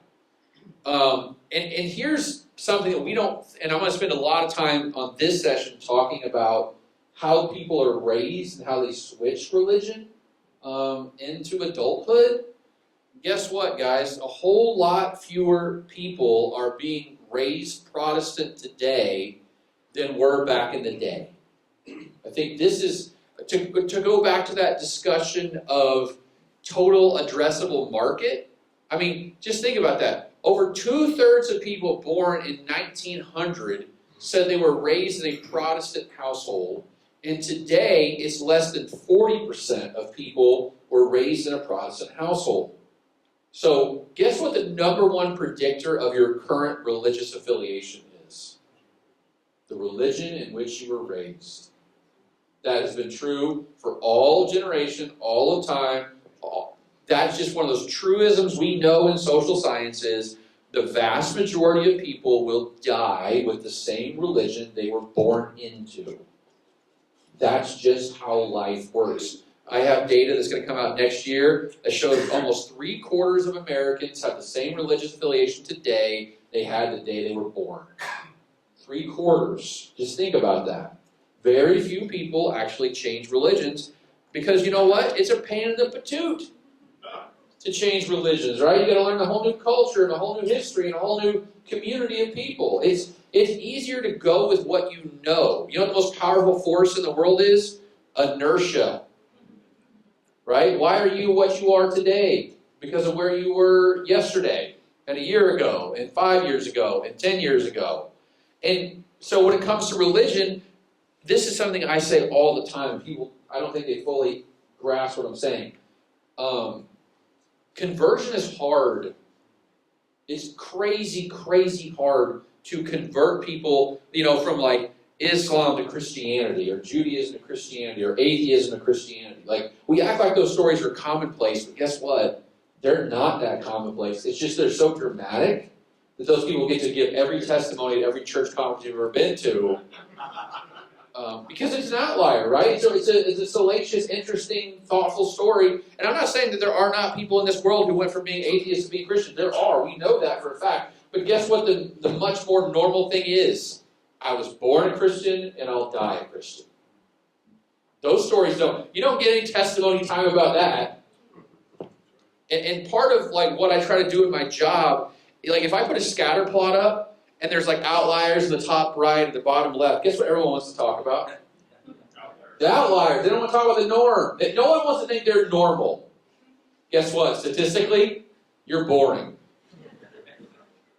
And here's something that we don't, and I'm going to spend a lot of time on this session talking about how people are raised and how they switch religion into adulthood. Guess what, guys? A whole lot fewer people are being raised Protestant today than were back in the day. I think this is, to go back to that discussion of total addressable market, just think about that. Over 2/3 of people born in 1900 said they were raised in a Protestant household, and today it's less than 40% of people were raised in a Protestant household. So guess what the number one predictor of your current religious affiliation is? The religion in which you were raised. That has been true for all generation, all the time. That's just one of those truisms we know in social sciences. The vast majority of people will die with the same religion they were born into. That's just how life works. I have data that's going to come out next year that shows almost 3/4 of Americans have the same religious affiliation today they had the day they were born. 3/4. Just think about that. Very few people actually change religions because you know what? It's a pain in the patoot to change religions, right? You got to learn a whole new culture and a whole new history and a whole new community of people. It's easier to go with what you know. You know what the most powerful force in the world is? Inertia. Right? Why are you what you are today? because of where you were yesterday, and a year ago, and 5 years ago, and 10 years ago. And so when it comes to religion, this is something I say all the time. People, I don't think they fully grasp what I'm saying. Conversion is hard. It's crazy, crazy hard to convert people, from like Islam to Christianity, or Judaism to Christianity, or atheism to Christianity. Like, we act like those stories are commonplace, but guess what? They're not that commonplace. It's just they're so dramatic that those people get to give every testimony at every church conference you've ever been to. Because it's an outlier, right? So it's a salacious, interesting, thoughtful story. And I'm not saying that there are not people in this world who went from being atheists to being Christian. There are. We know that for a fact. But guess what the much more normal thing is? I was born a Christian and I'll die a Christian. Those stories you don't get any testimony time about that. And part of like what I try to do in my job, like if I put a scatter plot up, and there's like outliers in the top right and the bottom left. Guess what everyone wants to talk about? The outliers. They don't want to talk about the norm. No one wants to think they're normal. Guess what? Statistically, you're boring.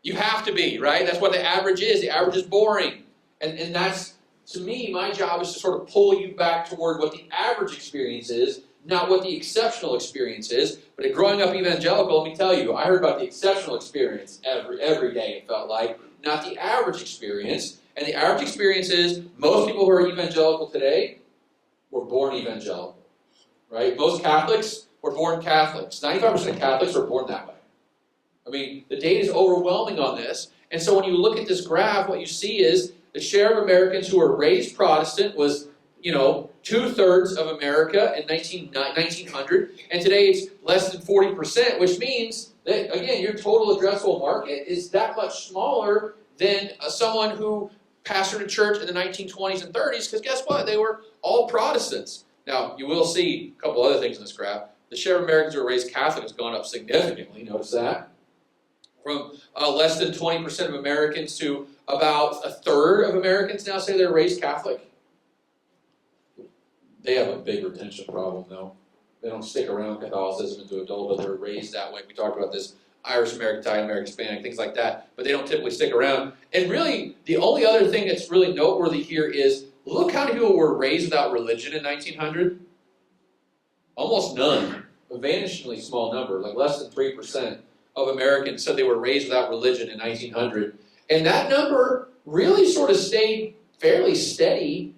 You have to be, right? That's what the average is. The average is boring. And that's, to me, my job is to sort of pull you back toward what the average experience is, not what the exceptional experience is. But growing up evangelical, let me tell you, I heard about the exceptional experience every day, it felt like. Not the average experience. And the average experience is most people who are evangelical today were born evangelical, right? Most Catholics were born Catholics. 95% of Catholics were born that way. I mean, the data is overwhelming on this. And so when you look at this graph, what you see is the share of Americans who were raised Protestant was, 2/3 of America in 1900. And today it's less than 40%, which means that, again, your total addressable market is that much smaller than someone who pastored a church in the 1920s and 30s, because guess what? They were all Protestants. Now, you will see a couple other things in this graph. The share of Americans who are raised Catholic has gone up significantly. Notice that. From less than 20% of Americans to about 1/3 of Americans now say they're raised Catholic. They have a big retention problem, though. They don't stick around Catholicism into adulthood. They're raised that way. We talked about this, Irish American, Italian American, Hispanic, things like that. But they don't typically stick around. And really, the only other thing that's really noteworthy here is, look how many people were raised without religion in 1900. Almost none. A vanishingly small number, like less than 3% of Americans said they were raised without religion in 1900. And that number really sort of stayed fairly steady,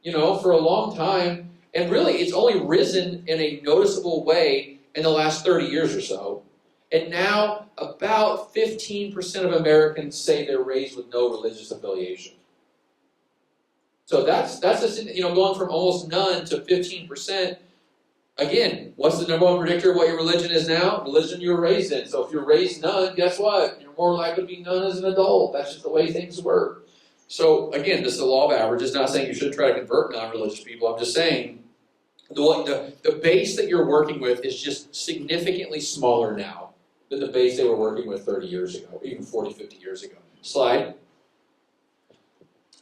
for a long time. And really, it's only risen in a noticeable way in the last 30 years or so. And now, about 15% of Americans say they're raised with no religious affiliation. So that's just, going from almost none to 15%. Again, what's the number one predictor of what your religion is now? Religion you were raised in. So if you're raised none, guess what? You're more likely to be none as an adult. That's just the way things work. So again, this is the law of averages. Not saying you should try to convert non-religious people. I'm just saying the base that you're working with is just significantly smaller now than the base they were working with 30 years ago, even 40, 50 years ago. Slide.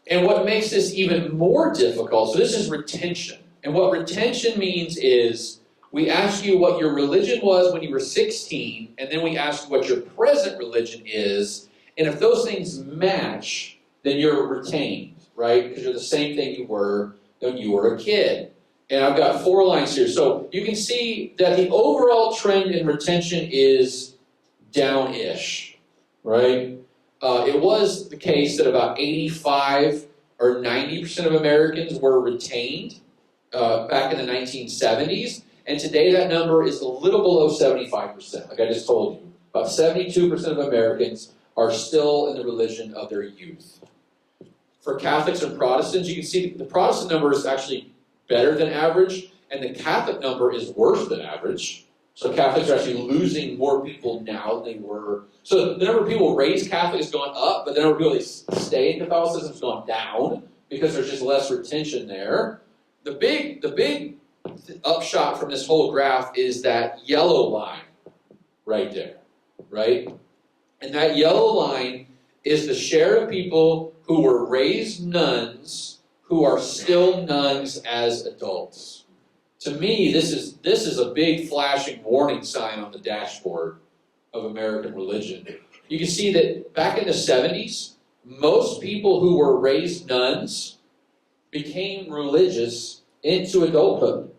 And what makes this even more difficult, so this is retention. And what retention means is we ask you what your religion was when you were 16, and then we ask you what your present religion is. And if those things match, then you're retained, right? Because you're the same thing you were when you were a kid. And I've got 4 lines here. So you can see that the overall trend in retention is down-ish, right? It was the case that about 85 or 90% of Americans were retained back in the 1970s. And today that number is a little below 75%, like I just told you. About 72% of Americans are still in the religion of their youth. For Catholics and Protestants, you can see the Protestant number is actually better than average, and the Catholic number is worse than average. So Catholics are actually losing more people now than they were. So the number of people raised Catholic has gone up, but the number of people that stay in Catholicism has gone down because there's just less retention there. The big upshot from this whole graph is that yellow line right there, right? And that yellow line is the share of people who were raised nuns who are still nuns as adults. To me, this is a big flashing warning sign on the dashboard of American religion. You can see that back in the 70s, most people who were raised nuns became religious into adulthood.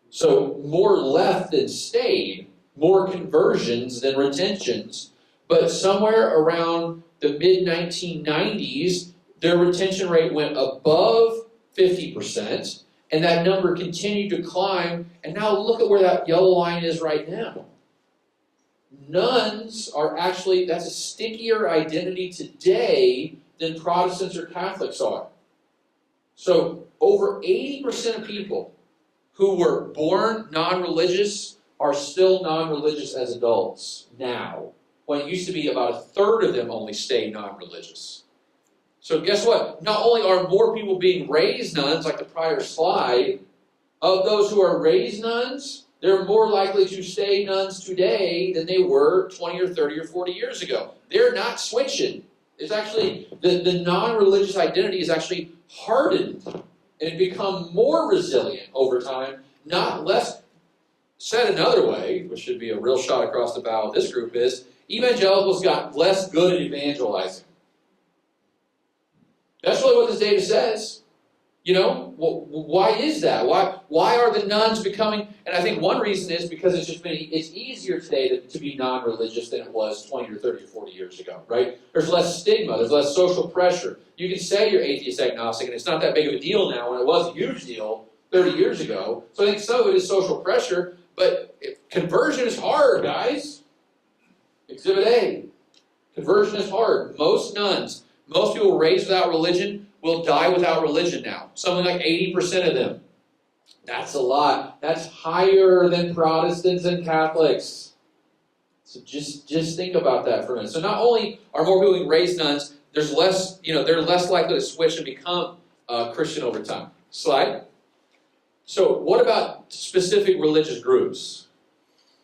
So more left than stayed, more conversions than retentions, but somewhere around the mid-1990s, their retention rate went above 50%, and that number continued to climb, and now look at where that yellow line is right now. Nuns are actually, that's a stickier identity today than Protestants or Catholics are. So over 80% of people who were born non-religious are still non-religious as adults now, when it used to be about a third of them only stayed non-religious. So guess what? Not only are more people being raised nuns, like the prior slide, of those who are raised nuns, they're more likely to stay nuns today than they were 20 or 30 or 40 years ago. They're not switching. It's actually, the non-religious identity is actually hardened and it become more resilient over time, not less. Said another way, which should be a real shot across the bow of this group, is evangelicals got less good at evangelizing. That's really what this data says. You know, why is that? Why are the nuns becoming, and I think one reason is because it's easier today to be non-religious than it was 20 or 30 or 40 years ago, right? There's less stigma, there's less social pressure. You can say you're atheist agnostic, and it's not that big of a deal now when it was a huge deal 30 years ago. So I think some of it is social pressure, but conversion is hard, guys. Exhibit A. Conversion is hard. Most nuns, most people raised without religion will die without religion now. Something like 80% of them. That's a lot. That's higher than Protestants and Catholics. So just think about that for a minute. So not only are more people being raised nuns, there's less, they're less likely to switch and become Christian over time. Slide. So what about specific religious groups?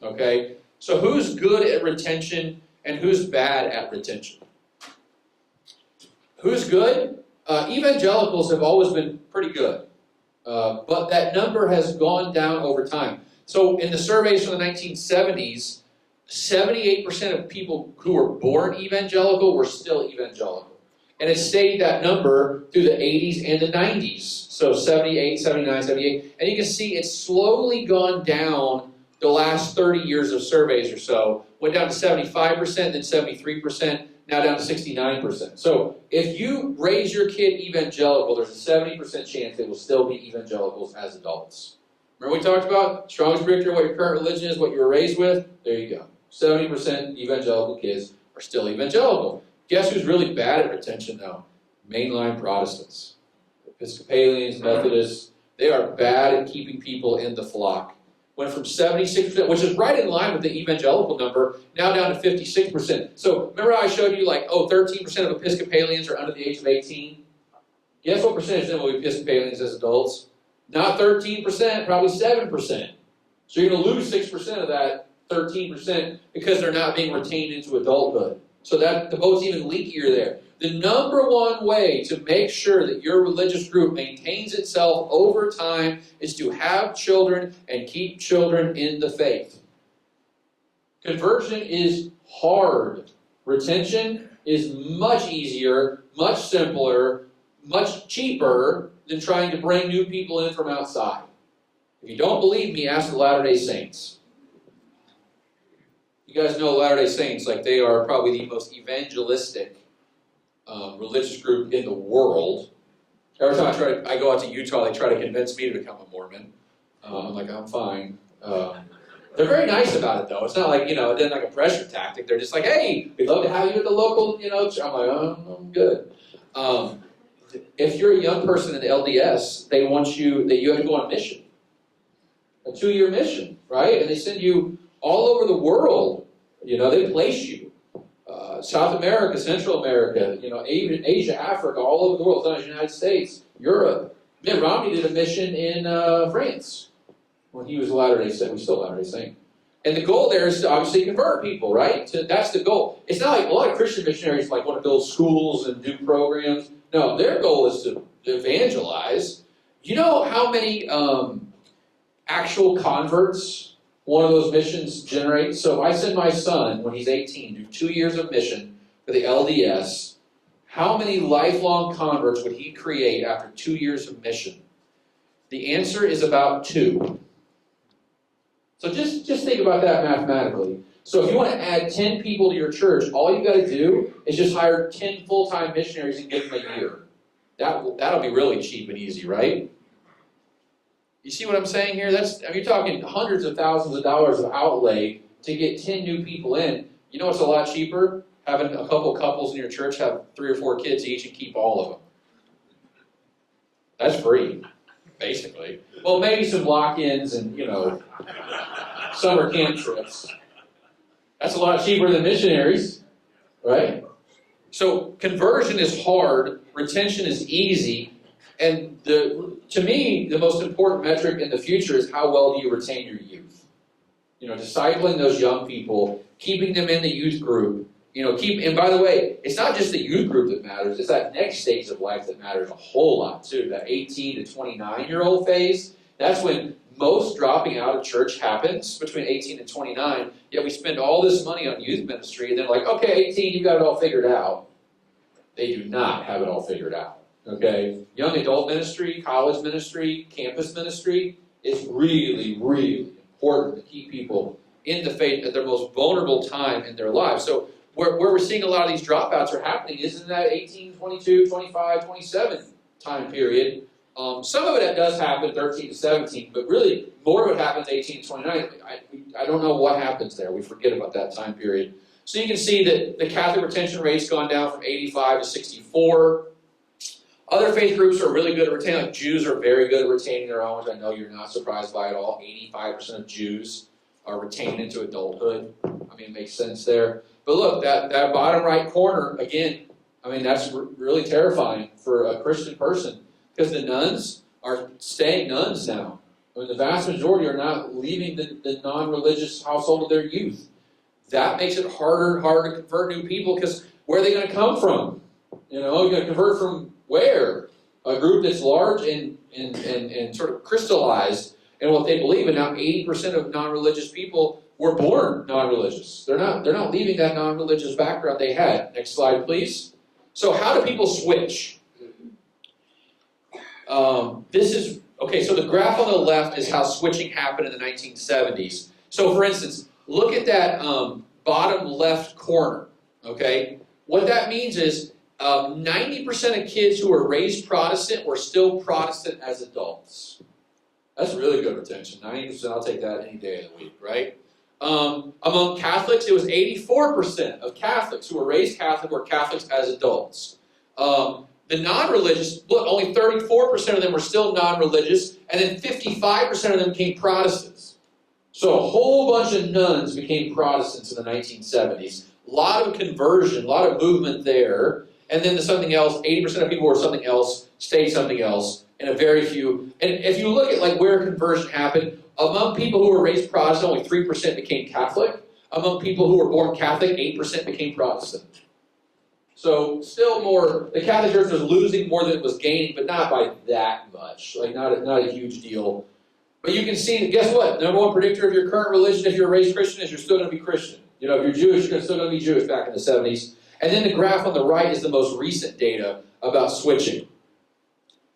Okay, so who's good at retention and who's bad at retention? Who's good? Evangelicals have always been pretty good, but that number has gone down over time. So in the surveys from the 1970s, 78% of people who were born evangelical were still evangelical. And it stayed that number through the 80s and the 90s. So 78, 79, 78. And you can see it's slowly gone down the last 30 years of surveys or so. Went down to 75%, then 73%, now down to 69%. So if you raise your kid evangelical, there's a 70% chance they will still be evangelicals as adults. Remember we talked about strongest predictor of what your current religion is, what you were raised with? There you go. 70% evangelical kids are still evangelical. Guess who's really bad at retention though? Mainline Protestants. Episcopalians, Methodists, they are bad at keeping people in the flock. Went from 76%, which is right in line with the evangelical number, now down to 56%. So remember how I showed you 13% of Episcopalians are under the age of 18? Guess what percentage of them will be Episcopalians as adults? Not 13%, probably 7%. So you're going to lose 6% of that 13% because they're not being retained into adulthood. So that the boat's even leakier there. The number one way to make sure that your religious group maintains itself over time is to have children and keep children in the faith. Conversion is hard. Retention is much easier, much simpler, much cheaper than trying to bring new people in from outside. If you don't believe me, ask the Latter-day Saints. You guys know Latter-day Saints, they are probably the most evangelistic religious group in the world. Every time I go out to Utah, they try to convince me to become a Mormon. I'm like, I'm fine. They're very nice about it, though. It's not like, it isn't like a pressure tactic. They're just like, hey, we'd love to have you at the local, I'm like, oh, I'm good. If you're a young person in the LDS, they want you have to go on a mission. A 2-year mission, right? And they send you all over the world. They place you. South America, Central America, even Asia, Africa, all over the world, not the United States, Europe. Mitt Romney did a mission in France when he was a Latter-day Saint. He's still a Latter-day Saint. And the goal there is to obviously convert people, right? That's the goal. It's not like a lot of Christian missionaries want to build schools and do programs. No, their goal is to evangelize. You know how many actual converts one of those missions generates? So if I send my son, when he's 18, do 2 years of mission for the LDS, how many lifelong converts would he create after 2 years of mission? The answer is about 2. So just think about that mathematically. So if you want to add 10 people to your church, all you got to do is just hire 10 full-time missionaries and give them a year. That'll be really cheap and easy, right? You see what I'm saying here? You're talking hundreds of thousands of dollars of outlay to get 10 new people in. You know what's a lot cheaper? Having a couple couples in your church have 3 or 4 kids each and keep all of them. That's free, basically. Well, maybe some lock-ins and, summer camp trips. That's a lot cheaper than missionaries, right? So conversion is hard, retention is easy, and to me, the most important metric in the future is how well do you retain your youth? Discipling those young people, keeping them in the youth group, and by the way, it's not just the youth group that matters, it's that next stage of life that matters a whole lot too, that 18 to 29-year-old phase. That's when most dropping out of church happens, between 18 and 29, yet we spend all this money on youth ministry, and then like, okay, 18, you got it all figured out. They do not have it all figured out, okay? Young adult ministry, college ministry, campus ministry is really, really important to keep people in the faith at their most vulnerable time in their lives. So where we're seeing a lot of these dropouts are happening is in that 18, 22, 25, 27 time period. Some of it does happen 13 to 17, but really more of it happens 18 to 29. I don't know what happens there. We forget about that time period. So you can see that the Catholic retention rate's gone down from 85 to 64. Other faith groups are really good at retaining. Like Jews are very good at retaining their own, which I know you're not surprised by at all. 85% of Jews are retained into adulthood. It makes sense there. But look, that bottom right corner, again, that's really terrifying for a Christian person. Because the nuns are staying nuns now. The vast majority are not leaving the non-religious household of their youth. That makes it harder and harder to convert new people, because where are they going to come from? You're going to convert from where? A group that's large and sort of crystallized in what they believe. And now 80% of non-religious people were born non-religious. They're not leaving that non-religious background they had. Next slide, please. So how do people switch? So the graph on the left is how switching happened in the 1970s. So for instance, look at that bottom left corner, okay? What that means is 90% of kids who were raised Protestant were still Protestant as adults. That's really good retention, 90%, I'll take that any day of the week, right? Among Catholics, it was 84% of Catholics who were raised Catholic were Catholics as adults. The non-religious, look, only 34% of them were still non-religious, and then 55% of them became Protestants. So a whole bunch of nuns became Protestants in the 1970s. A lot of conversion, a lot of movement there, and then something else, 80% of people were something else, stayed something else, and a very few. And if you look at where conversion happened, among people who were raised Protestant, only 3% became Catholic. Among people who were born Catholic, 8% became Protestant. So still more, the Catholic Church was losing more than it was gaining, but not by that much. Not a huge deal. But you can see, guess what? Number one predictor of your current religion, if you're a raised Christian, is you're still going to be Christian. If you're Jewish, you're still going to be Jewish back in the 70s. And then the graph on the right is the most recent data about switching.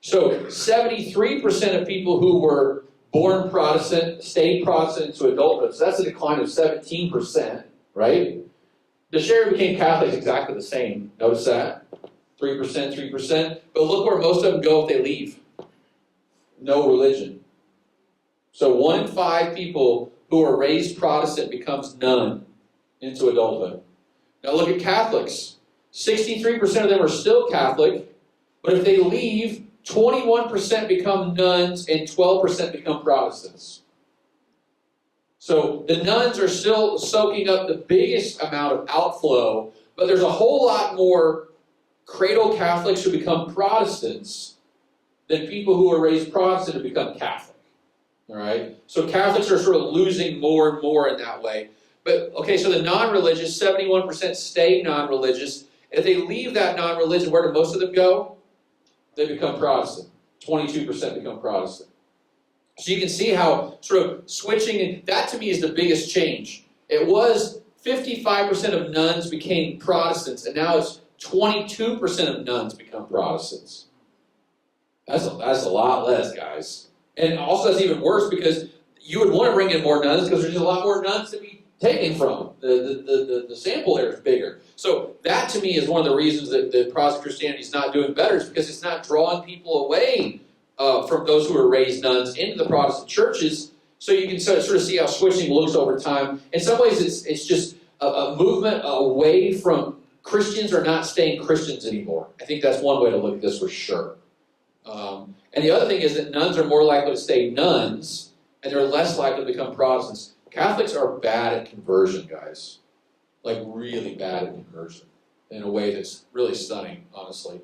So 73% of people who were born Protestant stayed Protestant into adulthood. So that's a decline of 17%, right? The share who became Catholic is exactly the same. Notice that? 3%, 3%. But look where most of them go if they leave. No religion. So 1 in 5 people who are raised Protestant becomes none into adulthood. Now look at Catholics. 63% of them are still Catholic, but if they leave, 21% become nuns and 12% become Protestants. So the nuns are still soaking up the biggest amount of outflow, but there's a whole lot more cradle Catholics who become Protestants than people who are raised Protestant who become Catholic. All right? So Catholics are sort of losing more and more in that way. But, okay, so the non-religious, 71% stay non-religious. If they leave that non-religion, where do most of them go? They become Protestant. 22% become Protestant. So you can see how sort of switching, that to me is the biggest change. It was 55% of nuns became Protestants, and now it's 22% of nuns become Protestants. That's a lot less, guys. And also that's even worse because you would want to bring in more nuns because there's just a lot more nuns to be taken from. The sample there is bigger. So that to me is one of the reasons that Protestant Christianity is not doing better, is because it's not drawing people away from those who were raised nuns into the Protestant churches. So you can sort of see how switching looks over time. In some ways it's just a movement away from Christians are not staying Christians anymore. I think that's one way to look at this for sure. And the other thing is that nuns are more likely to stay nuns, and they're less likely to become Protestants. Catholics are bad at conversion, guys. Like really bad at conversion in a way that's really stunning, honestly.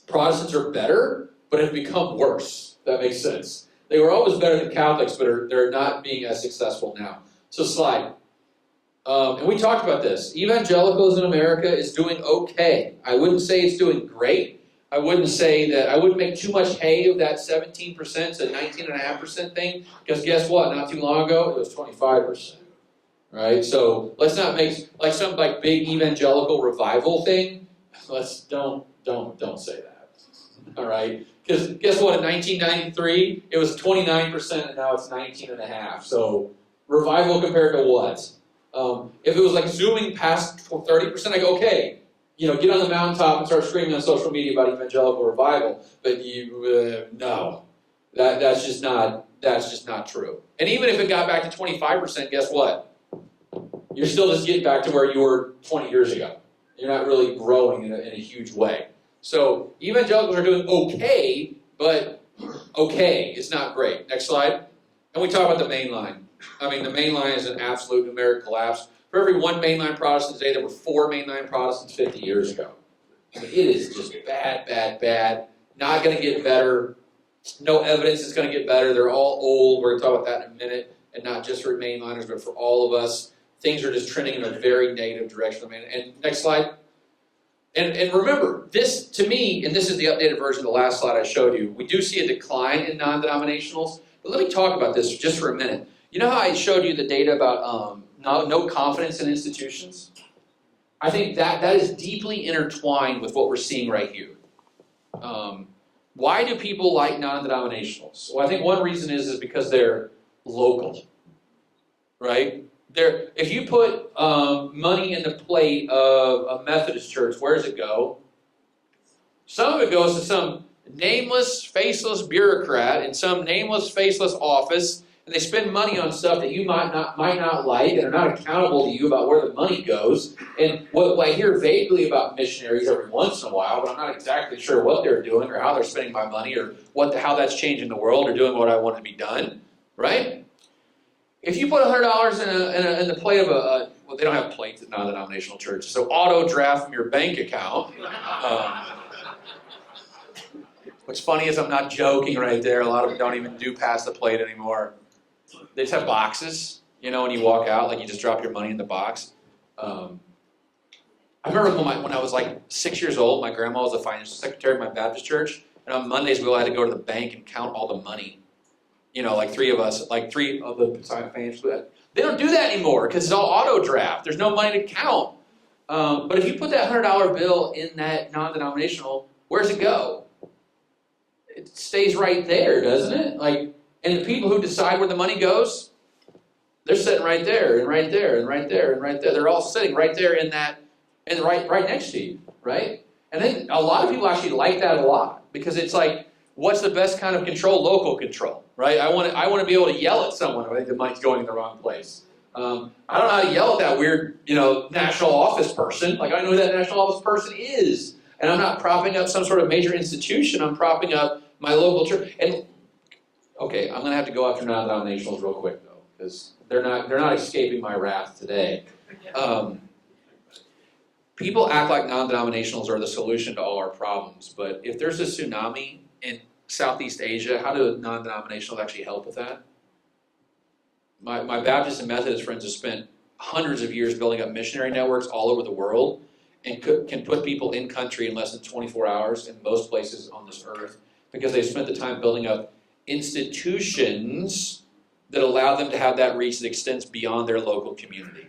Protestants are better, but have become worse. That makes sense. They were always better than Catholics, but they're not being as successful now. So slide. And we talked about this. Evangelicals in America is doing okay. I wouldn't say it's doing great. I wouldn't make too much hay of that 17% to 19.5% thing, because guess what? Not too long ago, it was 25%. Right? So let's not make like some like big evangelical revival thing. Don't say that. All right? Because guess what? In 1993, it was 29%, and now it's 19.5%. So revival compared to what? If it was like zooming past 30%, I go, okay. Get on the mountaintop and start screaming on social media about evangelical revival. But no, that's just not true. And even if it got back to 25%, guess what? You're still just getting back to where you were 20 years ago. You're not really growing in a huge way. So evangelicals are doing okay, but okay, it's not great. Next slide. And we talk about the main line. I mean, the main line is an absolute numeric collapse. For every one mainline Protestant today, there were 4 mainline Protestants 50 years ago. I mean, it is just bad. Not going to get better. No evidence it's going to get better. They're all old. We're going to talk about that in a minute. And not just for mainliners, but for all of us. Things are just trending in a very negative direction. And next slide. And remember, this, to me, and this is the updated version of the last slide I showed you, we do see a decline in non-denominationals. But let me talk about this just for a minute. You know how I showed you the data about no confidence in institutions? I think that is deeply intertwined with what we're seeing right here. Why do people like non-denominationals? Well, I think one reason is because they're local, right? If you put money in the plate of a Methodist church, where does it go? Some of it goes to some nameless, faceless bureaucrat in some nameless, faceless office, and they spend money on stuff that you might not like, and are not accountable to you about where the money goes. And what I hear vaguely about missionaries every once in a while, but I'm not exactly sure what they're doing or how they're spending my money or how that's changing the world or doing what I want to be done, right? If you put $100 in the plate of well, they don't have plates at non-denominational churches, so auto draft from your bank account. What's funny is I'm not joking right there. A lot of them don't even do pass the plate anymore. They just have boxes, when you walk out, like you just drop your money in the box. I remember when I was like 6 years old, my grandma was the financial secretary of my Baptist church, and on Mondays we all had to go to the bank and count all the money. Like three of the financial. They don't do that anymore because it's all auto draft. There's no money to count. But if you put that $100 bill in that non-denominational, where's it go? It stays right there, doesn't it? And the people who decide where the money goes, they're sitting right there, and right there, and right there, and right there. They're all sitting right there in right next to you, right? And then a lot of people actually like that a lot because it's like, what's the best kind of control? Local control, right? I want to be able to yell at someone if I think the money's going in the wrong place. I don't know how to yell at that weird, national office person. I don't know who that national office person is. And I'm not propping up some sort of major institution. I'm propping up my local church. And okay, I'm going to have to go after non-denominationals real quick, though, because they're not escaping my wrath today. People act like non-denominationals are the solution to all our problems, but if there's a tsunami in Southeast Asia, how do non-denominationals actually help with that? My Baptist and Methodist friends have spent hundreds of years building up missionary networks all over the world and can put people in country in less than 24 hours in most places on this earth because they spent the time building up institutions that allow them to have that reach that extends beyond their local community.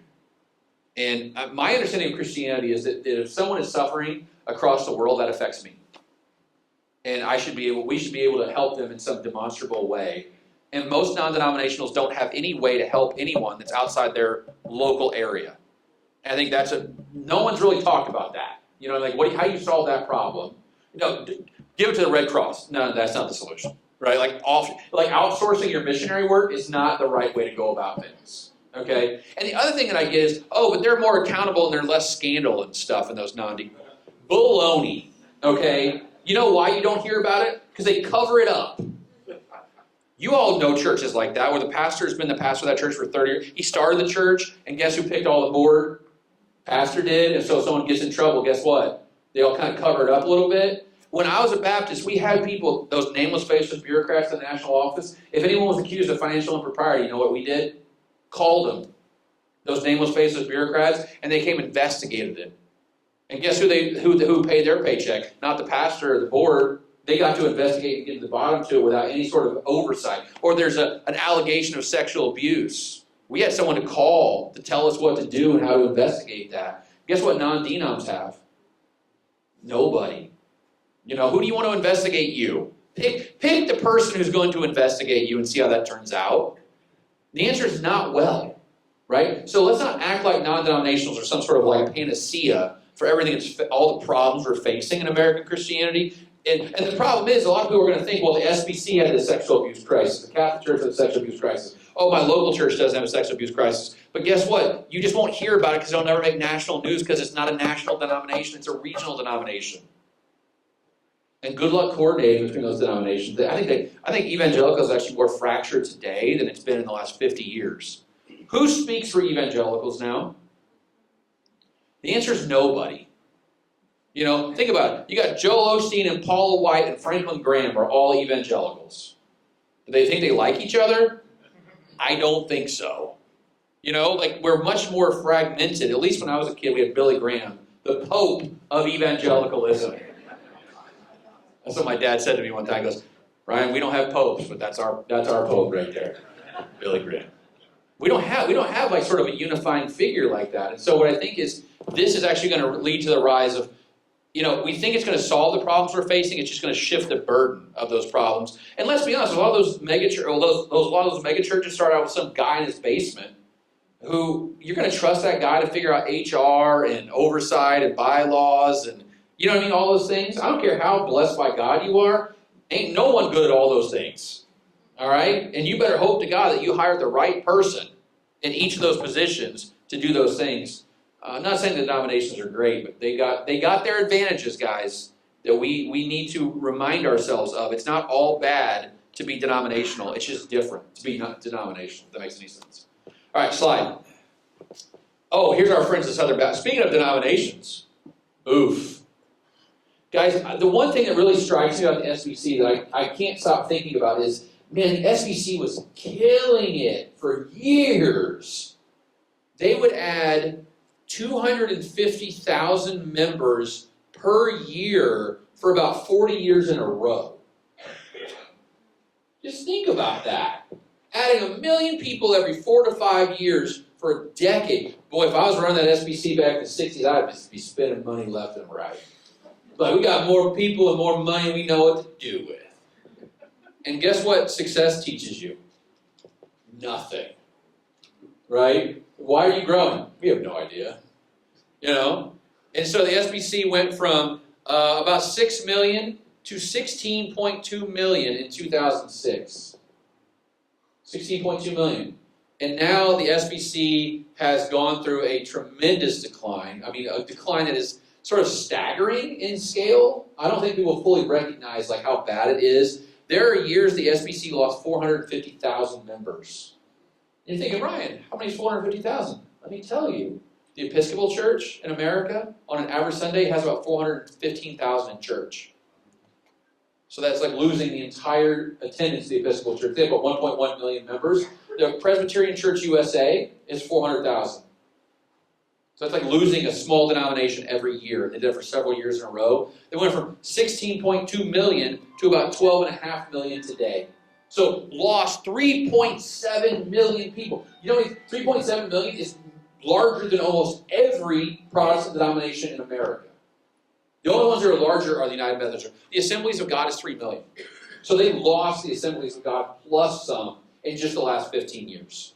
And my understanding of Christianity is that if someone is suffering across the world, that affects me. And we should be able to help them in some demonstrable way. And most non-denominationals don't have any way to help anyone that's outside their local area. And I think no one's really talked about that. Like how do you solve that problem? Give it to the Red Cross. No, that's not the solution, right? Like outsourcing your missionary work is not the right way to go about things, okay? And the other thing that I get is, but they're more accountable and there's less scandal and stuff in those baloney, okay? You know why you don't hear about it? Because they cover it up. You all know churches like that, where the pastor has been the pastor of that church for 30 years. He started the church, and guess who picked all the board? Pastor did, and so if someone gets in trouble, guess what? They all kind of cover it up a little bit. When I was a Baptist, we had people, those nameless faceless bureaucrats in the national office. If anyone was accused of financial impropriety, you know what we did? Called them. Those nameless faceless bureaucrats, and they came and investigated it. And guess who paid their paycheck? Not the pastor or the board. They got to investigate and get to the bottom to it without any sort of oversight. Or there's an allegation of sexual abuse. We had someone to call to tell us what to do and how to investigate that. Guess what non-denoms have? Nobody. Who do you want to investigate you? Pick the person who's going to investigate you and see how that turns out. The answer is not well, right? So let's not act like non-denominationals are some sort of like panacea for everything, all the problems we're facing in American Christianity. And the problem is, a lot of people are going to think, well, the SBC had a sexual abuse crisis. The Catholic Church had a sexual abuse crisis. Oh, my local church doesn't have a sexual abuse crisis. But guess what? You just won't hear about it because it'll never make national news because it's not a national denomination. It's a regional denomination. And good luck coordinating between those denominations. I think evangelicals are actually more fractured today than it's been in the last 50 years. Who speaks for evangelicals now? The answer is nobody. Think about it. You got Joel Osteen and Paula White and Franklin Graham are all evangelicals. Do they think they like each other? I don't think so. We're much more fragmented. At least when I was a kid, we had Billy Graham, the Pope of evangelicalism. That's what my dad said to me one time. He goes, Ryan, we don't have popes, but that's our Pope right there, Billy Graham. We don't have like sort of a unifying figure like that. And so what I think is this is actually going to lead to the rise of, we think it's going to solve the problems we're facing. It's just going to shift the burden of those problems. And let's be honest, a lot of those mega churches start out with some guy in his basement who you're going to trust that guy to figure out HR and oversight and bylaws and all those things. I don't care how blessed by God you are. Ain't no one good at all those things. All right? And you better hope to God that you hired the right person in each of those positions to do those things. I'm not saying the denominations are great, but they got their advantages, guys, that we need to remind ourselves of. It's not all bad to be denominational. It's just different to be not denominational, if that makes any sense. All right, slide. Oh, here's our friends at Southern Baptist. Speaking of denominations, oof. Guys, the one thing that really strikes me about the SBC that I can't stop thinking about is, man, the SBC was killing it for years. They would add 250,000 members per year for about 40 years in a row. Just think about that. Adding 1 million people every 4 to 5 years for a decade. Boy, if I was running that SBC back in the 60s, I'd just be spending money left and right. But we got more people and more money we know what to do with. And guess what success teaches you? Nothing. Right? Why are you growing? We have no idea. And so the SBC went from about 6 million to 16.2 million in 2006. 16.2 million. And now the SBC has gone through a tremendous decline. I mean, a decline that is sort of staggering in scale. I don't think people fully recognize how bad it is. There are years the SBC lost 450,000 members. And you're thinking, Ryan, how many is 450,000? Let me tell you. The Episcopal Church in America, on an average Sunday, has about 415,000 in church. So that's like losing the entire attendance of the Episcopal Church. They have about 1.1 million members. The Presbyterian Church USA is 400,000. So that's like losing a small denomination every year. They did it for several years in a row. They went from 16.2 million to about 12.5 million today. So lost 3.7 million people. You know, 3.7 million is larger than almost every Protestant denomination in America. The only ones that are larger are the United Methodist Church. The Assemblies of God is 3 million. So they lost the Assemblies of God plus some in just the last 15 years.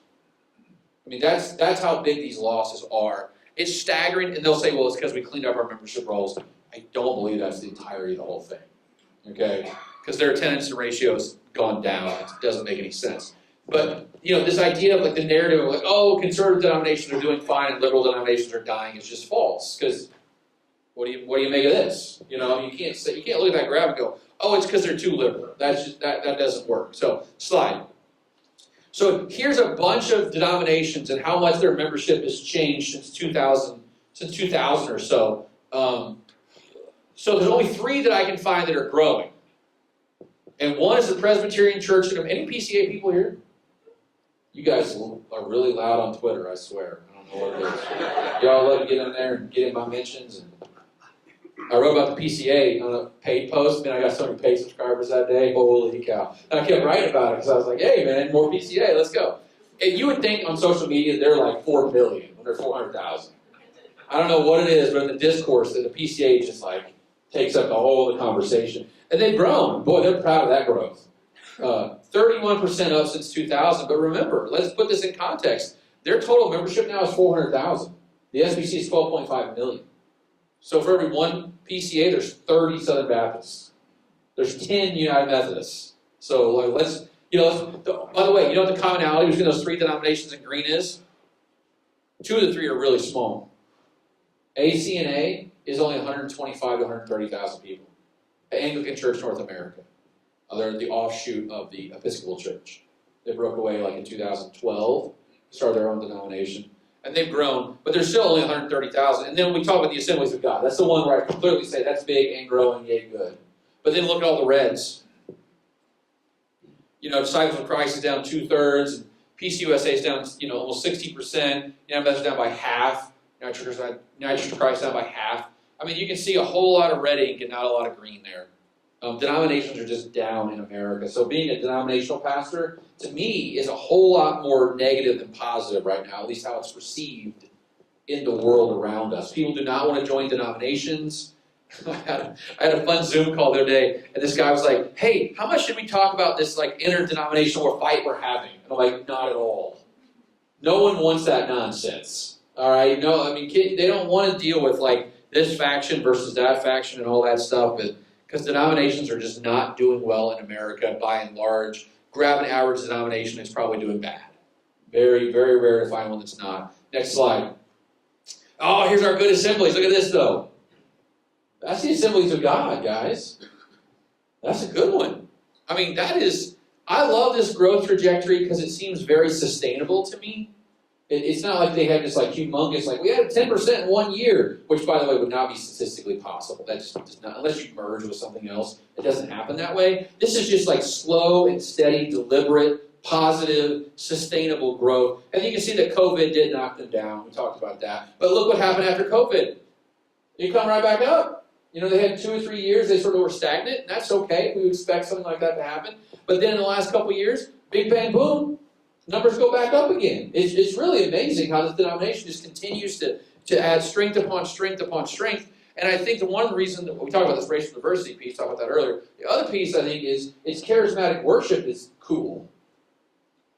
I mean, that's how big these losses are. It's staggering, and they'll say, well, it's because we cleaned up our membership rolls. I don't believe that's the entirety of the whole thing, okay? Because their attendance and ratios gone down. It doesn't make any sense. But, you know, this idea of like the narrative of like, oh, conservative denominations are doing fine and liberal denominations are dying is just false. Because what do you make of this? You know, you can't look at that graph and go, oh, it's because they're too liberal. That's just, that doesn't work. So, slide. So here's a bunch of denominations and how much their membership has changed since 2000 or so. So there's only 3 that I can find that are growing. And one is the Presbyterian Church. Any PCA people here? You guys are really loud on Twitter, I swear. I don't know what it is. Y'all love to get in there and get in my mentions. And I wrote about the PCA on a paid post. Man, I got so many paid subscribers that day. Holy cow. And I kept writing about it because I was like, hey, man, more PCA. Let's go. And you would think on social media they're like 4 million when they're 400,000. I don't know what it is, but in the discourse, that the PCA just like takes up the whole of the conversation. And they've grown. Boy, they're proud of that growth. 31% up since 2000. But remember, let's put this in context. Their total membership now is 400,000. The SBC is 12.5 million. So for every 1 PCA, there's 30 Southern Baptists. There's 10 United Methodists. So like, by the way, you know what the commonality between those 3 denominations in green is? 2 of the 3 are really small. ACNA is only 125 to 130,000 people. The Anglican Church North America. They're the offshoot of the Episcopal Church. They broke away like in 2012, started their own denomination. And they've grown, but they're still only 130,000. And then when we talk about the Assemblies of God, that's the one where I can clearly say that's big and growing, yay, good. But then look at all the reds. You know, Disciples of Christ is down 2/3, and PCUSA is down, almost 60%. United Methodist down by half. United Church of Christ down by half. I mean, you can see a whole lot of red ink and not a lot of green there. Denominations are just down in America. So being a denominational pastor, to me, is a whole lot more negative than positive right now, at least how it's perceived in the world around us. People do not want to join denominations. I had a fun Zoom call the other day, and this guy was like, hey, how much should we talk about this like interdenominational fight we're having? And I'm like, not at all. No one wants that nonsense. All right? No, I mean, they don't want to deal with like this faction versus that faction and all that stuff, because denominations are just not doing well in America by and large. Grab an average denomination, it's probably doing bad. Very, very rare to find one that's not. Next slide. Oh, here's our good assemblies. Look at this, though. That's the Assemblies of God, guys. That's a good one. I mean, I love this growth trajectory because it seems very sustainable to me. It's not like they had this like humongous, like we had 10% in 1 year, which by the way would not be statistically possible. That just does not, unless you merge with something else, it doesn't happen that way. This is just like slow and steady, deliberate, positive, sustainable growth. And you can see that COVID did knock them down. We talked about that. But look what happened after COVID. You come right back up. They had 2 or 3 years, they sort of were stagnant, and that's okay. We would expect something like that to happen. But then in the last couple of years, big bang, boom, numbers go back up again. It's really amazing how this denomination just continues to add strength upon strength upon strength. And I think one of the reasons that we talk about this racial diversity piece, talked about that earlier. The other piece, I think, is charismatic worship is cool.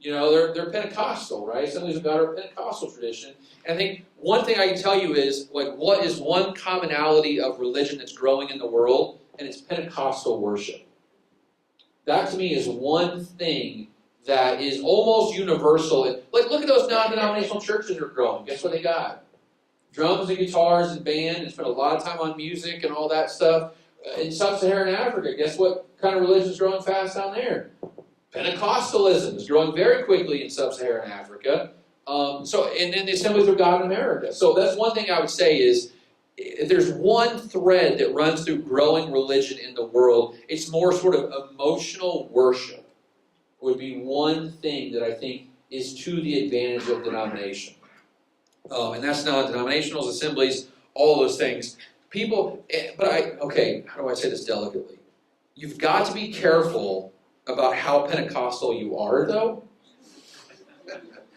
They're Pentecostal, right? Assemblies of God are a Pentecostal tradition. And I think one thing I can tell you is, like, what is one commonality of religion that's growing in the world? And it's Pentecostal worship. That, to me, is one thing that is almost universal. Like, look at those non-denominational churches that are growing. Guess what they got? Drums and guitars and band, and spend a lot of time on music and all that stuff. In sub-Saharan Africa, guess what kind of religion is growing fast down there? Pentecostalism is growing very quickly in sub-Saharan Africa. And then the Assemblies of God in America. So that's one thing I would say is, if there's one thread that runs through growing religion in the world, it's more sort of emotional worship would be one thing that I think is to the advantage of denomination. And that's non-denominationals, assemblies, all those things. How do I say this delicately? You've got to be careful about how Pentecostal you are, though.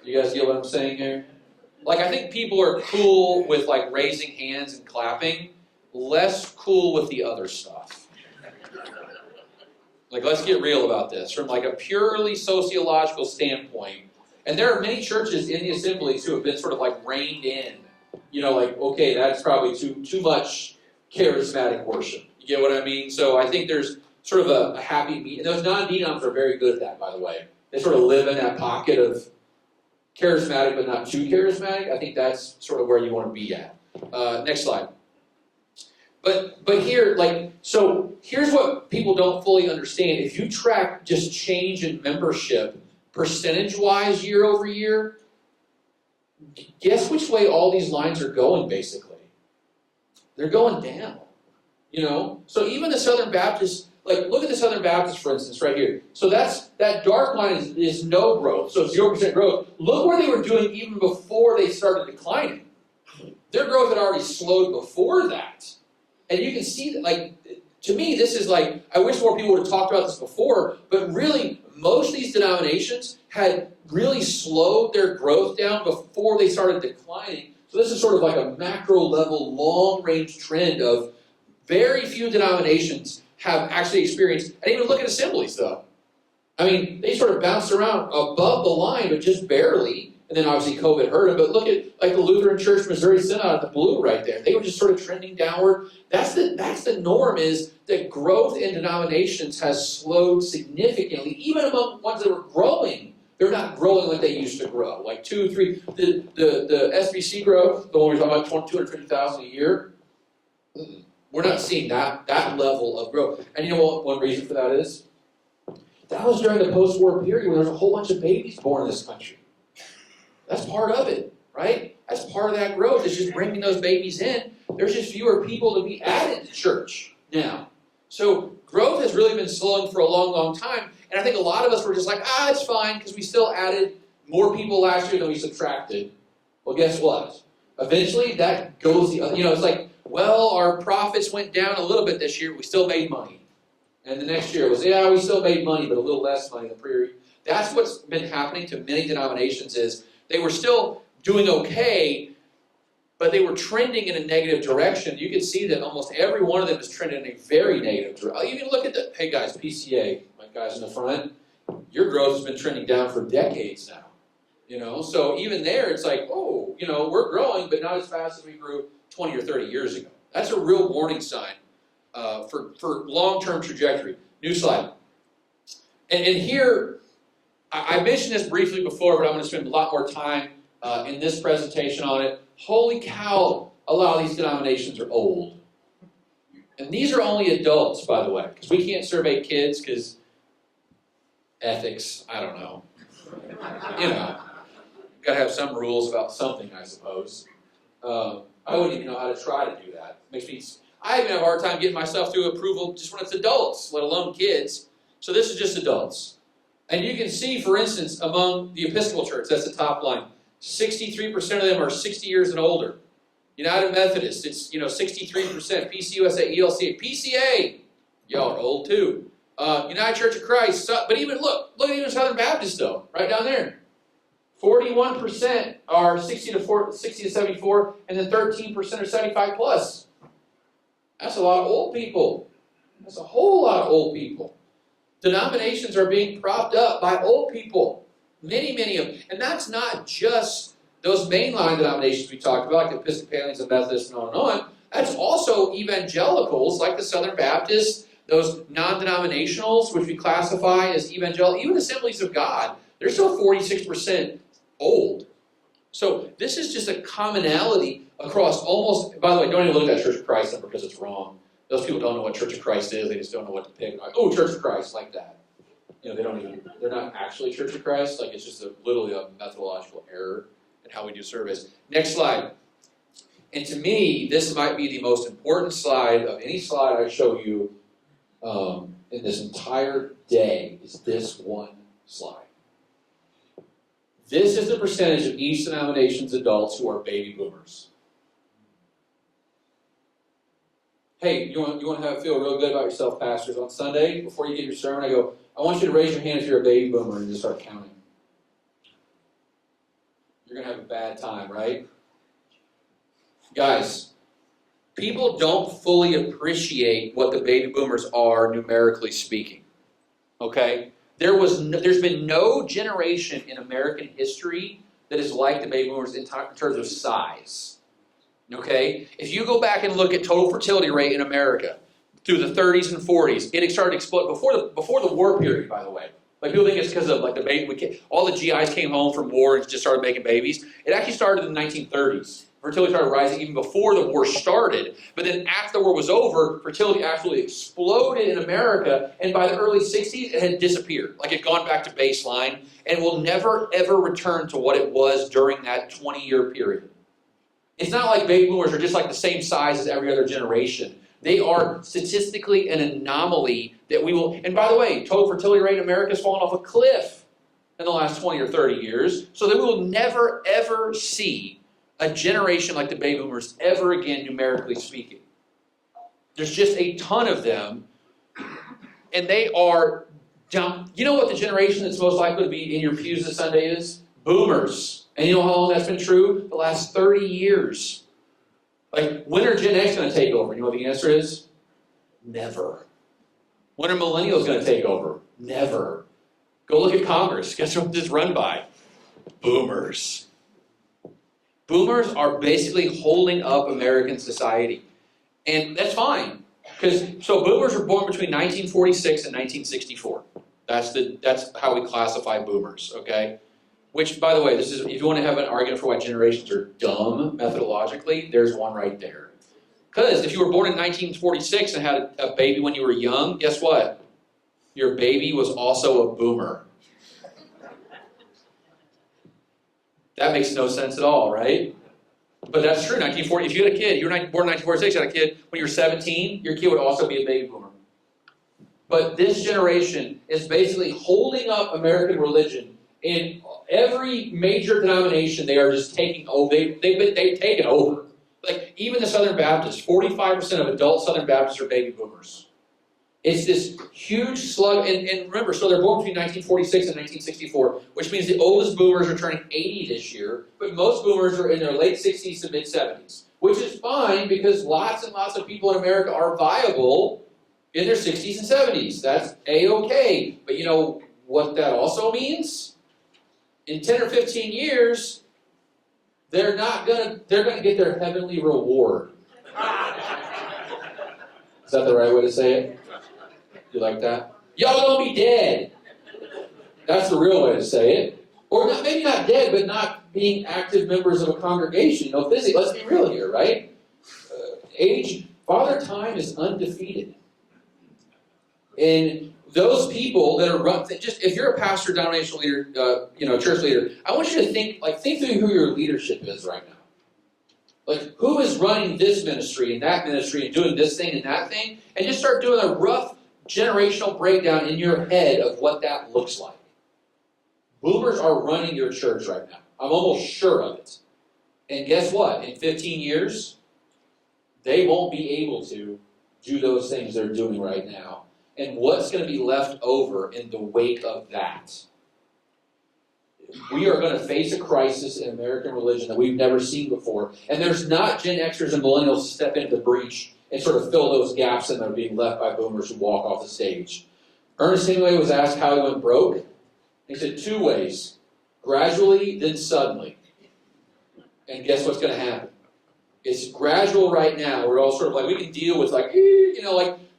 You guys get what I'm saying here? Like, I think people are cool with, like, raising hands and clapping, less cool with the other stuff. Like, let's get real about this. From, like, a purely sociological standpoint, and there are many churches in the assemblies who have been sort of, like, reined in. You know, like, okay, that's probably too much charismatic worship. You get what I mean? So I think there's sort of a happy medium. And those non-denoms are very good at that, by the way. They sort of live in that pocket of charismatic but not too charismatic. I think that's sort of where you want to be at. Next slide. But here, like, so here's what people don't fully understand. If you track just change in membership percentage-wise year over year, guess which way all these lines are going, basically? They're going down, you know? So even the Southern Baptists, like, look at the Southern Baptists, for instance, right here. So that dark line is no growth, so 0% growth. Look where they were doing even before they started declining. Their growth had already slowed before that. And you can see that, like, to me, this is like, I wish more people would have talked about this before, but really, most of these denominations had really slowed their growth down before they started declining. So this is sort of like a macro level, long-range trend of very few denominations have actually experienced, and even look at assemblies, though. I mean, they sort of bounced around above the line, but just barely. And then obviously COVID hurt them. But look at like the Lutheran Church Missouri Synod, the blue right there. They were just sort of trending downward. That's the norm, is that growth in denominations has slowed significantly, even among ones that were growing. They're not growing like they used to grow, like 2, 3. The SBC growth, the one we're talking about, 250,000 a year. We're not seeing that level of growth. And you know what one reason for that is? That was during the post-war period when there was a whole bunch of babies born in this country. That's part of it, right? That's part of that growth. It's just bringing those babies in. There's just fewer people to be added to church now. So growth has really been slowing for a long, long time. And I think a lot of us were just like, it's fine, because we still added more people last year than we subtracted. Well, guess what? Eventually, that goes the other. You know, it's like, well, our profits went down a little bit this year. We still made money. And the next year was, we still made money, but a little less money than pre. That's what's been happening to many denominations, is they were still doing okay, but they were trending in a negative direction. You can see that almost every one of them is trending in a very negative direction. You can look at hey guys, PCA, my guys in the front, your growth has been trending down for decades now. You know, so even there, it's like, we're growing, but not as fast as we grew 20 or 30 years ago. That's a real warning sign for long-term trajectory. New slide. And here, I mentioned this briefly before, but I'm going to spend a lot more time in this presentation on it. Holy cow, a lot of these denominations are old. And these are only adults, by the way, because we can't survey kids because ethics, I don't know. Got to have some rules about something, I suppose. I wouldn't even know how to try to do that. I even have a hard time getting myself through approval just when it's adults, let alone kids. So this is just adults. And you can see, for instance, among the Episcopal Church, that's the top line, 63% of them are 60 years and older. United Methodist, it's 63%. PCUSA, ELCA, PCA, y'all are old too. United Church of Christ, but even look at even Southern Baptist though, right down there. 41% are 60 to 74, and then 13% are 75 plus. That's a lot of old people. That's a whole lot of old people. Denominations are being propped up by old people. Many of them. And that's not just those mainline denominations we talked about, like the Episcopalians and Methodists and on and on. That's also evangelicals like the Southern Baptists, those non-denominationals, which we classify as evangelical, even Assemblies of God. They're still 46% old. So this is just a commonality across almost, by the way, don't even look at that Church of Christ number because it's wrong. Those people don't know what Church of Christ is. They just don't know what to pick. Like, Church of Christ, like that. They're not actually Church of Christ. Like, it's just literally a methodological error in how we do service. Next slide. And to me, this might be the most important slide of any slide I show you in this entire day, is this one slide. This is the percentage of each denomination's adults who are baby boomers. Hey, you want to feel real good about yourself, pastors? On Sunday, before you get your sermon, I go, I want you to raise your hand if you're a baby boomer and just start counting. You're going to have a bad time, right? Guys, people don't fully appreciate what the baby boomers are numerically speaking. Okay? There's been no generation in American history that is like the baby boomers in terms of size. Okay? If you go back and look at total fertility rate in America through the 30s and 40s, it started to explode before the war period, by the way. Like people think it's because of like the baby, all the GIs came home from war and just started making babies. It actually started in the 1930s. Fertility started rising even before the war started. But then after the war was over, fertility absolutely exploded in America. And by the early 60s, it had disappeared. Like it had gone back to baseline and will never, ever return to what it was during that 20-year period. It's not like baby boomers are just like the same size as every other generation. They are statistically an anomaly that we will... And by the way, total fertility rate in America has fallen off a cliff in the last 20 or 30 years. So that we will never, ever see a generation like the baby boomers ever again, numerically speaking. There's just a ton of them, and they are dumb. You know what the generation that's most likely to be in your pews this Sunday is? Boomers. And you know how long that's been true? The last 30 years. Like, when are Gen X going to take over? You know what the answer is? Never. When are millennials going to take over? Never. Go look at Congress. Guess what it's run by? Boomers. Boomers are basically holding up American society. And that's fine. So boomers were born between 1946 and 1964. That's how we classify boomers, okay? Which, by the way, this is if you want to have an argument for why generations are dumb methodologically, there's one right there. Because if you were born in 1946 and had a baby when you were young, guess what? Your baby was also a boomer. That makes no sense at all, right? But that's true. 1940. If you had a kid, you were born in 1946, you had a kid when you were 17, your kid would also be a baby boomer. But this generation is basically holding up American religion. In every major denomination, they are just taking over. They've taken over. Like even the Southern Baptists, 45% of adult Southern Baptists are baby boomers. It's this huge slug, and remember, so they're born between 1946 and 1964, which means the oldest boomers are turning 80 this year, but most boomers are in their late 60s to mid-70s, which is fine because lots and lots of people in America are viable in their 60s and 70s. That's A-okay. But you know what that also means? In 10 or 15 years, they're gonna get their heavenly reward. Is that the right way to say it? You like that? Y'all gonna be dead. That's the real way to say it. Or not, maybe not dead, but not being active members of a congregation. No, physically, let's be real here, right? Father Time is undefeated. And those people that are just if you're a pastor, denominational leader, church leader, I want you to think through who your leadership is right now. Like who is running this ministry and that ministry and doing this thing and that thing, and just start doing a rough generational breakdown in your head of what that looks like. Boomers are running your church right now. I'm almost sure of it. And guess what? In 15 years, they won't be able to do those things they're doing right now. And what's going to be left over in the wake of that? We are going to face a crisis in American religion that we've never seen before. And there's not Gen Xers and millennials to step into the breach and sort of fill those gaps that are being left by boomers who walk off the stage. Ernest Hemingway was asked how he went broke. He said 2 ways. Gradually, then suddenly. And guess what's going to happen? It's gradual right now. We're all sort of like, we can deal with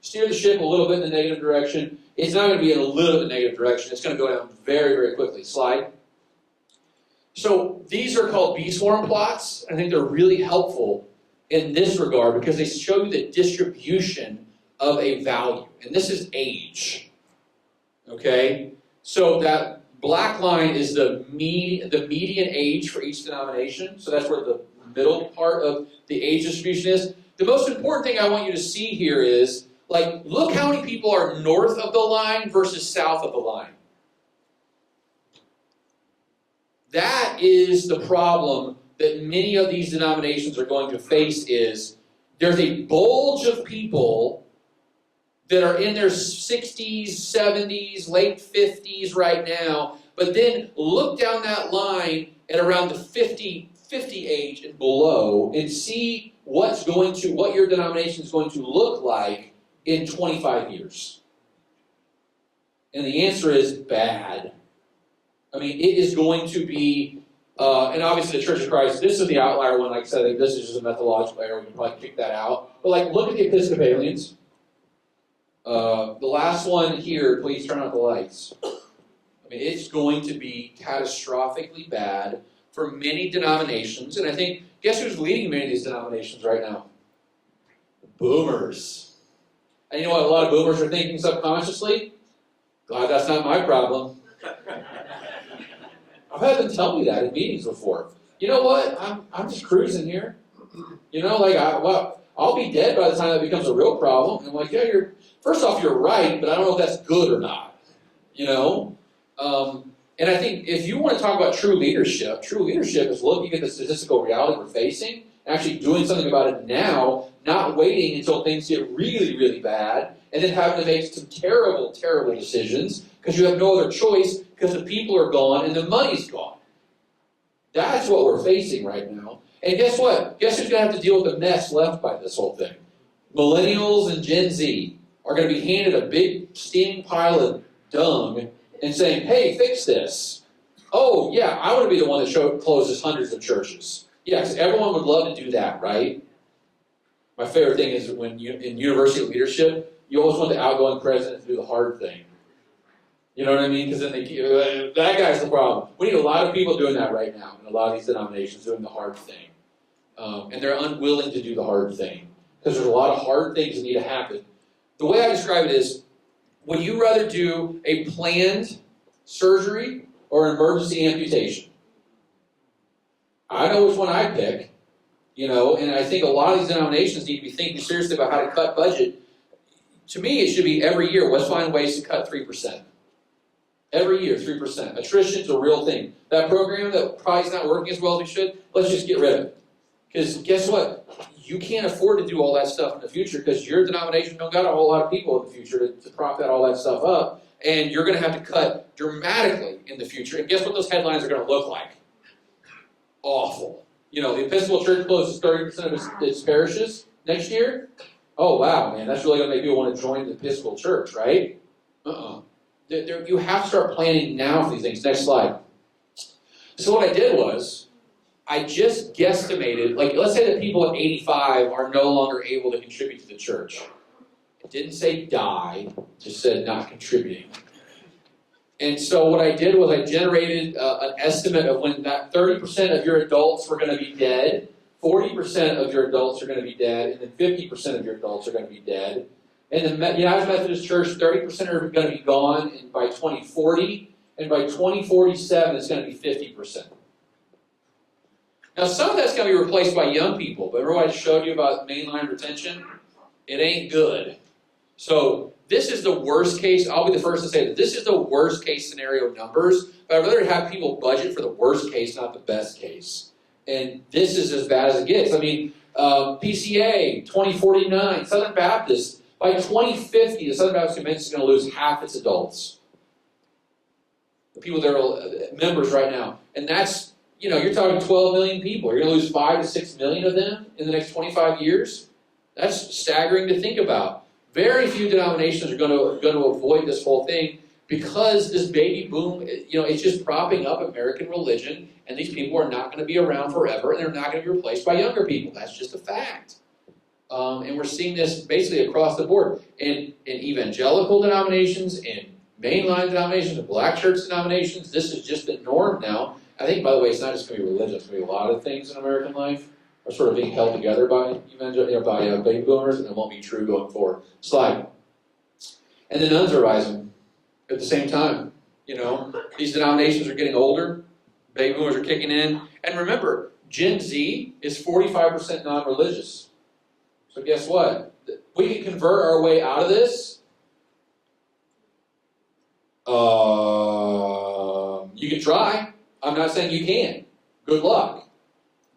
steer the ship a little bit in the negative direction. It's not going to be in a little bit negative direction. It's going to go down very, very quickly. Slide. So these are called B-swarm plots. I think they're really helpful in this regard because they show you the distribution of a value. And this is age. Okay? So that black line is the median age for each denomination. So that's where the middle part of the age distribution is. The most important thing I want you to see here is, look how many people are north of the line versus south of the line. That is the problem that many of these denominations are going to face is there's a bulge of people that are in their 60s, 70s, late 50s right now, but then look down that line at around the 50 age and below and see what your denomination is going to look like in 25 years. And the answer is bad. I mean, it is going to be, and obviously the Church of Christ, this is the outlier one. Like I said, I think this is just a methodological error. We can probably kick that out. But like, look at the Episcopalians. The last one here, please turn out the lights. I mean, it's going to be catastrophically bad for many denominations. And I think, guess who's leading many of these denominations right now? Boomers. And you know what a lot of boomers are thinking subconsciously? God, that's not my problem. I've had them tell me that in meetings before. You know what? I'm just cruising here. You know, like, I'll be dead by the time that becomes a real problem. And I'm like, yeah, first off, you're right, but I don't know if that's good or not. You know? And I think if you want to talk about true leadership is looking at the statistical reality we're facing, actually doing something about it now, not waiting until things get really, really bad, and then having to make some terrible, terrible decisions because you have no other choice because the people are gone and the money's gone. That's what we're facing right now. And guess what? Guess who's going to have to deal with the mess left by this whole thing? Millennials and Gen Z are going to be handed a big steaming pile of dung and saying, hey, fix this. Oh, yeah, I want to be the one that closes hundreds of churches. Yeah, because everyone would love to do that, right? My favorite thing is when in university leadership, you always want the outgoing president to do the hard thing. You know what I mean? Because then that guy's the problem. We need a lot of people doing that right now in a lot of these denominations, doing the hard thing. And they're unwilling to do the hard thing because there's a lot of hard things that need to happen. The way I describe it is, would you rather do a planned surgery or an emergency amputation? I know which one I'd pick, you know, and I think a lot of these denominations need to be thinking seriously about how to cut budget. To me, it should be every year, let's find ways to cut 3%. Every year, 3%. Attrition's a real thing. That program that probably is not working as well as we should, let's just get rid of it. Because guess what? You can't afford to do all that stuff in the future because your denomination don't got a whole lot of people in the future to prop all that stuff up. And you're going to have to cut dramatically in the future. And guess what those headlines are going to look like? Awful. You know, the Episcopal Church closes 30% of its parishes next year. Oh, wow, man, that's really going to make people want to join the Episcopal Church, right? You have to start planning now for these things. Next slide. So what I did was, I just guesstimated, like, let's say that people at 85 are no longer able to contribute to the church. It didn't say die, it just said not contributing. And so what I did was I generated an estimate of when that 30% of your adults were going to be dead, 40% of your adults are going to be dead, and then 50% of your adults are going to be dead. And the United Methodist Church, 30% are going to be gone by 2040, and by 2047 it's going to be 50%. Now some of that's going to be replaced by young people, but remember what I showed you about mainline retention? It ain't good. So this is the worst case. I'll be the first to say that this is the worst case scenario numbers, but I'd rather have people budget for the worst case, not the best case. And this is as bad as it gets. I mean, PCA, 2049, Southern Baptist, by 2050, the Southern Baptist Convention is going to lose half its adults. The people that are members right now. And that's, you know, you're talking 12 million people. You're going to lose 5 to 6 million of them in the next 25 years. That's staggering to think about. Very few denominations are going to avoid this whole thing because this baby boom, you know, it's just propping up American religion, and these people are not going to be around forever, and they're not going to be replaced by younger people. That's just a fact. And we're seeing this basically across the board in evangelical denominations, in mainline denominations, in black church denominations. This is just the norm now. I think, by the way, it's not just going to be religion. It's going to be a lot of things in American life are sort of being held together by baby boomers, and it won't be true going forward. Slide. And the nuns are rising at the same time. You know, these denominations are getting older. Baby boomers are kicking in. And remember, Gen Z is 45% non-religious. So guess what? We can convert our way out of this. You can try. I'm not saying you can't. Good luck.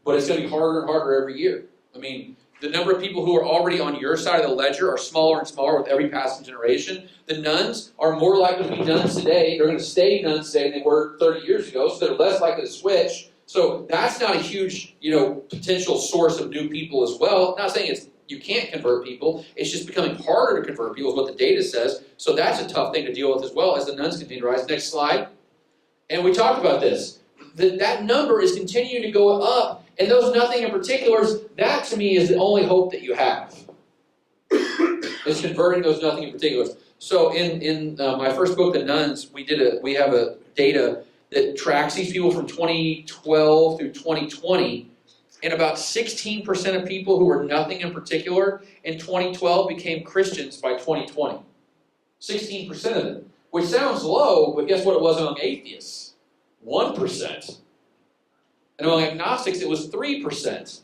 But it's going to be harder and harder every year. I mean, The number of people who are already on your side of the ledger are smaller and smaller with every passing generation. The nuns are more likely to be nuns today. They're going to stay nuns today than they were 30 years ago, so they're less likely to switch. So that's not a huge, potential source of new people as well. I'm not saying you can't convert people. It's just becoming harder to convert people is what the data says. So that's a tough thing to deal with as well as the nuns continue to rise. Next slide. And we talked about this. That number is continuing to go up. And those nothing in particulars, that to me is the only hope that you have. Is converting those nothing in particulars. So in my first book, The Nuns, we have a data that tracks these people from 2012 through 2020. And about 16% of people who were nothing in particular in 2012 became Christians by 2020. 16% of them. Which sounds low, but guess what it was among atheists? 1%. And among agnostics, it was 3%.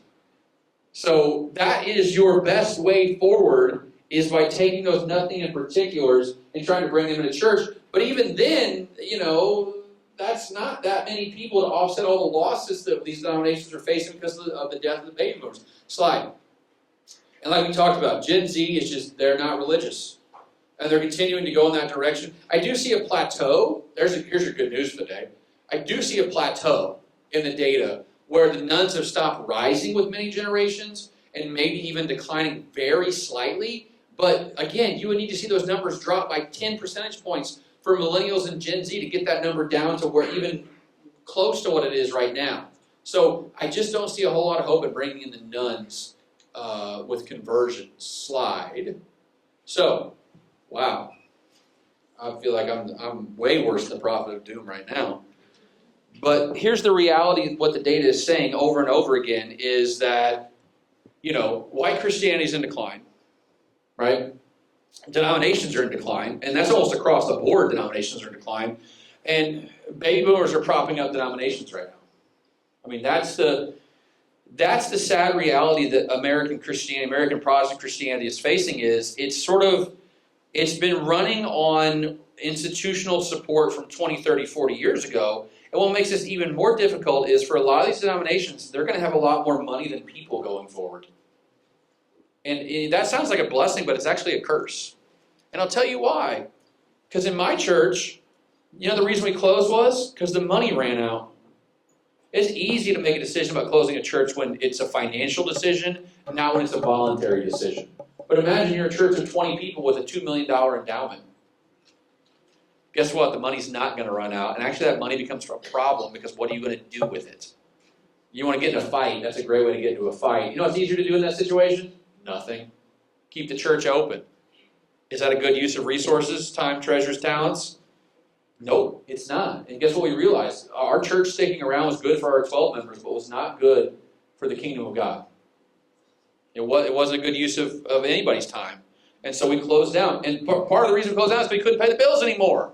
So that is your best way forward, is by taking those nothing in particulars and trying to bring them into church. But even then, that's not that many people to offset all the losses that these denominations are facing because of the death of the baby boomers. Slide. And like we talked about, Gen Z is just, they're not religious. And they're continuing to go in that direction. I do see a plateau. Here's your good news for the day. I do see a plateau in the data where the nuns have stopped rising with many generations and maybe even declining very slightly. But again, you would need to see those numbers drop by 10 percentage points for millennials and Gen Z to get that number down to where even close to what it is right now. So I just don't see a whole lot of hope in bringing in the nuns with conversion. Slide. So, wow. I feel like I'm way worse than the prophet of doom right now. But here's the reality of what the data is saying over and over again is that, white Christianity is in decline, right? Denominations are in decline, and that's almost across the board. Denominations are in decline, and baby boomers are propping up denominations right now. I mean, that's the sad reality that American Christianity, American Protestant Christianity is facing. Is it's been running on institutional support from 20, 30, 40 years ago. And what makes this even more difficult is for a lot of these denominations, they're going to have a lot more money than people going forward. And that sounds like a blessing, but it's actually a curse. And I'll tell you why. Because in my church, the reason we closed was because the money ran out. It's easy to make a decision about closing a church when it's a financial decision, not when it's a voluntary decision. But imagine you're a church of 20 people with a $2 million endowment. Guess what? The money's not going to run out. And actually that money becomes a problem because what are you going to do with it? You want to get in a fight. That's a great way to get into a fight. You know what's easier to do in that situation? Nothing. Keep the church open. Is that a good use of resources, time, treasures, talents? Nope, it's not. And guess what we realized? Our church sticking around was good for our 12 members, but was not good for the kingdom of God. It wasn't a good use of anybody's time. And so we closed down. And part of the reason we closed down is we couldn't pay the bills anymore.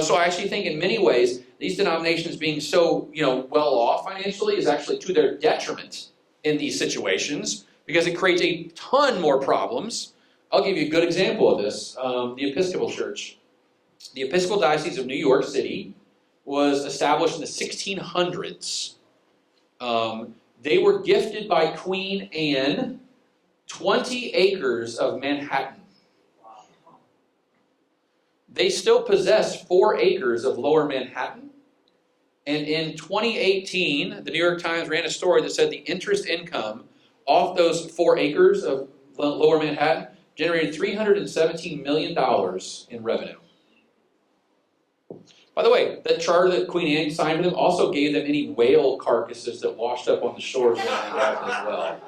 So I actually think in many ways, these denominations being so, well off financially is actually to their detriment in these situations because it creates a ton more problems. I'll give you a good example of this. The Episcopal Church. The Episcopal Diocese of New York City was established in the 1600s. They were gifted by Queen Anne 20 acres of Manhattan. They still possess 4 acres of Lower Manhattan. And in 2018, the New York Times ran a story that said the interest income off those 4 acres of Lower Manhattan generated $317 million in revenue. By the way, that charter that Queen Anne signed with them also gave them any whale carcasses that washed up on the shores of Manhattan as well.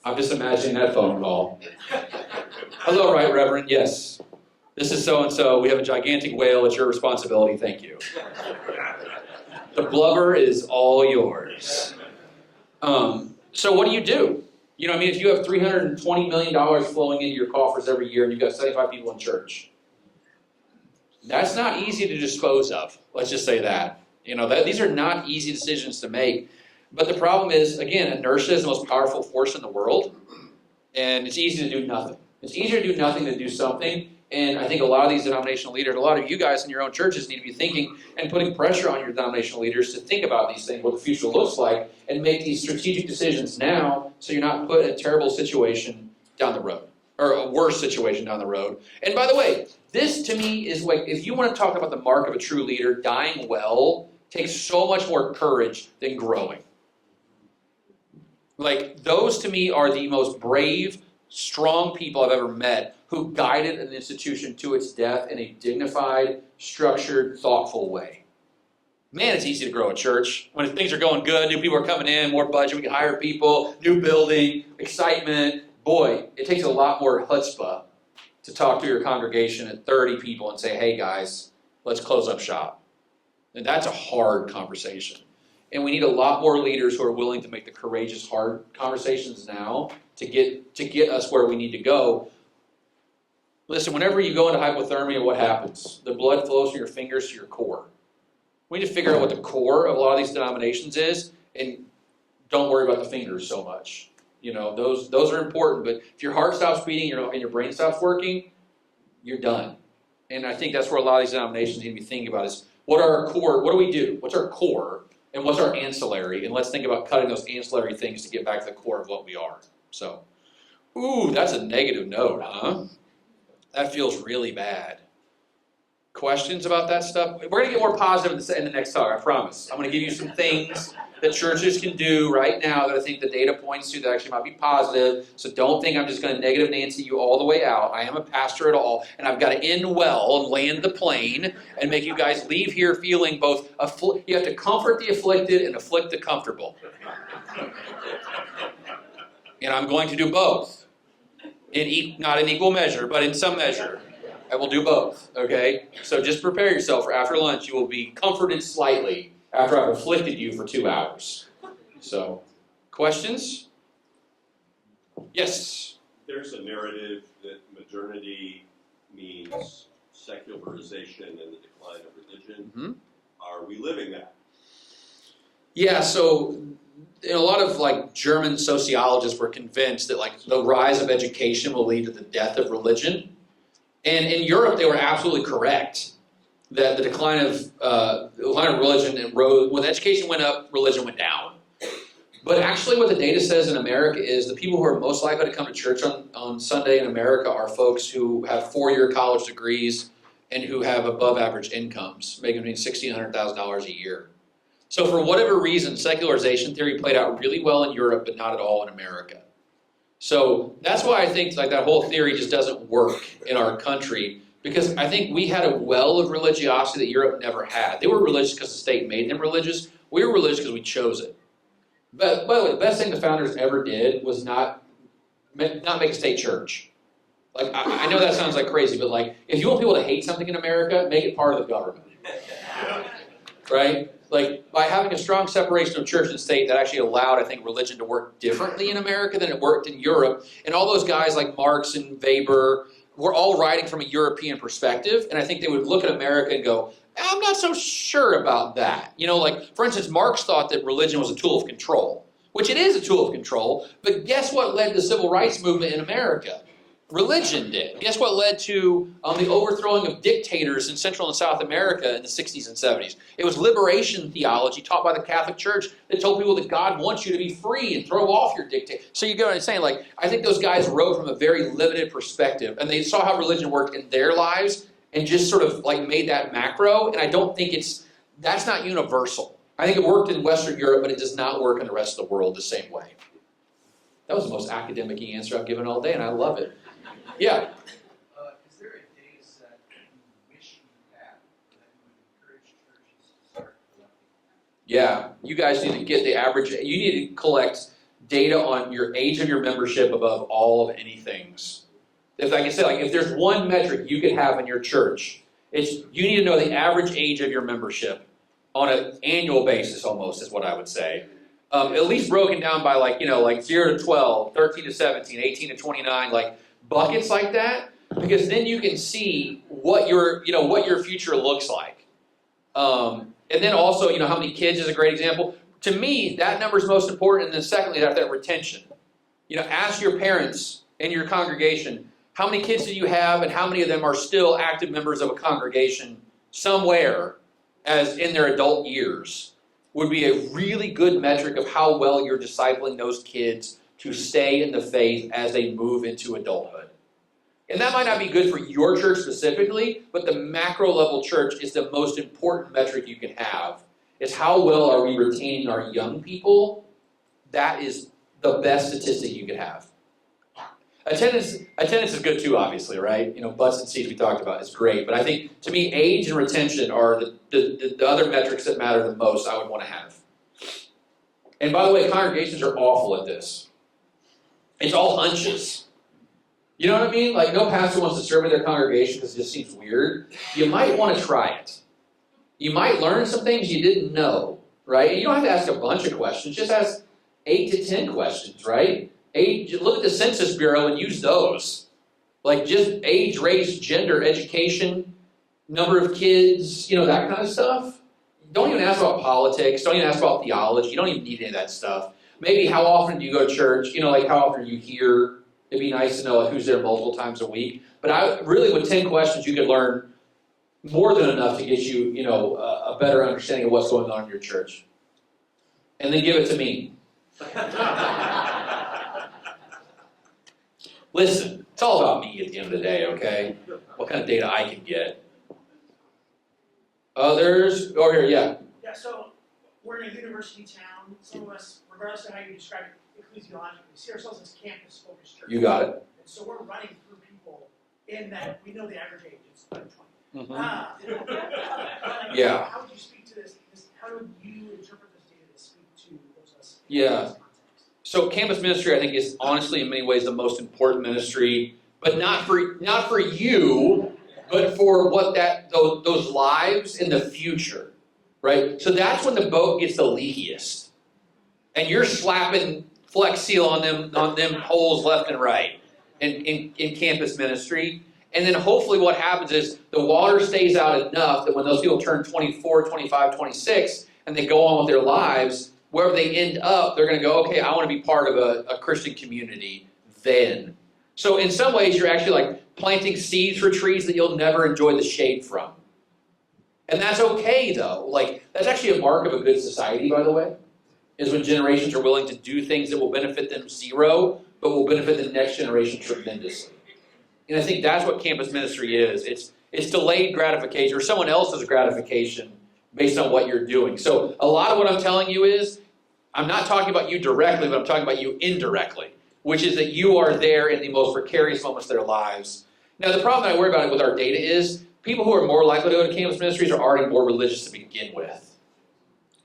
I'm just imagining that phone call. Hello, Right Reverend. Yes. This is so-and-so. We have a gigantic whale. It's your responsibility. Thank you. The blubber is all yours. So what do you do? If you have $320 million flowing into your coffers every year and you've got 75 people in church, that's not easy to dispose of. Let's just say that. These are not easy decisions to make. But the problem is, again, inertia is the most powerful force in the world, and it's easy to do nothing. It's easier to do nothing than do something, And I think a lot of these denominational leaders, a lot of you guys in your own churches need to be thinking and putting pressure on your denominational leaders to think about these things, what the future looks like, and make these strategic decisions now so you're not put in a terrible situation down the road, or a worse situation down the road. And by the way, this to me is like, if you want to talk about the mark of a true leader, dying well takes so much more courage than growing. Like, those to me are the most brave, strong people I've ever met who guided an institution to its death in a dignified, structured, thoughtful way. Man, it's easy to grow a church. When things are going good, new people are coming in, more budget, we can hire people, new building, excitement. Boy, it takes a lot more chutzpah to talk to your congregation at 30 people and say, hey guys, let's close up shop. And that's a hard conversation. And we need a lot more leaders who are willing to make the courageous, hard conversations now to get us where we need to go. Listen, whenever you go into hypothermia, what happens? The blood flows from your fingers to your core. We need to figure out what the core of a lot of these denominations is, and don't worry about the fingers so much. You know, those are important, but if your heart stops beating and your brain stops working, you're done. And I think that's where a lot of these denominations need to be thinking about is, what are our core, what do we do? What's our core, and what's our ancillary? And let's think about cutting those ancillary things to get back to the core of what we are. So, ooh, that's a negative note, huh? That feels really bad. Questions about that stuff? We're going to get more positive in the next talk, I promise. I'm going to give you some things that churches can do right now that I think the data points to that actually might be positive. So don't think I'm just going to negative Nancy you all the way out. I am a pastor at all, and I've got to end well and land the plane and make you guys leave here feeling both, you have to comfort the afflicted and afflict the comfortable. And I'm going to do both. Not in equal measure, but in some measure. I will do both, okay? So just prepare yourself for after lunch. You will be comforted slightly after I've afflicted you for 2 hours. So, questions? Yes? There's a narrative that modernity means secularization and the decline of religion. Mm-hmm. Are we living that? Yeah, so a lot of like German sociologists were convinced that like the rise of education will lead to the death of religion. And in Europe, they were absolutely correct that the decline of religion and when education went up, religion went down. But actually what the data says in America is the people who are most likely to come to church on Sunday in America are folks who have 4-year college degrees and who have above average incomes, making between $1,600 and $1,000 a year. So for whatever reason, secularization theory played out really well in Europe, but not at all in America. So that's why I think like that whole theory just doesn't work in our country, because I think we had a well of religiosity that Europe never had. They were religious because the state made them religious. We were religious because we chose it. But by the way, the best thing the founders ever did was not make a state church. Like I know that sounds like crazy, but like if you want people to hate something in America, make it part of the government. Right? Like, by having a strong separation of church and state, that actually allowed, I think, religion to work differently in America than it worked in Europe. And all those guys like Marx and Weber were all writing from a European perspective. And I think they would look at America and go, I'm not so sure about that. You know, like, for instance, Marx thought that religion was a tool of control, which it is a tool of control. But guess what led to the civil rights movement in America? Religion did. Guess what led to the overthrowing of dictators in Central and South America in the 60s and 70s? It was liberation theology taught by the Catholic Church that told people that God wants you to be free and throw off your dictate. So you get what I'm saying? Like, I think those guys wrote from a very limited perspective, and they saw how religion worked in their lives and just sort of like made that macro. And I don't think that's not universal. I think it worked in Western Europe, but it does not work in the rest of the world the same way. That was the most academic-y answer I've given all day, and I love it. Yeah. Is there a data set you wish you had that you would encourage churches to start collecting? Yeah, you guys need to get the average. You need to collect data on your age of your membership above all of anythings. If I can say, like, if there's one metric you could have in your church, it's you need to know the average age of your membership on an annual basis, almost is what I would say. At least broken down by like 0 to 12, 13 to 17, 18 to 29, like buckets like that, because then you can see what your future looks like. And then also, how many kids is a great example. To me, that number is most important. And then secondly, that retention. Ask your parents in your congregation, how many kids do you have and how many of them are still active members of a congregation somewhere as in their adult years would be a really good metric of how well you're discipling those kids to stay in the faith as they move into adulthood. And that might not be good for your church specifically, but the macro level church is the most important metric you can have. Is how well are we retaining our young people? That is the best statistic you could have. Attendance is good too, obviously, right? Butts and seats we talked about is great, but I think to me, age and retention are the other metrics that matter the most. I would want to have. And by the way, congregations are awful at this. It's all hunches. You know what I mean? Like no pastor wants to survey their congregation because it just seems weird. You might want to try it. You might learn some things you didn't know, right? And you don't have to ask a bunch of questions. Just ask 8 to 10 questions, right? Look at the Census Bureau and use those. Like just age, race, gender, education, number of kids, that kind of stuff. Don't even ask about politics. Don't even ask about theology. You don't even need any of that stuff. Maybe how often do you go to church? Like how often are you here? It'd be nice to know like, who's there multiple times a week. But I really, with 10 questions, you could learn more than enough to get you, a better understanding of what's going on in your church. And then give it to me. Listen, it's all about me at the end of the day, okay? What kind of data I can get. Others? Over here, yeah. Yeah, so we're in a university town. Some of us, regardless of how you describe it ecclesiologically, see ourselves as campus-focused churches. You got it. And so we're running through people in that we know the average age is under 20. Mm-hmm. Yeah. How would you speak to this? How would you interpret this data to speak to those of us in Yeah. this context? So campus ministry, I think, is honestly in many ways the most important ministry, but not for you, but for what those lives in the future, right? So that's when the boat gets the leakiest, and you're slapping Flex Seal on them holes left and right in campus ministry. And then hopefully what happens is the water stays out enough that when those people turn 24, 25, 26, and they go on with their lives, wherever they end up, they're going to go, okay, I want to be part of a Christian community then. So in some ways, you're actually like planting seeds for trees that you'll never enjoy the shade from. And that's okay, though. Like, that's actually a mark of a good society, by the way, is when generations are willing to do things that will benefit them zero, but will benefit the next generation tremendously. And I think that's what campus ministry is. It's delayed gratification or someone else's gratification based on what you're doing. So a lot of what I'm telling you is, I'm not talking about you directly, but I'm talking about you indirectly, which is that you are there in the most precarious moments of their lives. Now, the problem that I worry about with our data is people who are more likely to go to campus ministries are already more religious to begin with.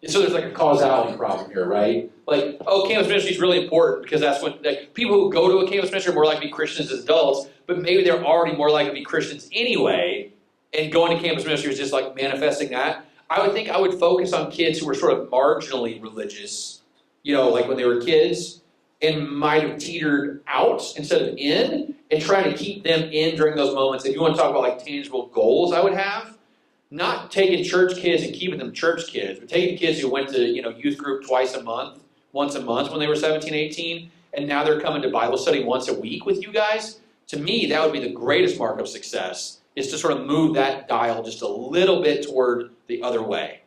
And so there's like a causality problem here, right? Like, oh, campus ministry is really important because that's when people who go to a campus ministry are more likely to be Christians as adults, but maybe they're already more likely to be Christians anyway, and going to campus ministry is just like manifesting that. I would think I would focus on kids who were sort of marginally religious, like when they were kids, and might have teetered out instead of in, and try to keep them in during those moments. If you want to talk about like tangible goals I would have, not taking church kids and keeping them church kids, but taking kids who went to youth group once a month when they were 17, 18, and now they're coming to Bible study once a week with you guys. To me, that would be the greatest mark of success, is to sort of move that dial just a little bit toward the other way.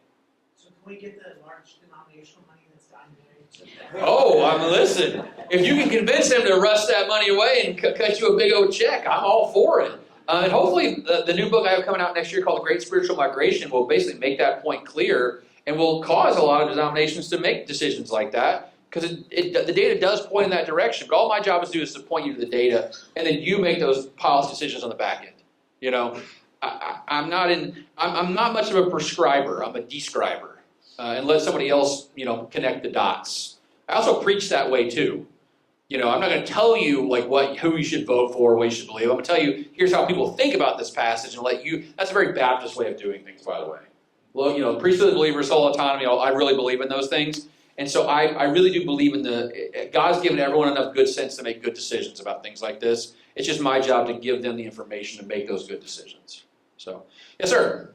So can we get the large denominational money that's dying today? Oh, listen, if you can convince them to rust that money away and cut you a big old check, I'm all for it. And hopefully the new book I have coming out next year called The Great Spiritual Migration will basically make that point clear and will cause a lot of denominations to make decisions like that, because the data does point in that direction. But all my job is to do is to point you to the data, and then you make those policy decisions on the back end. I'm not much of a prescriber. I'm a describer, and let somebody else connect the dots. I also preach that way too. I'm not going to tell you who you should vote for, what you should believe. I'm going to tell you, here's how people think about this passage, and let you. That's a very Baptist way of doing things, by the way. Well, priesthood of the believer, soul autonomy. I really believe in those things, and so I really do believe in God's given everyone enough good sense to make good decisions about things like this. It's just my job to give them the information to make those good decisions. So, yes, sir.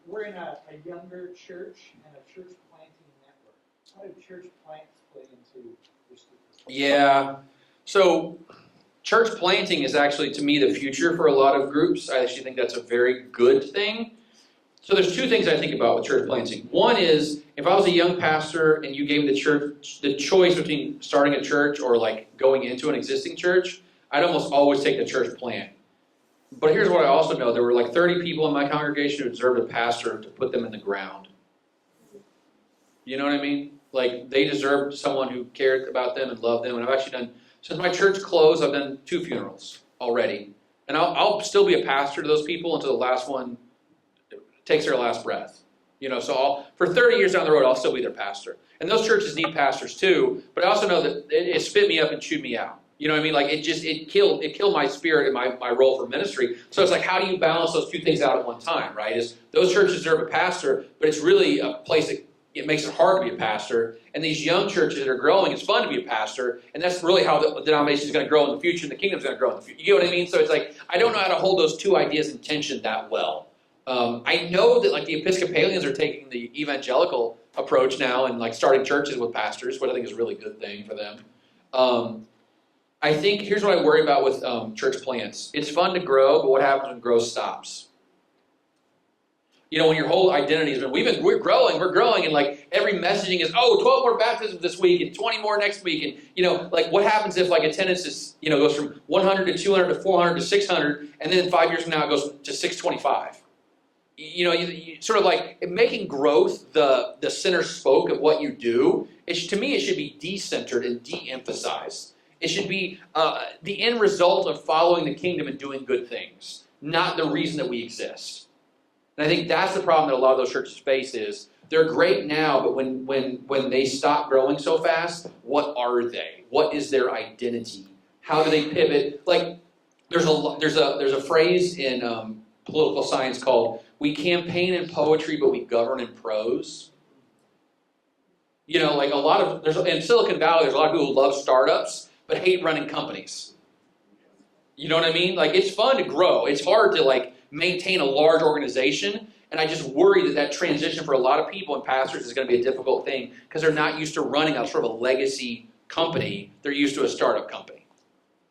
We're in a younger church and a church planting network. How do church plants play into this? Yeah. So church planting is actually, to me, the future for a lot of groups. I actually think that's a very good thing. So there's two things I think about with church planting. One is, if I was a young pastor and you gave the church the choice between starting a church or like going into an existing church, I'd almost always take the church plant. But here's what I also know. There were like 30 people in my congregation who deserved a pastor to put them in the ground. You know what I mean? Like, they deserved someone who cared about them and loved them. And I've actually done, since my church closed, I've done 2 funerals already. And I'll still be a pastor to those people until the last one takes their last breath. You know, so for 30 years down the road, I'll still be their pastor. And those churches need pastors too, but I also know that it spit me up and chewed me out. You know what I mean? Like, it killed my spirit and my role for ministry. So it's like, how do you balance those two things out at one time, right? Is those churches deserve a pastor, but it's really a place that it makes it hard to be a pastor. And these young churches that are growing, it's fun to be a pastor, and that's really how the denomination is going to grow in the future, and the kingdom is going to grow in the future. You get what I mean? So it's like, I don't know how to hold those two ideas in tension that well. I know that like the Episcopalians are taking the evangelical approach now and like starting churches with pastors, which I think is a really good thing for them. I think here's what I worry about with church plants. It's fun to grow, but what happens when growth stops? You know, when your whole identity has been, we're growing, and like every messaging is, 12 more baptisms this week and 20 more next week, and you know, like what happens if like attendance is, you know, goes from 100 to 200 to 400 to 600, and then 5 years from now it goes to 625. You know, you sort of like making growth the center spoke of what you do. To me, it should be decentered and de-emphasized. It should be the end result of following the kingdom and doing good things, not the reason that we exist. And I think that's the problem that a lot of those churches face is they're great now, but when they stop growing so fast, what are they? What is their identity? How do they pivot? Like there's a phrase in political science called "we campaign in poetry, but we govern in prose." You know, like in Silicon Valley, there's a lot of people who love startups but hate running companies. You know what I mean? Like, it's fun to grow. It's hard to like maintain a large organization, and I just worry that transition for a lot of people and pastors is going to be a difficult thing because they're not used to running a sort of a legacy company. They're used to a startup company.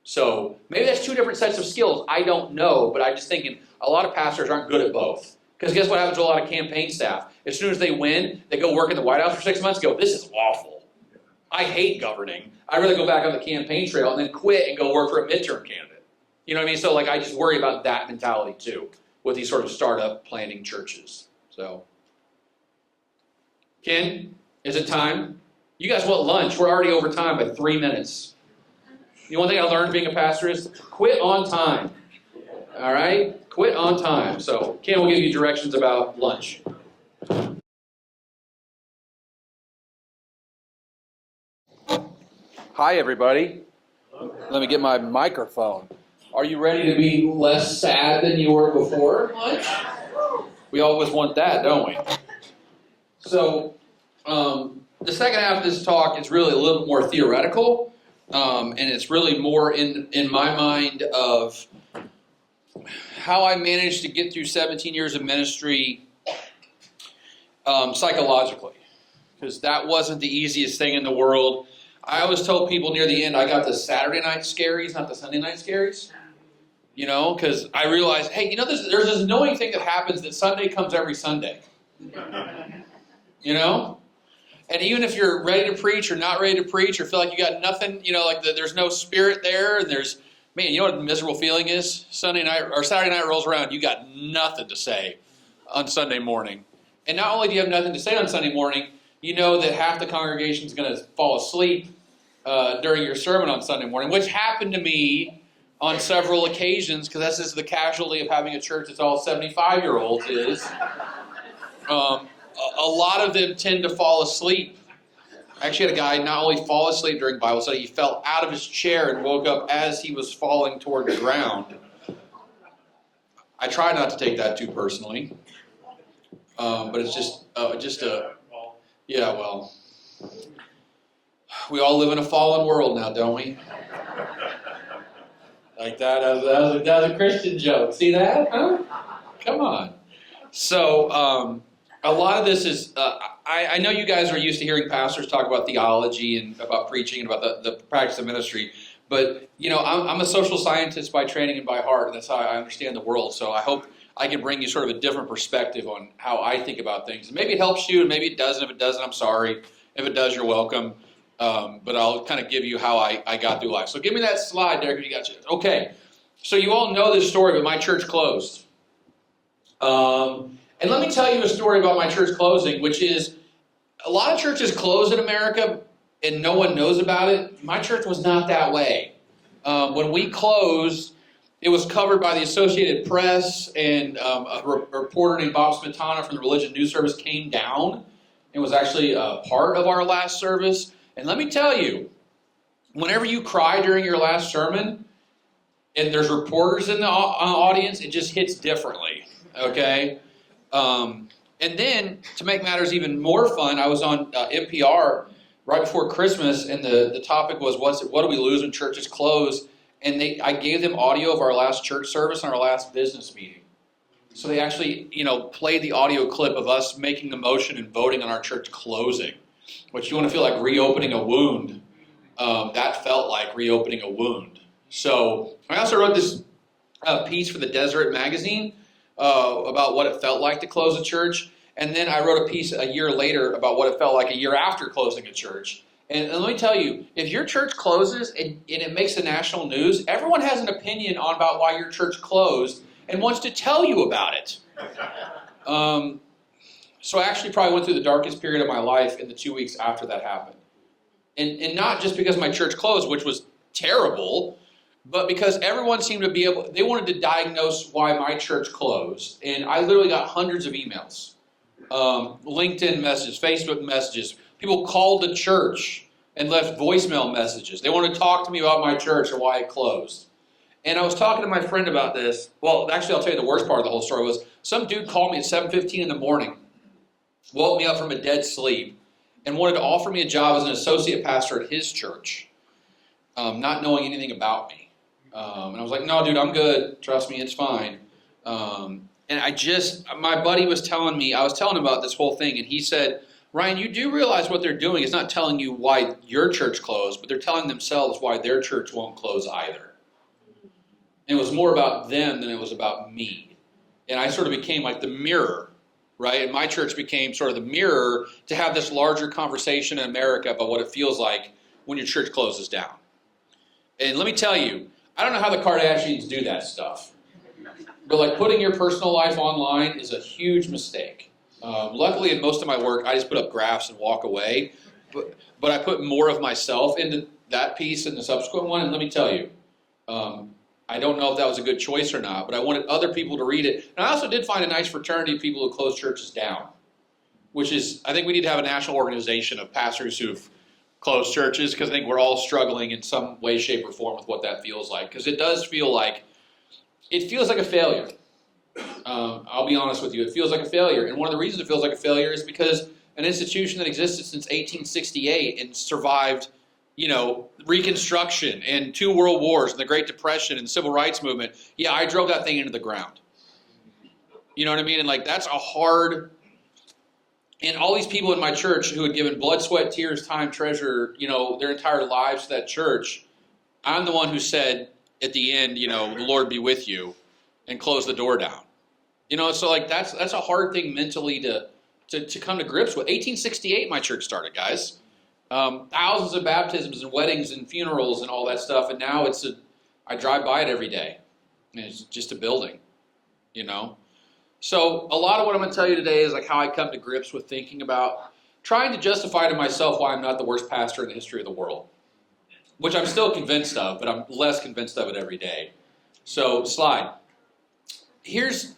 So maybe that's two different sets of skills. I don't know, but I'm just thinking a lot of pastors aren't good at both. Because guess what happens to a lot of campaign staff? As soon as they win, they go work in the White House for 6 months and go, this is awful. I hate governing. I'd rather go back on the campaign trail and then quit and go work for a midterm candidate. You know what I mean? So like I just worry about that mentality too with these sort of startup planning churches. So, Ken, is it time? You guys want lunch? We're already over time by 3 minutes. The one thing I learned being a pastor is quit on time. All right? Quit on time. So Ken will give you directions about lunch. Hi, everybody. Let me get my microphone. Are you ready to be less sad than you were before lunch? We always want that, don't we? So the second half of this talk is really a little bit more theoretical, and it's really more in my mind of how I managed to get through 17 years of ministry psychologically, because that wasn't the easiest thing in the world. I always told people near the end I got the Saturday night scaries, not the Sunday night scaries. You know, because I realized, hey, you know, there's this annoying thing that happens that Sunday comes every Sunday. You know? And even if you're ready to preach or not ready to preach or feel like you got nothing, you know, like there's no spirit there, and there's, man, you know what a miserable feeling is? Sunday night or Saturday night rolls around, you got nothing to say on Sunday morning. And not only do you have nothing to say on Sunday morning, you know that half the congregation is going to fall asleep during your sermon on Sunday morning, which happened to me on several occasions, because that's just the casualty of having a church that's all 75-year-olds is. A lot of them tend to fall asleep. I actually had a guy not only fall asleep during Bible study, he fell out of his chair and woke up as he was falling toward the ground. I try not to take that too personally, but it's just a, yeah, well, we all live in a fallen world now, don't we? Like that was a Christian joke. See that? Huh? Come on. So a lot of this is, I know you guys are used to hearing pastors talk about theology and about preaching and about the practice of ministry, But, I'm a social scientist by training and by heart, and that's how I understand the world. So I hope I can bring you sort of a different perspective on how I think about things. And maybe it helps you, and maybe it doesn't. If it doesn't, I'm sorry. If it does, you're welcome. But I'll kind of give you how I got through life. So give me that slide, Derek, if you got it. Okay. So you all know this story, but my church closed. And let me tell you a story about my church closing, which is a lot of churches close in America and no one knows about it. My church was not that way. When we closed, it was covered by the Associated Press, and a reporter named Bob Smetana from the Religion News Service came down and was actually a part of our last service. And let me tell you, whenever you cry during your last sermon, and there's reporters in the audience, it just hits differently, okay? And then, to make matters even more fun, I was on NPR right before Christmas, and the topic was, what do we lose when churches close? And I gave them audio of our last church service and our last business meeting. So they actually, played the audio clip of us making the motion and voting on our church closing, which you want to feel like reopening a wound. That felt like reopening a wound. So I also wrote this piece for the Deseret magazine about what it felt like to close a church. And then I wrote a piece a year later about what it felt like a year after closing a church. And let me tell you, if your church closes and it makes the national news, everyone has an opinion about why your church closed and wants to tell you about it. So I actually probably went through the darkest period of my life in the 2 weeks after that happened. And not just because my church closed, which was terrible, but because everyone seemed to be they wanted to diagnose why my church closed. And I literally got hundreds of emails, LinkedIn messages, Facebook messages. People called the church and left voicemail messages. They wanted to talk to me about my church and why it closed. And I was talking to my friend about this. Well, actually, I'll tell you the worst part of the whole story was some dude called me at 7:15 in the morning, woke me up from a dead sleep, and wanted to offer me a job as an associate pastor at his church, not knowing anything about me. And I was like, no, dude, I'm good. Trust me, it's fine. And my buddy was telling me, I was telling him about this whole thing, and he said, Ryan, you do realize what they're doing is not telling you why your church closed, but they're telling themselves why their church won't close either. And it was more about them than it was about me. And I sort of became like the mirror, right? And my church became sort of the mirror to have this larger conversation in America about what it feels like when your church closes down. And let me tell you, I don't know how the Kardashians do that stuff. But like putting your personal life online is a huge mistake. Luckily, in most of my work, I just put up graphs and walk away. But I put more of myself into that piece and the subsequent one. And let me tell you, I don't know if that was a good choice or not, but I wanted other people to read it. And I also did find a nice fraternity of people who close churches down, which is, I think we need to have a national organization of pastors who've closed churches, because I think we're all struggling in some way, shape, or form with what that feels like. Because it does feel like, a failure. I'll be honest with you, it feels like a failure. And one of the reasons it feels like a failure is because an institution that existed since 1868 and survived, Reconstruction and 2 world wars and the Great Depression and the Civil Rights Movement, yeah, I drove that thing into the ground. You know what I mean? And that's a hard... And all these people in my church who had given blood, sweat, tears, time, treasure, their entire lives to that church, I'm the one who said at the end, the Lord be with you, and close the door down. So that's a hard thing mentally to come to grips with. 1868 my church started, guys. Thousands of baptisms and weddings and funerals and all that stuff, and now I drive by it every day. And it's just a building, So a lot of what I'm going to tell you today is how I come to grips with thinking about trying to justify to myself why I'm not the worst pastor in the history of the world, which I'm still convinced of, but I'm less convinced of it every day. So slide. Here's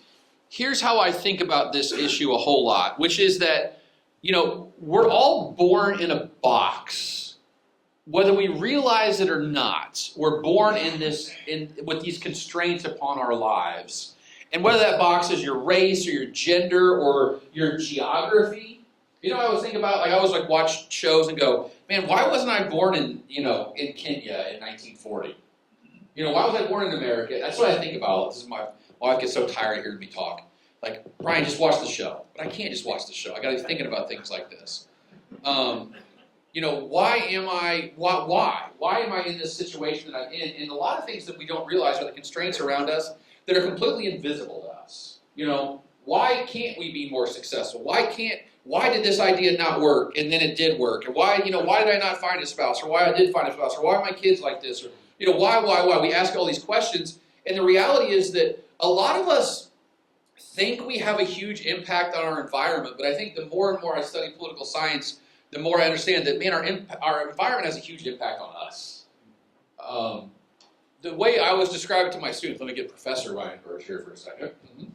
how I think about this issue a whole lot, which is that, we're all born in a box. Whether we realize it or not, we're born with these constraints upon our lives. And whether that box is your race or your gender or your geography, I always think about, I always watch shows and go, man, why wasn't I born in Kenya in 1940? Why was I born in America? That's what I think about. This is my wife gets so tired of hearing me talk. Brian, just watch the show. But I can't just watch the show. I got to be thinking about things like this. why am I in this situation that I'm in? And a lot of things that we don't realize are the constraints around us that are completely invisible to us. Why can't we be more successful? Why did this idea not work and then it did work? And why did I not find a spouse? Or why I did find a spouse? Or why are my kids like this? Or, why? We ask all these questions. And the reality is that a lot of us think we have a huge impact on our environment, but I think the more and more I study political science, the more I understand that, man, our environment has a huge impact on us. The way I always describe it to my students, let me get Professor Ryan Burge here for a second. Mm-hmm.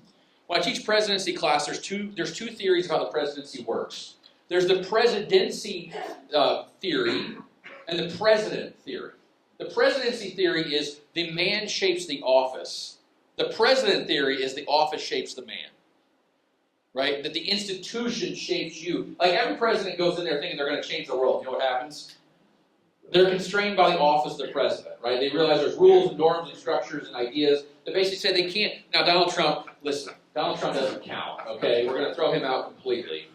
When I teach presidency class, there's two theories of how the presidency works. There's the presidency theory and the president theory. The presidency theory is the man shapes the office. The president theory is the office shapes the man. Right? That the institution shapes you. Like every president goes in there thinking they're going to change the world. You know what happens? They're constrained by the office of the president, right? They realize there's rules and norms and structures and ideas that basically say they can't. Now, Donald Trump doesn't count, okay? We're going to throw him out completely.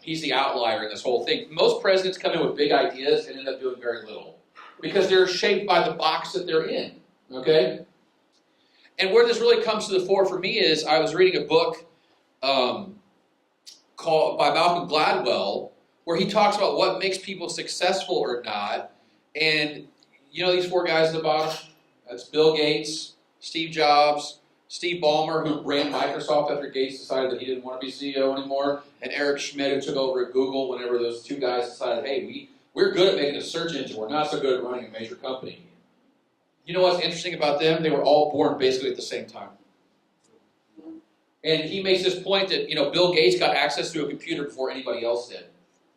He's the outlier in this whole thing. Most presidents come in with big ideas and end up doing very little because they're shaped by the box that they're in, okay? And where this really comes to the fore for me is I was reading a book called by Malcolm Gladwell, where he talks about what makes people successful or not. And these four guys at the bottom? That's Bill Gates, Steve Jobs, Steve Ballmer, who ran Microsoft after Gates decided that he didn't want to be CEO anymore, and Eric Schmidt, who took over at Google whenever those two guys decided, hey, we're good at making a search engine, we're not so good at running a major company. You know what's interesting about them? They were all born basically at the same time. And he makes this point that, Bill Gates got access to a computer before anybody else did.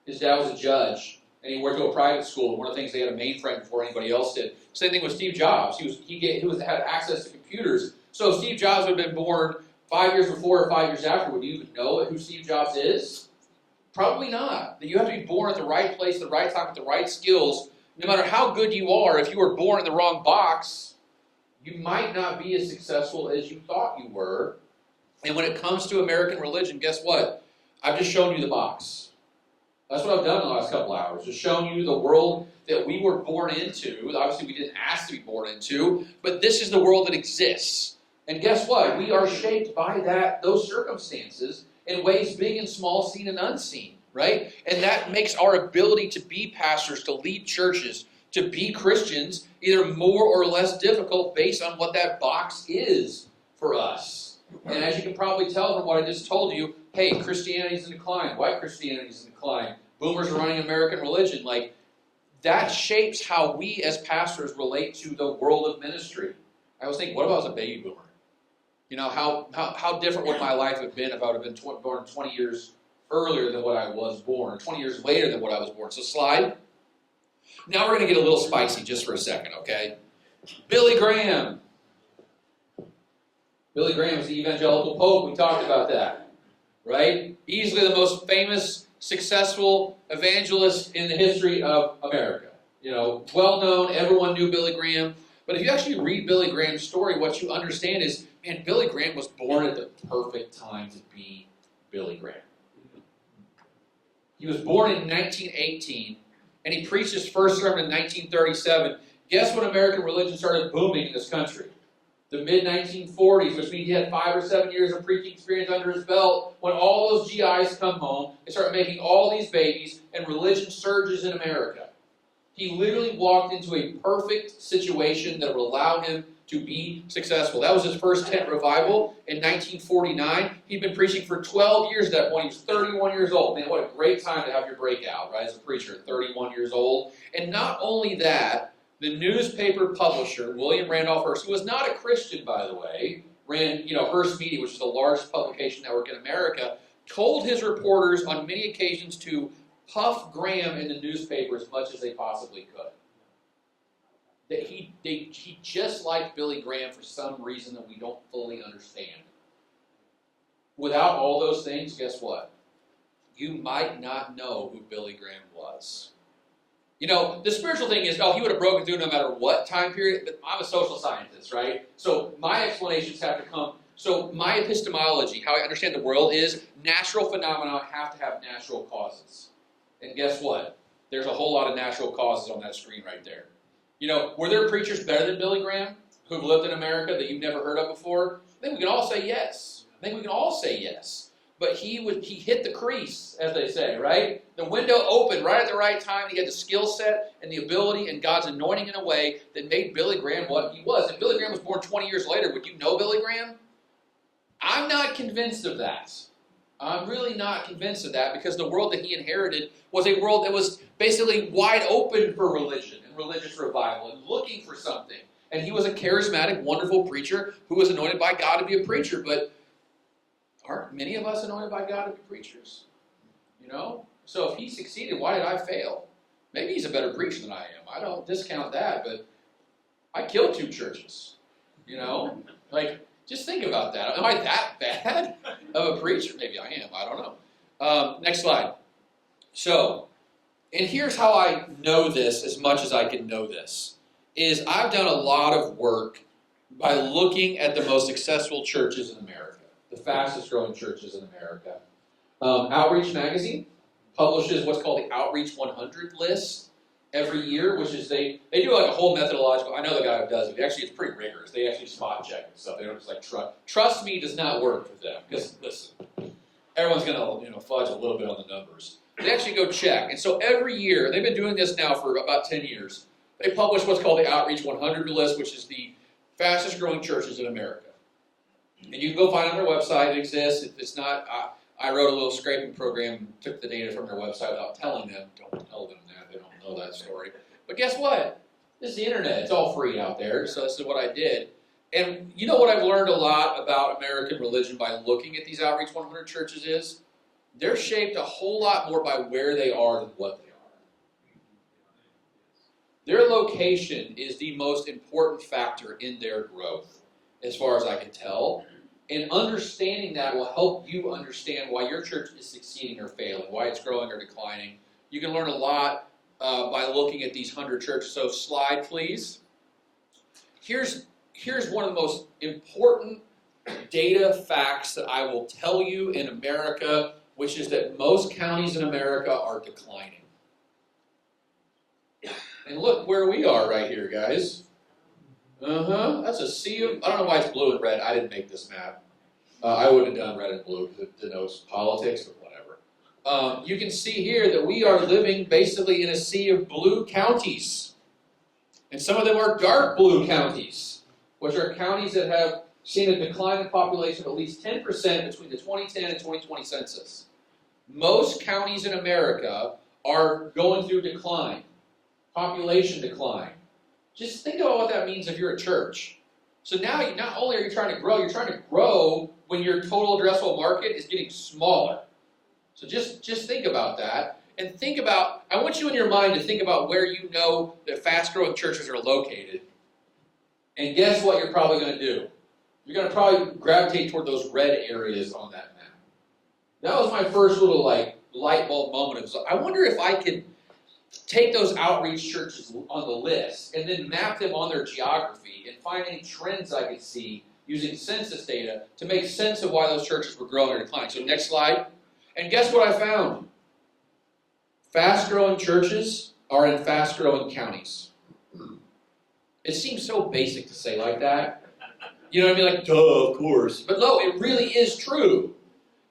His dad was a judge, and he worked at a private school. And one of the things, they had a mainframe before anybody else did. Same thing with Steve Jobs. He had access to computers. So if Steve Jobs would have been born 5 years before or 5 years after, would you even know who Steve Jobs is? Probably not. You have to be born at the right place, at the right time, with the right skills. No matter how good you are, if you were born in the wrong box, you might not be as successful as you thought you were. And when it comes to American religion, guess what? I've just shown you the box. That's what I've done in the last couple hours, just showing you the world that we were born into. Obviously, we didn't ask to be born into, but this is the world that exists. And guess what? We are shaped by those circumstances in ways big and small, seen and unseen, right? And that makes our ability to be pastors, to lead churches, to be Christians, either more or less difficult based on what that box is for us. And as you can probably tell from what I just told you, hey, Christianity's in decline, white Christianity's in decline, boomers are running American religion. Like, that shapes how we as pastors relate to the world of ministry. I always think, what if I was a baby boomer? How different would my life have been if I would have been born 20 years earlier than what I was born, or 20 years later than what I was born? So slide. Now we're going to get a little spicy just for a second, okay? Billy Graham. Billy Graham is the evangelical pope. We talked about that, right? Easily the most famous, successful evangelist in the history of America. Well known, everyone knew Billy Graham. But if you actually read Billy Graham's story, what you understand is, man, Billy Graham was born at the perfect time to be Billy Graham. He was born in 1918, and he preached his first sermon in 1937. Guess when American religion started booming in this country? The mid-1940s, which means he had 5 or 7 years of preaching experience under his belt. When all those GIs come home, they start making all these babies, and religion surges in America. He literally walked into a perfect situation that would allow him to be successful. That was his first tent revival in 1949. He'd been preaching for 12 years at that point. He was 31 years old. Man, what a great time to have your breakout, right, as a preacher at 31 years old. And not only that, the newspaper publisher, William Randolph Hearst, who was not a Christian, by the way, ran, Hearst Media, which is the largest publication network in America, told his reporters on many occasions to puff Graham in the newspaper as much as they possibly could. That he just liked Billy Graham for some reason that we don't fully understand. Without all those things, guess what? You might not know who Billy Graham was. The spiritual thing is, he would have broken through no matter what time period, but I'm a social scientist, right? So my explanations have to come. So my epistemology, how I understand the world is, natural phenomena have to have natural causes. And guess what? there's a whole lot of natural causes on that screen right there. You know, were there preachers better than Billy Graham who've lived in America that you've never heard of before? I think we can all say yes. I think we can all say yes. But he hit the crease, as they say, right? The window opened right at the right time. He had the skill set and the ability and God's anointing in a way that made Billy Graham what he was. If Billy Graham was born 20 years later, would you know Billy Graham? I'm not convinced of that. I'm really not convinced of that, because the world that he inherited was a world that was basically wide open for religion and religious revival and looking for something. And he was a charismatic, wonderful preacher who was anointed by God to be a preacher. But aren't many of us anointed by God to be preachers? You know? So if he succeeded, why did I fail? Maybe he's a better preacher than I am. I don't discount that, but I killed 2 churches. You know? Like, just think about that. Am I that bad of a preacher? Maybe I am. I don't know. Next slide. So, and here's how I know this as much as I can know this, is I've done a lot of work by looking at the most successful churches in America, the fastest growing churches in America. Outreach Magazine publishes what's called the Outreach 100 list every year, which is they do like a whole methodological. I know the guy who does it. Actually, it's pretty rigorous. They actually spot check and stuff. They don't just like trust me does not work with them, because listen, everyone's gonna fudge a little bit on the numbers. They actually go check, and so every year they've been doing this now for about 10 years. They publish what's called the Outreach 100 list, which is the fastest growing churches in America. And you can go find it on their website. It exists. If it's not, I wrote a little scraping program, took the data from their website without telling them. Don't tell them that. They don't know that story. But guess what? This is the internet. It's all free out there. So this is what I did. And you know what I've learned a lot about American religion by looking at these Outreach 100 churches is? They're shaped a whole lot more by where they are than what they are. Their location is the most important factor in their growth, as far as I can tell. And understanding that will help you understand why your church is succeeding or failing, why it's growing or declining. You can learn a lot by looking at these 100 churches. So slide, please. Here's one of the most important data facts that I will tell you in America, which is that most counties in America are declining. And look where we are right here, guys. That's a sea of, I don't know why it's blue and red. I didn't make this map. I wouldn't have done red and blue because it denotes politics, but whatever. You can see here that we are living basically in a sea of blue counties. And some of them are dark blue counties, which are counties that have seen a decline in population of at least 10% between the 2010 and 2020 census. Most counties in America are going through decline, population decline. Just think about what that means if you're a church. So now, not only are you trying to grow, you're trying to grow when your total addressable market is getting smaller. So just think about that. And think about, I want you in your mind to think about where you know that fast-growing churches are located. And guess what you're probably going to do? You're going to probably gravitate toward those red areas on that map. That was my first little light bulb moment. It was, I wonder if I could take those outreach churches on the list and then map them on their geography and find any trends I could see using census data to make sense of why those churches were growing or declining. So next slide. And guess what I found? Fast-growing churches are in fast-growing counties. It seems so basic to say like that. You know what I mean? Like, duh, of course. But no, it really is true.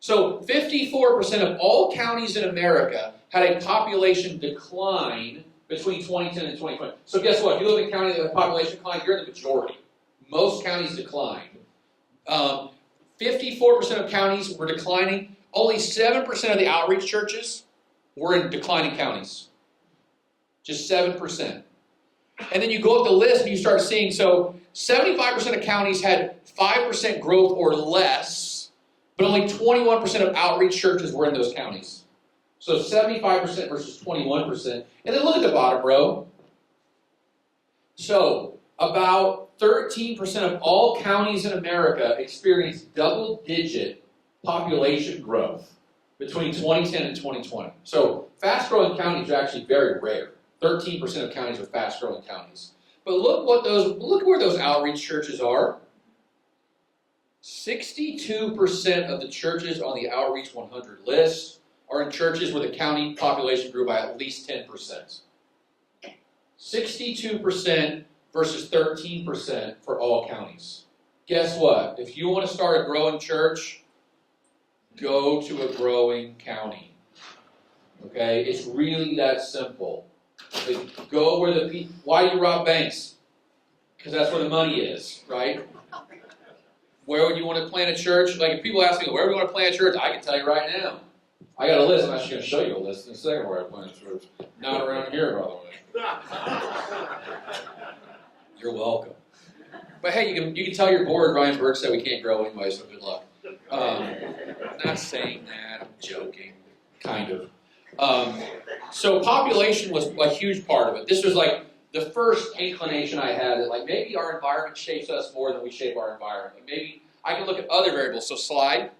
So 54% of all counties in America had a population decline between 2010 and 2020. So guess what? If you live in a county that had a population decline, you're in the majority. Most counties declined. 54% of counties were declining. Only 7% of the outreach churches were in declining counties. Just 7%. And then you go up the list and you start seeing, so 75% of counties had 5% growth or less, but only 21% of outreach churches were in those counties. So 75% versus 21%. And then look at the bottom row. So about 13% of all counties in America experienced double-digit population growth between 2010 and 2020. So fast-growing counties are actually very rare. 13% of counties are fast-growing counties. But look where those outreach churches are. 62% of the churches on the Outreach 100 list are in churches where the county population grew by at least 10%. 62% versus 13% for all counties. Guess what? If you want to start a growing church, go to a growing county. Okay? It's really that simple. Like, go where the people. Why do you rob banks? Because that's where the money is, right? Where would you want to plant a church? Like, if people ask me, where do you want to plant a church? I can tell you right now. I got a list. I'm actually going to show you a list in a second where I plant a church. Not around here, by the way. You're welcome. But hey, you can tell your board Ryan Burge said we can't grow anyway, so good luck. I'm not saying that. I'm joking. Kind of. So population was a huge part of it. This was like the first inclination I had that like maybe our environment shapes us more than we shape our environment. Maybe I can look at other variables. So slide.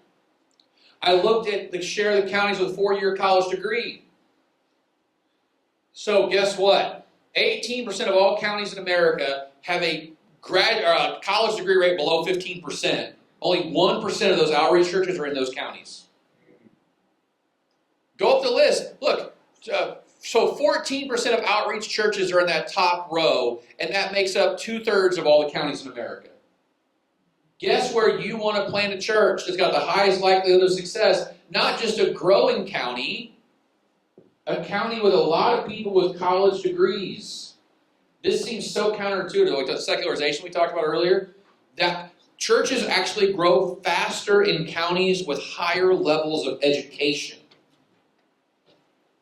I looked at the share of the counties with a 4-year college degree. So guess what? 18% of all counties in America have a college degree rate below 15%. Only 1% of those outreach churches are in those counties. Go up the list. Look, so 14% of outreach churches are in that top row, and that makes up 2/3 of all the counties in America. Guess where you want to plant a church that's got the highest likelihood of success? Not just a growing county, a county with a lot of people with college degrees. This seems so counterintuitive, like the secularization we talked about earlier, that churches actually grow faster in counties with higher levels of education.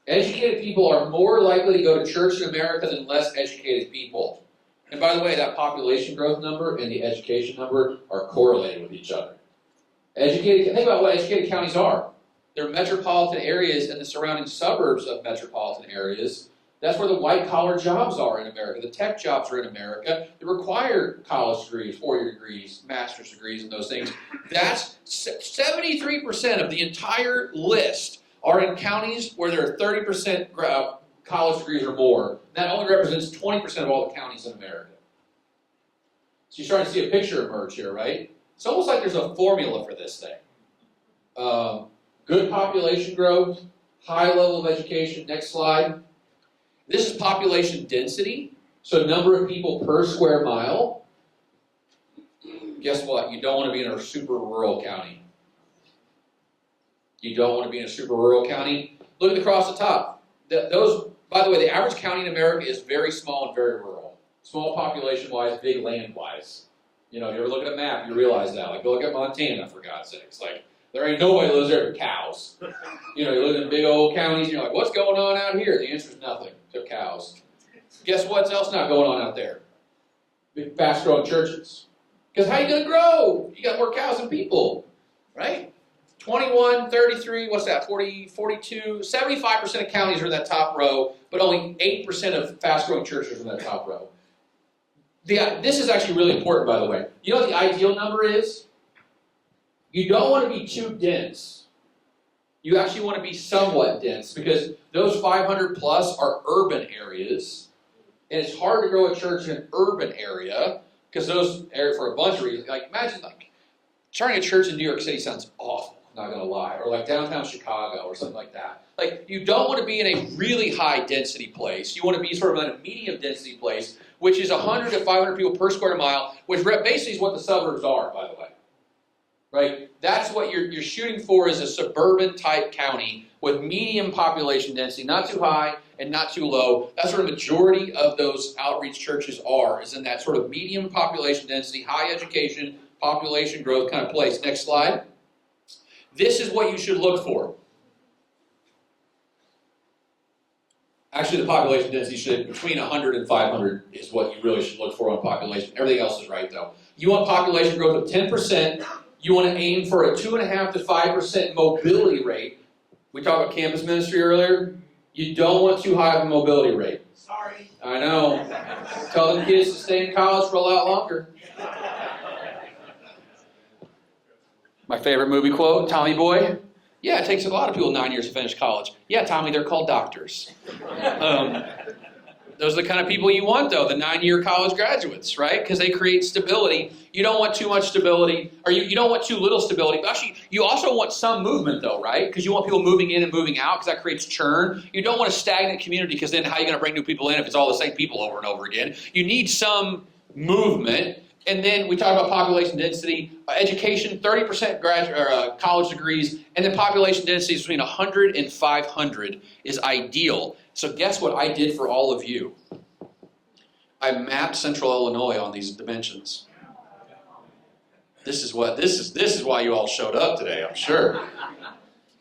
Educated people are more likely to go to church in America than less educated people. And by the way, that population growth number and the education number are correlated with each other. Think about what educated counties are. They're metropolitan areas and the surrounding suburbs of metropolitan areas. That's where the white-collar jobs are in America. The tech jobs are in America. They require college degrees, 4-year degrees, master's degrees, and those things. That's 73% of the entire list are in counties where there are 30% college degrees or more. That only represents 20% of all the counties in America. So you're starting to see a picture emerge here, right? It's almost like there's a formula for this thing. Good population growth, high level of education. Next slide. This is population density, so number of people per square mile. Guess what? You don't want to be in a super rural county. You don't want to be in a super rural county. Look across the top. By the way, the average county in America is very small and very rural. Small population-wise, big land-wise. You know, you ever look at a map, you realize that. Like, go look at Montana, for God's sakes. Like, there ain't nobody lives there but cows. You know, you live in big old counties, and you're like, what's going on out here? The answer is nothing, except cows. Guess what's else not going on out there? Big, fast-growing churches. Because how are you going to grow? You got more cows than people, right? 21, 33, what's that, 40, 42, 75% of counties are in that top row, but only 8% of fast-growing churches are in that top row. This is actually really important, by the way. You know what the ideal number is? You don't want to be too dense. You actually want to be somewhat dense because those 500 plus are urban areas, and it's hard to grow a church in an urban area because those areas, for a bunch of reasons, like imagine like starting a church in New York City sounds awful, not gonna lie, or like downtown Chicago or something like that. Like you don't want to be in a really high density place. You want to be sort of in a medium density place, which is 100 to 500 people per square mile, which basically is what the suburbs are, by the way. Right? That's what you're shooting for is a suburban type county with medium population density, not too high and not too low. That's where the majority of those outreach churches are, is in that sort of medium population density, high education, population growth kind of place. Next slide. This is what you should look for. Actually, the population density should, between 100 and 500 is what you really should look for on population. Everything else is right, though. You want population growth of 10%. You want to aim for a 2.5 to 5% mobility rate. We talked about campus ministry earlier. You don't want too high of a mobility rate. Sorry. I know. Tell them kids to stay in college for a lot longer. My favorite movie quote, Tommy Boy. Yeah, it takes a lot of people 9 years to finish college. Yeah, Tommy, they're called doctors. Those are the kind of people you want, though, the 9-year college graduates, right? Because they create stability. You don't want too much stability, or you don't want too little stability. But actually, you also want some movement, though, right? Because you want people moving in and moving out, because that creates churn. You don't want a stagnant community, because then how are you going to bring new people in if it's all the same people over and over again? You need some movement. And then we talk about population density, education, 30% college degrees, and then population density is between 100 and 500 is ideal. So guess what I did for all of you? I mapped Central Illinois on these dimensions. This is why you all showed up today, I'm sure.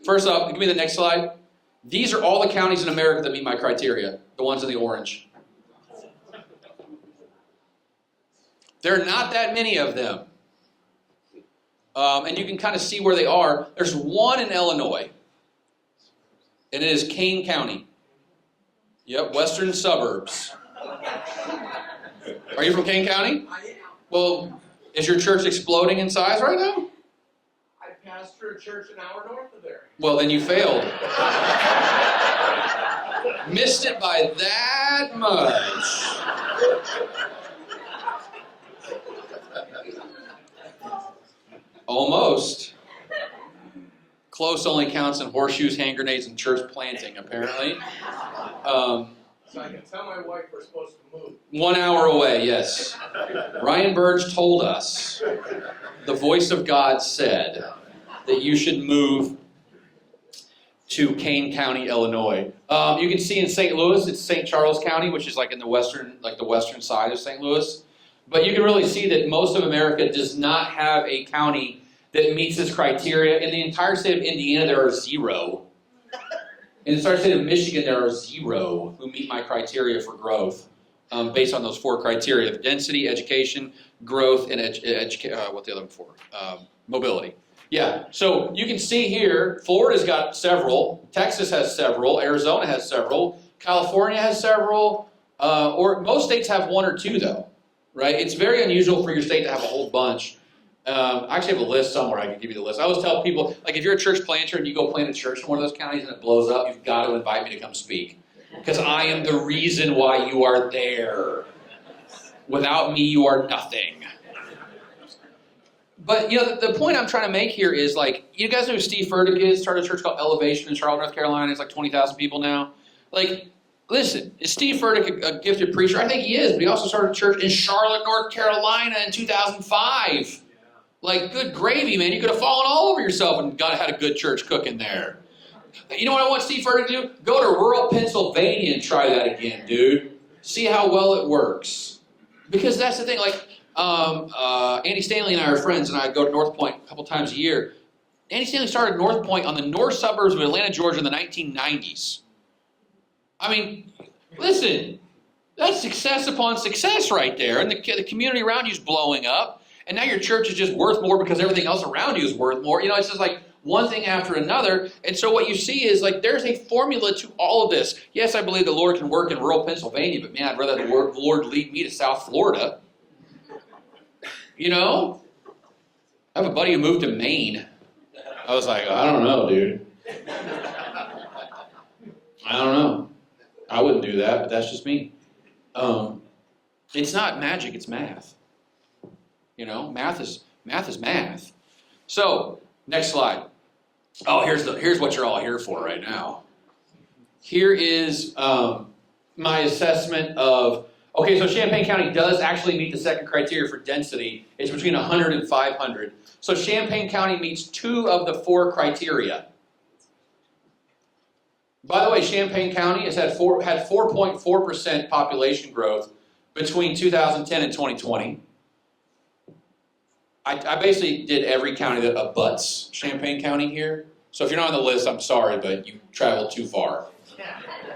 First off, give me the next slide. These are all the counties in America that meet my criteria, the ones in the orange. There are not that many of them. And you can kind of see where they are. There's one in Illinois, and it is Kane County. Yep, western suburbs. Are you from Kane County? I am. Well, is your church exploding in size right now? I pastor a church an hour north of there. Well, then you failed. Missed it by that much. Almost. Close only counts in horseshoes, hand grenades, and church planting, apparently. So I can tell my wife we're supposed to move. 1 hour away, yes. Ryan Burge told us, the voice of God said, that you should move to Kane County, Illinois. You can see in St. Louis, it's St. Charles County, which is like in the western side of St. Louis. But you can really see that most of America does not have a county that meets this criteria. In the entire state of Indiana, there are 0. In the entire state of Michigan, there are 0 who meet my criteria for growth based on those 4 criteria of density, education, growth, and what the other one for? Mobility. Yeah, so you can see here, Florida's got several, Texas has several, Arizona has several, California has several, or most states have 1 or 2 though. Right? It's very unusual for your state to have a whole bunch. I actually have a list somewhere. I can give you the list. I always tell people, like if you're a church planter and you go plant a church in one of those counties and it blows up, you've got to invite me to come speak. Because I am the reason why you are there. Without me, you are nothing. But you know, the point I'm trying to make here is like, you guys know who Steve Furtick is? Started a church called Elevation in Charlotte, North Carolina. It's like 20,000 people now. Like, listen, is Steve Furtick a gifted preacher? I think he is, but he also started a church in Charlotte, North Carolina in 2005. Like, good gravy, man. You could have fallen all over yourself and had a good church cooking there. You know what I want Steve Furtick to do? Go to rural Pennsylvania and try that again, dude. See how well it works. Because that's the thing, like, Andy Stanley and I are friends, and I go to North Point a couple times a year. Andy Stanley started North Point on the north suburbs of Atlanta, Georgia in the 1990s. I mean, listen, that's success upon success right there. And the community around you is blowing up. And now your church is just worth more because everything else around you is worth more. You know, it's just like one thing after another. And so what you see is like there's a formula to all of this. Yes, I believe the Lord can work in rural Pennsylvania, but man, I'd rather the Lord lead me to South Florida. You know? I have a buddy who moved to Maine. I was like, I don't know, dude. I don't know. I wouldn't do that, but that's just me. It's not magic, it's math. You know, math is math. So, next slide. Oh, here's what you're all here for right now. Here is my assessment of, okay, so Champaign County does actually meet the second criteria for density. It's between 100 and 500. So Champaign County meets 2 of the 4 criteria. By the way, Champaign County has had 4.4% population growth between 2010 and 2020. I basically did every county that abuts Champaign County here. So if you're not on the list, I'm sorry, but you traveled too far.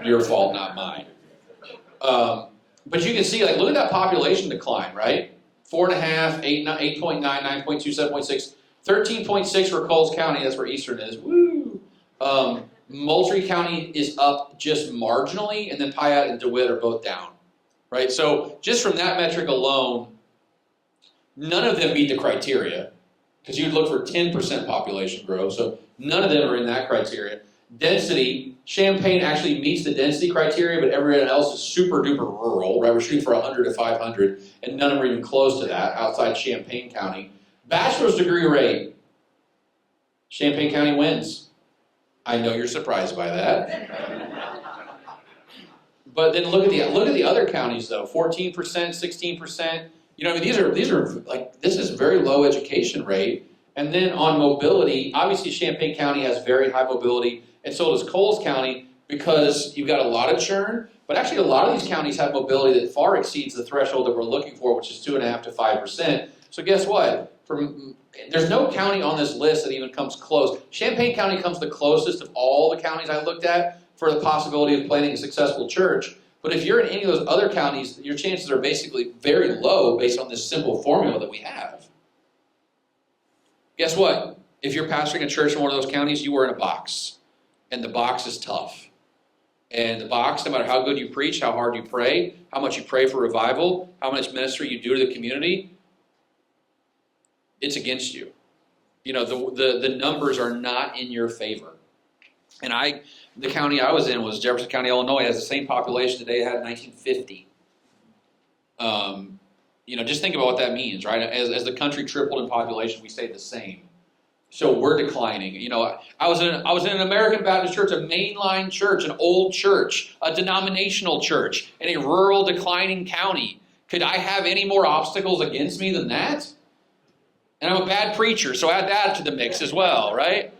Your fault, not mine. But you can see, like, look at that population decline, right? 4.5, 8.9, 9.2, 7.6, 13.6 for Coles County. That's where Eastern is. Woo! Moultrie County is up just marginally, and then Piatt and DeWitt are both down, right? So just from that metric alone, none of them meet the criteria because you'd look for 10% population growth. So none of them are in that criteria. Density, Champaign actually meets the density criteria, but everyone else is super duper rural, right? We're shooting for 100 to 500, and none of them are even close to that outside Champaign County. Bachelor's degree rate, Champaign County wins. I know you're surprised by that. But then look at the other counties though, 14%, 16%. You know, I mean, these are like, this is very low education rate. And then on mobility, obviously Champaign County has very high mobility, and so does Coles County, because you've got a lot of churn, but actually a lot of these counties have mobility that far exceeds the threshold that we're looking for, which is 2.5% to 5%. So guess what? There's no county on this list that even comes close. Champaign County comes the closest of all the counties I looked at for the possibility of planning a successful church. But if you're in any of those other counties, your chances are basically very low based on this simple formula that we have. Guess what? If you're pastoring a church in one of those counties, you are in a box. And the box is tough. And the box, no matter how good you preach, how hard you pray, how much you pray for revival, how much ministry you do to the community, it's against you. You know, the numbers are not in your favor. And the county I was in was Jefferson County, Illinois. It has the same population today it had in 1950. You know, just think about what that means, right? As the country tripled in population, we stayed the same. So we're declining. You know, I was in an American Baptist church, a mainline church, an old church, a denominational church in a rural, declining county. Could I have any more obstacles against me than that? And I'm a bad preacher, so add that to the mix as well, right?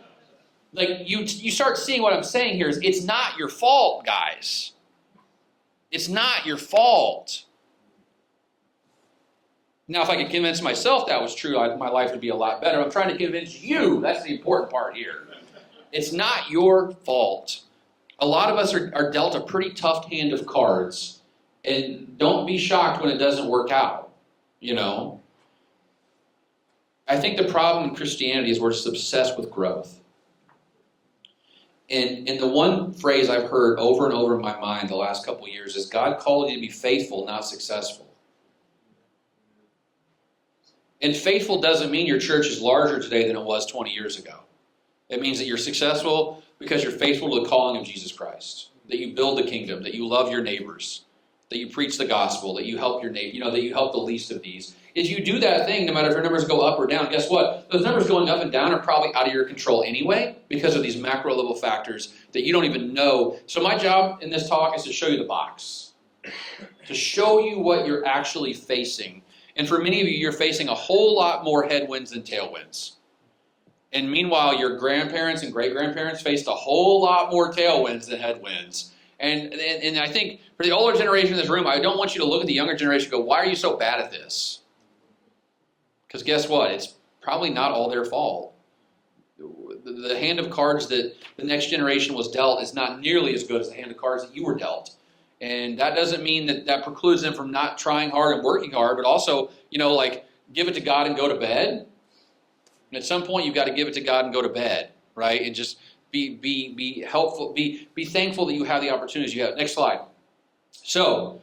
Like, you start seeing what I'm saying here is it's not your fault, guys. It's not your fault. Now, if I could convince myself that was true, my life would be a lot better. I'm trying to convince you. That's the important part here. It's not your fault. A lot of us are dealt a pretty tough hand of cards. And don't be shocked when it doesn't work out, you know. I think the problem in Christianity is we're just obsessed with growth. And the one phrase I've heard over and over in my mind the last couple of years is God called you to be faithful, not successful. And faithful doesn't mean your church is larger today than it was 20 years ago. It means that you're successful because you're faithful to the calling of Jesus Christ, that you build the kingdom, that you love your neighbors, that you preach the gospel, that you help your neighbor, you know, that you help the least of these. If you do that thing, no matter if your numbers go up or down, guess what? Those numbers going up and down are probably out of your control anyway because of these macro level factors that you don't even know. So my job in this talk is to show you the box, to show you what you're actually facing. And for many of you, you're facing a whole lot more headwinds than tailwinds. And meanwhile, your grandparents and great-grandparents faced a whole lot more tailwinds than headwinds. And I think for the older generation in this room, I don't want you to look at the younger generation and go, why are you so bad at this? Because guess what? It's probably not all their fault. The hand of cards that the next generation was dealt is not nearly as good as the hand of cards that you were dealt. And that doesn't mean that precludes them from not trying hard and working hard, but also, you know, like, give it to God and go to bed. And at some point, you've got to give it to God and go to bed, right? And just be helpful, be thankful that you have the opportunities you have. Next slide. So,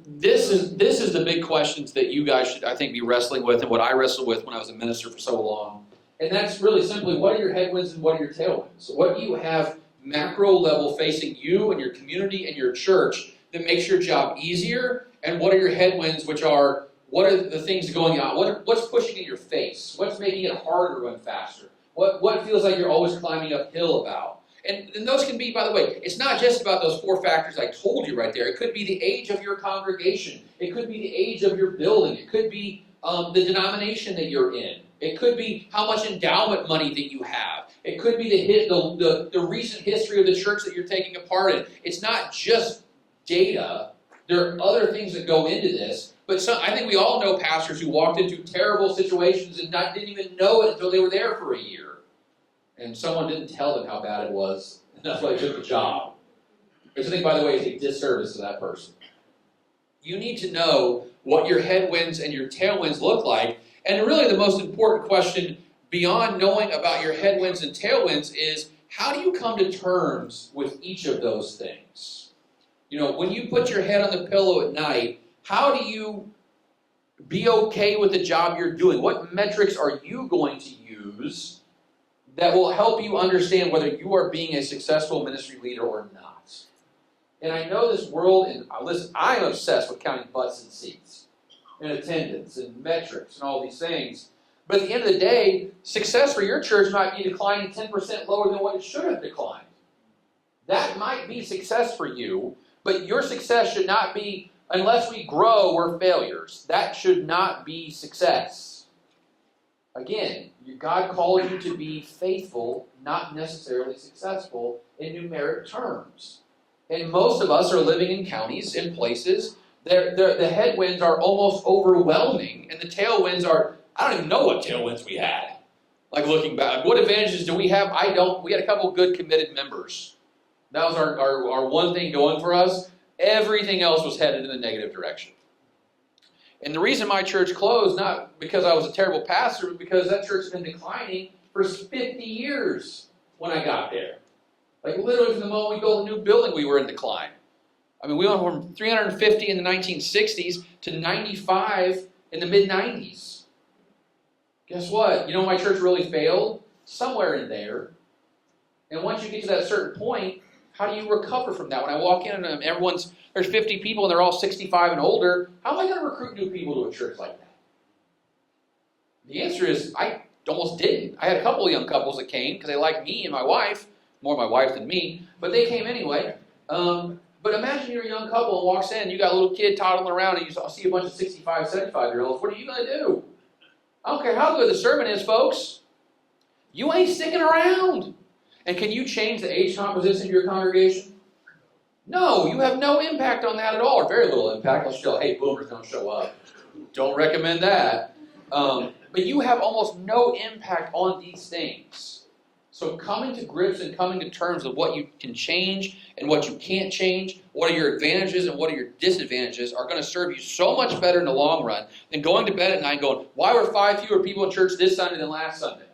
this is the big questions that you guys should, I think, be wrestling with, and what I wrestled with when I was a minister for so long. And that's really simply, what are your headwinds and what are your tailwinds? What do you have macro level facing you and your community and your church that makes your job easier? And what are your headwinds, which are, what are the things going on? What's pushing in your face? What's making it harder to run faster? What feels like you're always climbing uphill about? And those can be, by the way, it's not just about those 4 factors I told you right there. It could be the age of your congregation. It could be the age of your building. It could be the denomination that you're in. It could be how much endowment money that you have. It could be the recent history of the church that you're taking a part in. It's not just data. There are other things that go into this. But I think we all know pastors who walked into terrible situations and didn't even know it until they were there for a year. And someone didn't tell them how bad it was, and that's why they took the job. Which I think, by the way, is a disservice to that person. You need to know what your headwinds and your tailwinds look like. And really the most important question beyond knowing about your headwinds and tailwinds is, how do you come to terms with each of those things? You know, when you put your head on the pillow at night, how do you be okay with the job you're doing? What metrics are you going to use that will help you understand whether you are being a successful ministry leader or not. And I know this world, and listen, I'm obsessed with counting butts and seats, and attendance, and metrics, and all these things. But at the end of the day, success for your church might be declining 10% lower than what it should have declined. That might be success for you, but your success should not be, unless we grow, we're failures. That should not be success. Again, God called you to be faithful, not necessarily successful in numeric terms. And most of us are living in counties, in places, the headwinds are almost overwhelming, and the tailwinds are, I don't even know what tailwinds we had. Like looking back, what advantages do we have? I don't. We had a couple good committed members. That was our one thing going for us. Everything else was headed in the negative direction. And the reason my church closed, not because I was a terrible pastor, but because that church had been declining for 50 years when I got there. Like literally from the moment we built a new building, we were in decline. I mean, we went from 350 in the 1960s to 95 in the mid-90s. Guess what? You know my church really failed? Somewhere in there. And once you get to that certain point, how do you recover from that? When I walk in and there's 50 people and they're all 65 and older, how am I going to recruit new people to a church like that? The answer is I almost didn't. I had a couple of young couples that came because they liked me and my wife, more my wife than me, but they came anyway. But imagine you're a young couple and walks in, you got a little kid toddling around and you see a bunch of 65, 75-year-olds. What are you going to do? I don't care how good the sermon is, folks. You ain't sticking around. And can you change the age composition of your congregation? No, you have no impact on that at all, or very little impact. Unless you're like, hey, boomers don't show up. Don't recommend that. But you have almost no impact on these things. So coming to grips and coming to terms with what you can change and what you can't change, what are your advantages and what are your disadvantages, are going to serve you so much better in the long run than going to bed at night going, why were 5 fewer people in church this Sunday than last Sunday?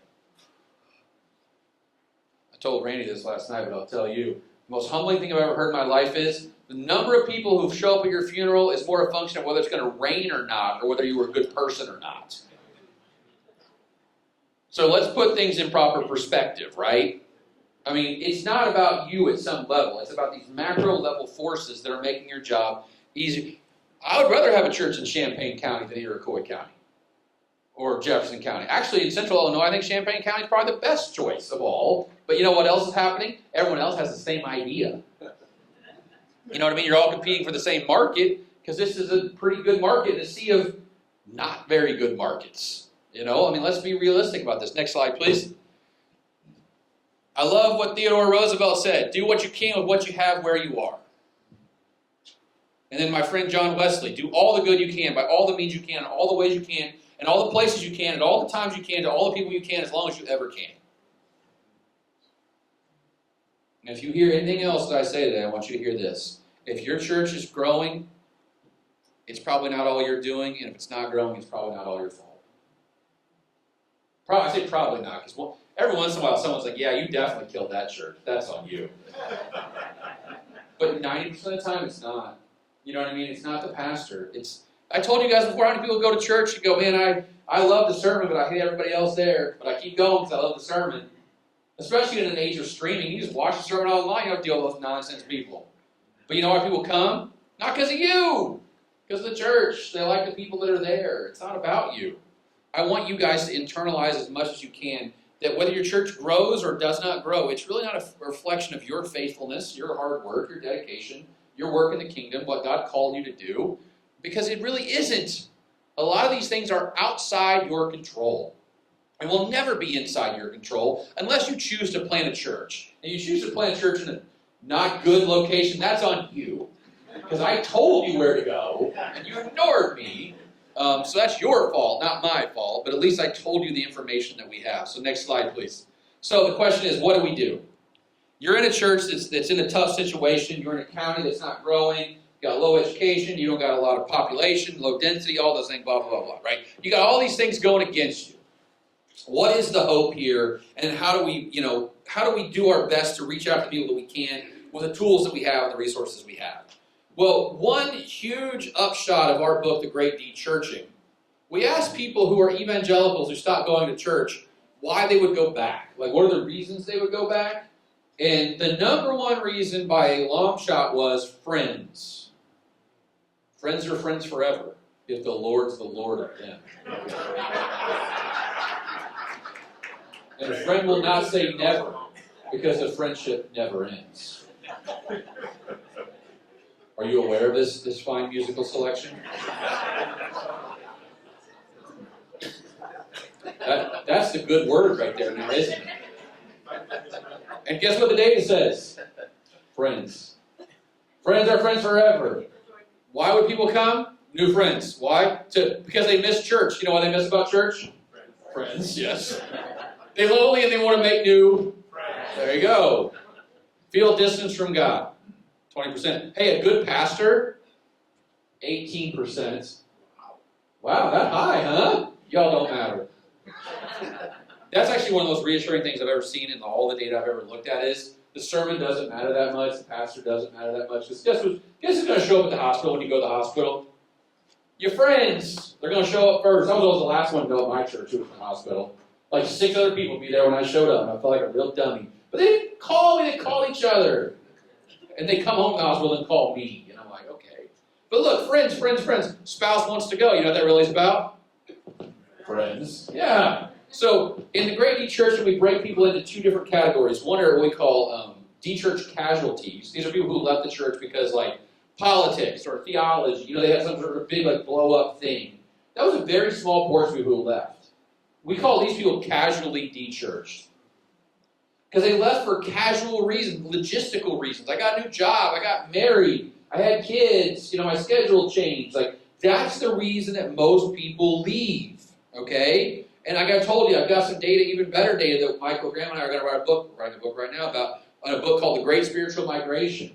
I told Randy this last night, but I'll tell you. The most humbling thing I've ever heard in my life is the number of people who show up at your funeral is more a function of whether it's going to rain or not, or whether you were a good person or not. So let's put things in proper perspective, right? I mean, it's not about you at some level. It's about these macro level forces that are making your job easier. I would rather have a church in Champaign County than Iroquois County or Jefferson County. Actually, in Central Illinois, I think Champaign County is probably the best choice of all. But you know what else is happening? Everyone else has the same idea. You know what I mean? You're all competing for the same market because this is a pretty good market in a sea of not very good markets. You know, I mean, let's be realistic about this. Next slide, please. I love what Theodore Roosevelt said. Do what you can with what you have where you are. And then my friend John Wesley, do all the good you can by all the means you can, in all the ways you can, and all the places you can, at all the times you can, to all the people you can, as long as you ever can. And if you hear anything else that I say today, I want you to hear this. If your church is growing, it's probably not all you're doing, and if it's not growing, it's probably not all your fault. I say probably not, because every once in a while someone's like, yeah, you definitely killed that church. That's on you. But 90% of the time, it's not. You know what I mean? It's not the pastor. I told you guys before, how many people go to church and go, man, I love the sermon, but I hate everybody else there. But I keep going because I love the sermon. Especially in an age of streaming, you just watch the sermon online, you don't deal with those nonsense people. But you know why people come? Not because of you. Because of the church. They like the people that are there. It's not about you. I want you guys to internalize as much as you can that whether your church grows or does not grow, it's really not a reflection of your faithfulness, your hard work, your dedication, your work in the kingdom, what God called you to do, because it really isn't. A lot of these things are outside your control and will never be inside your control unless you choose to plant a church. And you choose to plant a church in a not good location, that's on you. Because I told you where to go, and you ignored me. So that's your fault, not my fault, but at least I told you the information that we have. So next slide, please. So the question is, what do we do? You're in a church that's in a tough situation. You're in a county that's not growing. You got low education. You don't got a lot of population, low density, all those things, blah, blah, blah, blah, right? You got all these things going against you. What is the hope here, and how do we do our best to reach out to people that we can with the tools that we have and the resources we have? Well, one huge upshot of our book, The Great De-Churching, we asked people who are evangelicals who stopped going to church, why they would go back. Like, what are the reasons they would go back? And the number one reason by a long shot was friends. Friends are friends forever if the Lord's the Lord of them. And a friend will not say never, because the friendship never ends. Are you aware of this fine musical selection? That's the good word right there now, isn't it? And guess what the data says? Friends. Friends are friends forever. Why would people come? New friends. Why? Because they miss church. You know why they miss about church? Friends, yes. They're lonely and they want to make new friends. There you go. Feel distance from God. 20%. Hey, a good pastor? 18%. Wow, that high, huh? Y'all don't matter. That's actually one of the most reassuring things I've ever seen in all the data I've ever looked at is the sermon doesn't matter that much, the pastor doesn't matter that much. Because guess who's going to show up at the hospital when you go to the hospital? Your friends. They're going to show up first. I was always the last one to go at my church who was in the hospital. Like 6 other people would be there when I showed up. I felt like a real dummy. But they didn't call me, they called each other. And they come home from the hospital and call me. And I'm like, okay. But look, friends. Spouse wants to go. You know what that really is about? Friends. Yeah. So in the Great De-Church, we break people into 2 different categories. One are what we call de-church casualties. These are people who left the church because, like, politics or theology, you know, they had some sort of big, like, blow-up thing. That was a very small portion of people who left. We call these people casually de-churched. Because they left for casual reasons, logistical reasons. I got a new job, I got married, I had kids, you know, my schedule changed. Like, that's the reason that most people leave, okay? And like I told you, I've got some data, even better data, that Michael Graham and I are going to writing a book right now about a book called The Great Spiritual Migration.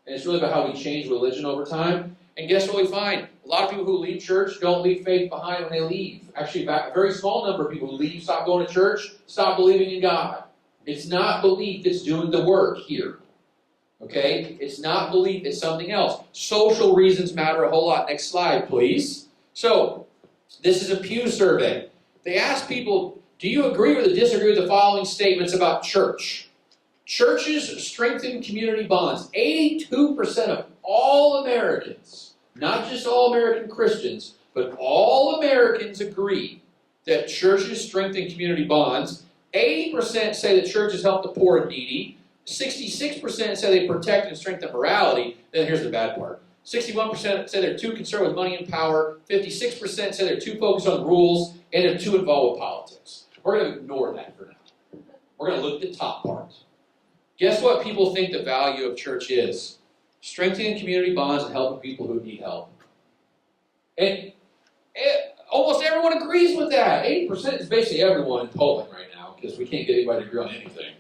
And it's really about how we change religion over time. And guess what we find? A lot of people who leave church don't leave faith behind when they leave. Actually, a very small number of people who leave, stop going to church, stop believing in God. It's not belief that's doing the work here. Okay? It's not belief, it's something else. Social reasons matter a whole lot. Next slide, please. So, this is a Pew survey. They asked people, do you agree or disagree with the following statements about church? Churches strengthen community bonds. 82% of all Americans, not just all American Christians, but all Americans agree that churches strengthen community bonds. 80% say that churches help the poor and needy. 66% say they protect and strengthen morality. Then here's the bad part. 61% say they're too concerned with money and power. 56% say they're too focused on rules. And they're too involved with politics. We're going to ignore that for now. We're going to look at the top part. Guess what people think the value of church is? Strengthening community bonds and helping people who need help. And almost everyone agrees with that. 80% is basically everyone in polling right now because we can't get anybody to agree on anything.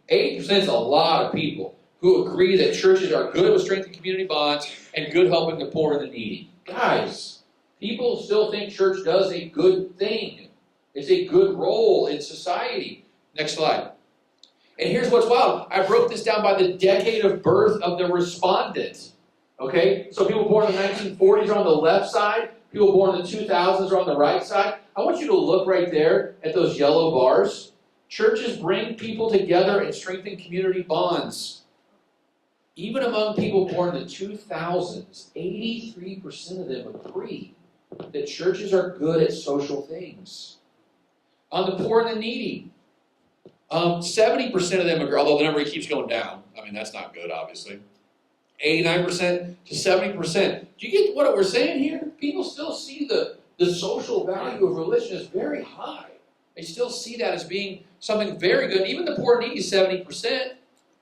80% is a lot of people who agree that churches are good with strengthening community bonds and good helping the poor and the needy. Guys, people still think church does a good thing. It's a good role in society. Next slide. And here's what's wild. I broke this down by the decade of birth of the respondent. Okay? So people born in the 1940s are on the left side. People born in the 2000s are on the right side. I want you to look right there at those yellow bars. Churches bring people together and strengthen community bonds. Even among people born in the 2000s, 83% of them agree that churches are good at social things. On the poor and the needy, 70% of them agree, although the number keeps going down. I mean, that's not good, obviously. 89% to 70%. Do you get what we're saying here? People still see the social value of religion as very high. They still see that as being something very good. Even the poor and needy, 70%.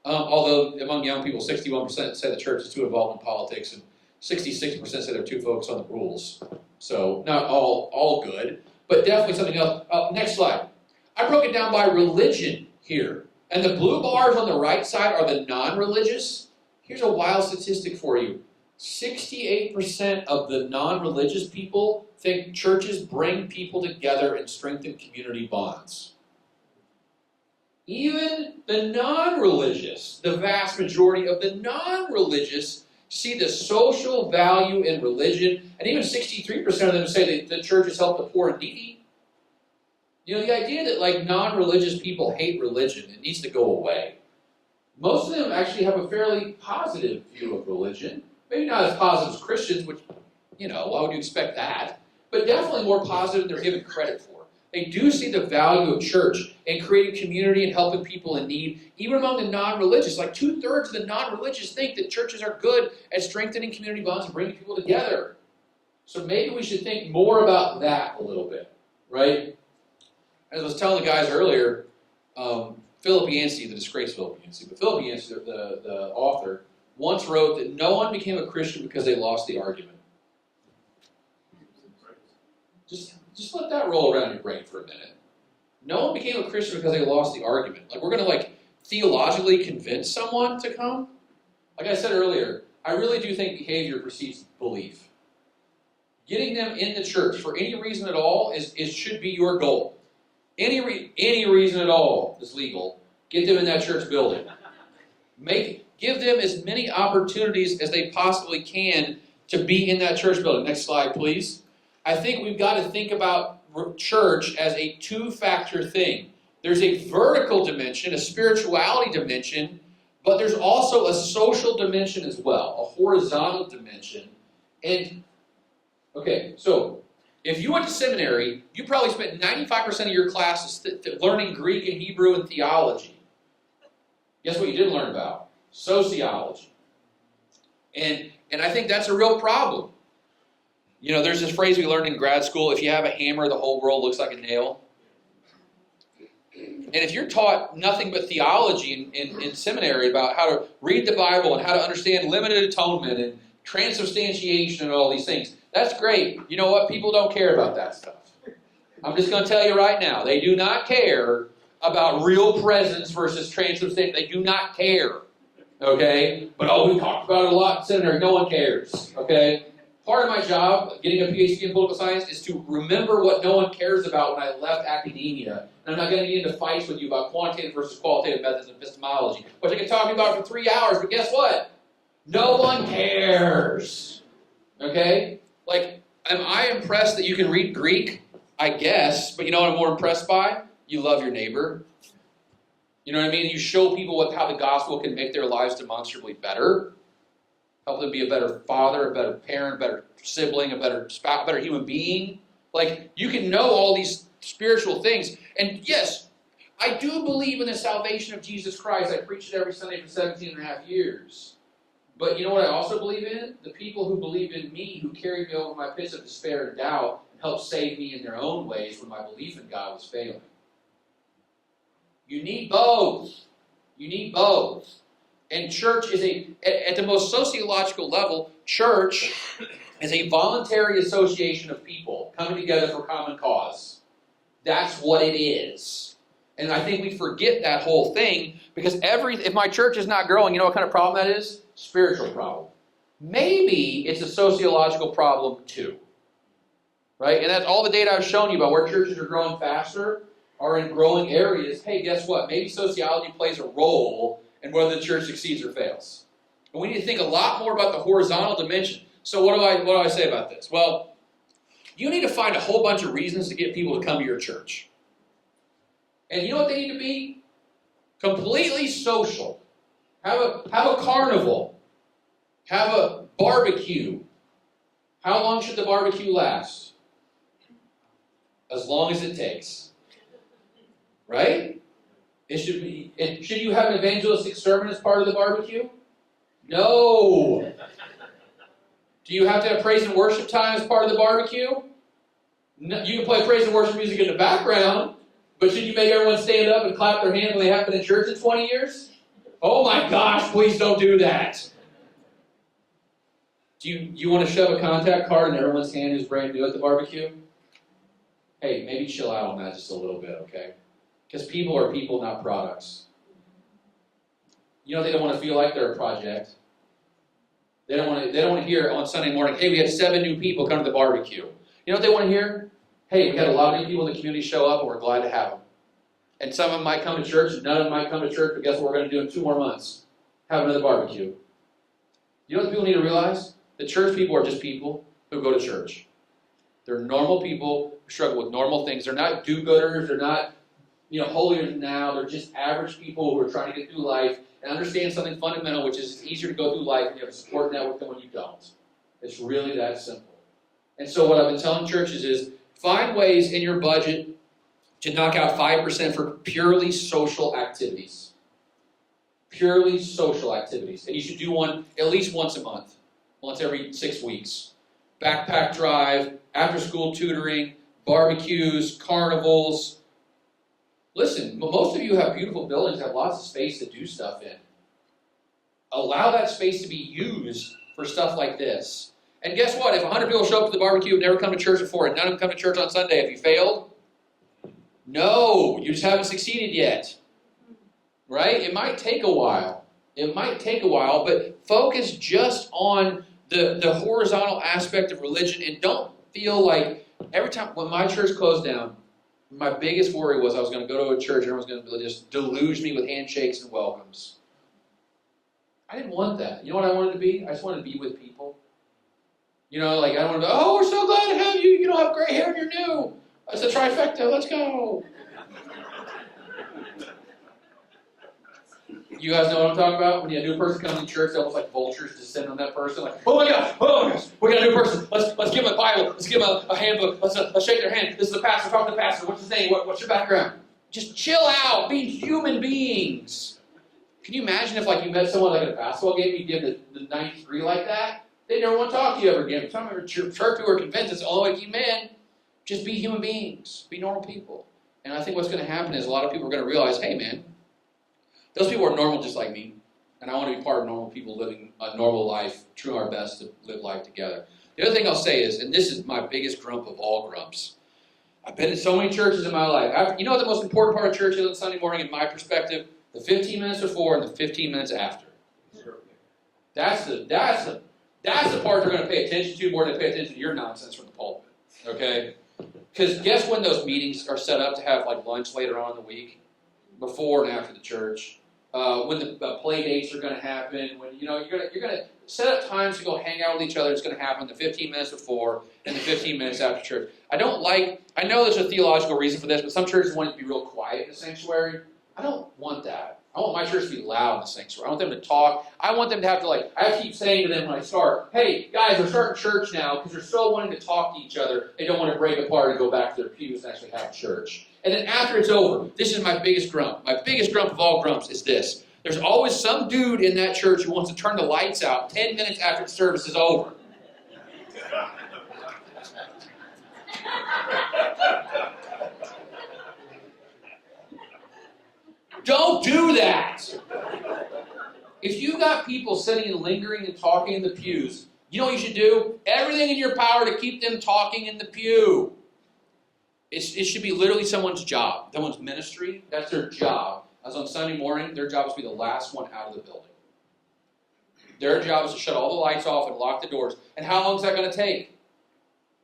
Although among young people, 61% say the church is too involved in politics, and 66% say they're too focused on the rules. So not all good, but definitely something else. Next slide. I broke it down by religion here. And the blue bars on the right side are the non-religious. Here's a wild statistic for you. 68% of the non-religious people think churches bring people together and strengthen community bonds. Even the non-religious, the vast majority of the non-religious see the social value in religion, and even 63% of them say that the churches help the poor and needy. You know, the idea that like non-religious people hate religion, it needs to go away. Most of them actually have a fairly positive view of religion. Maybe not as positive as Christians, which, you know, why would you expect that? But definitely more positive than they're given credit for. They do see the value of church and creating community and helping people in need, even among the non-religious. Like 2/3 of the non-religious think that churches are good at strengthening community bonds and bringing people together. So maybe we should think more about that a little bit, right? As I was telling the guys earlier, Philip Yancey, the disgraced Philip Yancey, but Philip Yancey, the author, once wrote that no one became a Christian because they lost the argument. Just let that roll around your brain for a minute. No one became a Christian because they lost the argument. Like, we're going to, like, theologically convince someone to come? Like I said earlier, I really do think behavior precedes belief. Getting them in the church for any reason at all should be your goal. Any reason at all is legal. Get them in that church building. Give them as many opportunities as they possibly can to be in that church building. Next slide, please. I think we've got to think about church as a two-factor thing. There's a vertical dimension, a spirituality dimension, but there's also a social dimension as well, a horizontal dimension. And, okay, so if you went to seminary, you probably spent 95% of your classes learning Greek and Hebrew and theology. Guess what you didn't learn about? Sociology. And I think that's a real problem. You know, there's this phrase we learned in grad school, if you have a hammer, the whole world looks like a nail. And if you're taught nothing but theology in seminary about how to read the Bible and how to understand limited atonement and transubstantiation and all these things, that's great. You know what? People don't care about that stuff. I'm just going to tell you right now, they do not care about real presence versus transubstantiation. They do not care. Okay? But, we talked about it a lot in seminary. No one cares. Okay? Part of my job, getting a PhD in political science, is to remember what no one cares about when I left academia. And I'm not going to get into fights with you about quantitative versus qualitative methods of epistemology, which I can talk about for 3 hours, but guess what? No one cares. Okay? Like, am I impressed that you can read Greek? I guess. But you know what I'm more impressed by? You love your neighbor. You know what I mean? You show people how the gospel can make their lives demonstrably better. Help them be a better father, a better parent, a better sibling, a better spouse, a better human being. Like, you can know all these spiritual things. And yes, I do believe in the salvation of Jesus Christ. I preach it every Sunday for 17 and a half years. But you know what I also believe in? The people who believe in me, who carried me over my pits of despair and doubt, and helped save me in their own ways when my belief in God was failing. You need both. You need both. And church is at the most sociological level, church is a voluntary association of people coming together for common cause. That's what it is. And I think we forget that whole thing because if my church is not growing, you know what kind of problem that is? Spiritual problem. Maybe it's a sociological problem too. Right? And that's all the data I've shown you about where churches are growing faster are in growing areas. Hey, guess what? Maybe sociology plays a role and whether the church succeeds or fails. And we need to think a lot more about the horizontal dimension. So what do I say about this? Well, you need to find a whole bunch of reasons to get people to come to your church. And you know what they need to be? Completely social. Have a carnival. Have a barbecue. How long should the barbecue last? As long as it takes. Right? Should you have an evangelistic sermon as part of the barbecue? No. Do you have to have praise and worship time as part of the barbecue? No, you can play praise and worship music in the background, but should you make everyone stand up and clap their hands when they haven't been in church in 20 years? Oh my gosh, please don't do that. Do you want to shove a contact card in everyone's hand who's brand new at the barbecue? Hey, maybe chill out on that just a little bit, okay? Because people are people, not products. You know, they don't want to feel like they're a project. They don't want to hear on Sunday morning, hey, we had 7 new people come to the barbecue. You know what they want to hear? Hey, we had a lot of new people in the community show up, and we're glad to have them. And some of them might come to church, and none of them might come to church, but guess what we're going to do in 2 more months? Have another barbecue. You know what people need to realize? The church people are just people who go to church. They're normal people who struggle with normal things. They're not do-gooders. They're not, holier than thou. They're just average people who are trying to get through life and understand something fundamental, which is it's easier to go through life when you have a support network than when you don't. It's really that simple. And so what I've been telling churches is find ways in your budget to knock out 5% for purely social activities. Purely social activities. And you should do one at least once a month, once every 6 weeks. Backpack drive, after-school tutoring, barbecues, carnivals. Listen, most of you have beautiful buildings, have lots of space to do stuff in. Allow that space to be used for stuff like this. And guess what? If 100 people show up to the barbecue and never come to church before, and none of them come to church on Sunday, have you failed? No, you just haven't succeeded yet. Right? It might take a while. But focus just on the horizontal aspect of religion and don't feel like every time when my church closed down, my biggest worry was I was going to go to a church and everyone was going to just deluge me with handshakes and welcomes. I didn't want that. You know what I wanted to be? I just wanted to be with people. I don't want to go, oh, we're so glad to have you. You don't have gray hair and you're new. It's a trifecta. Let's go. You guys know what I'm talking about? When a new person comes to church, almost like vultures descend on that person. Like, oh my gosh, we got a new person. Let's give them a Bible. Let's give them a handbook. Let's shake their hand. This is the pastor. Talk to the pastor. What's his name? What's your background? Just chill out. Be human beings. Can you imagine if you met someone at a basketball game, you give the 93 like that? They never want to talk to you ever again. Some of your church who are convinced it's the only way to keep men. Just be human beings. Be normal people. And I think what's going to happen is a lot of people are going to realize, hey man, those people are normal just like me. And I want to be part of normal people living a normal life, trying our best to live life together. The other thing I'll say is, and this is my biggest grump of all grumps, I've been in so many churches in my life. You know what the most important part of church is on Sunday morning in my perspective? The 15 minutes before and the 15 minutes after. That's the part they're going to pay attention to more than they pay attention to your nonsense from the pulpit. Okay? Because guess when those meetings are set up to have lunch later on in the week? Before and after the church. When the play dates are going to happen. When you're going to set up times to go hang out with each other. It's going to happen the 15 minutes before and the 15 minutes after church. I know there's a theological reason for this, but some churches want it to be real quiet in the sanctuary. I don't want that. I want my church to be loud in the sanctuary. I want them to talk. I want them to have to I have to keep saying to them when I start, hey, guys, we're starting church now because they're still wanting to talk to each other. They don't want to break apart and go back to their pews and actually have church. And then after it's over, this is my biggest grump. My biggest grump of all grumps is this. There's always some dude in that church who wants to turn the lights out 10 minutes after the service is over. Don't do that. If you got people sitting and lingering and talking in the pews, you know what you should do? Everything in your power to keep them talking in the pew. It should be literally someone's job, someone's ministry. That's their job. As on Sunday morning, their job is to be the last one out of the building. Their job is to shut all the lights off and lock the doors. And how long is that going to take?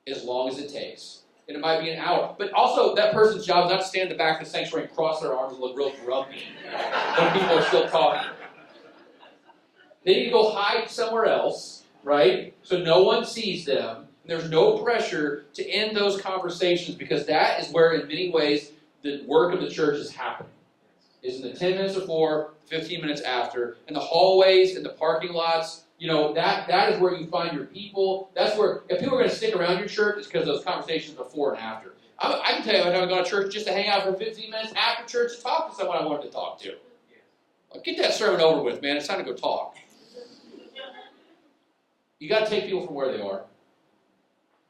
As long as it takes. And it might be an hour. But also, that person's job is not to stand in the back of the sanctuary and cross their arms and look real grumpy when people are still talking. They need to go hide somewhere else, right? So no one sees them. And there's no pressure to end those conversations because that is where, in many ways, the work of the church is happening. Is in the 10 minutes before, 15 minutes after, in the hallways, in the parking lots. That is where you find your people. That's where, if people are going to stick around your church, it's because of those conversations before and after. I can tell you, I've gone to church just to hang out for 15 minutes after church to talk to someone I wanted to talk to. Get that sermon over with, man. It's time to go talk. You got to take people from where they are.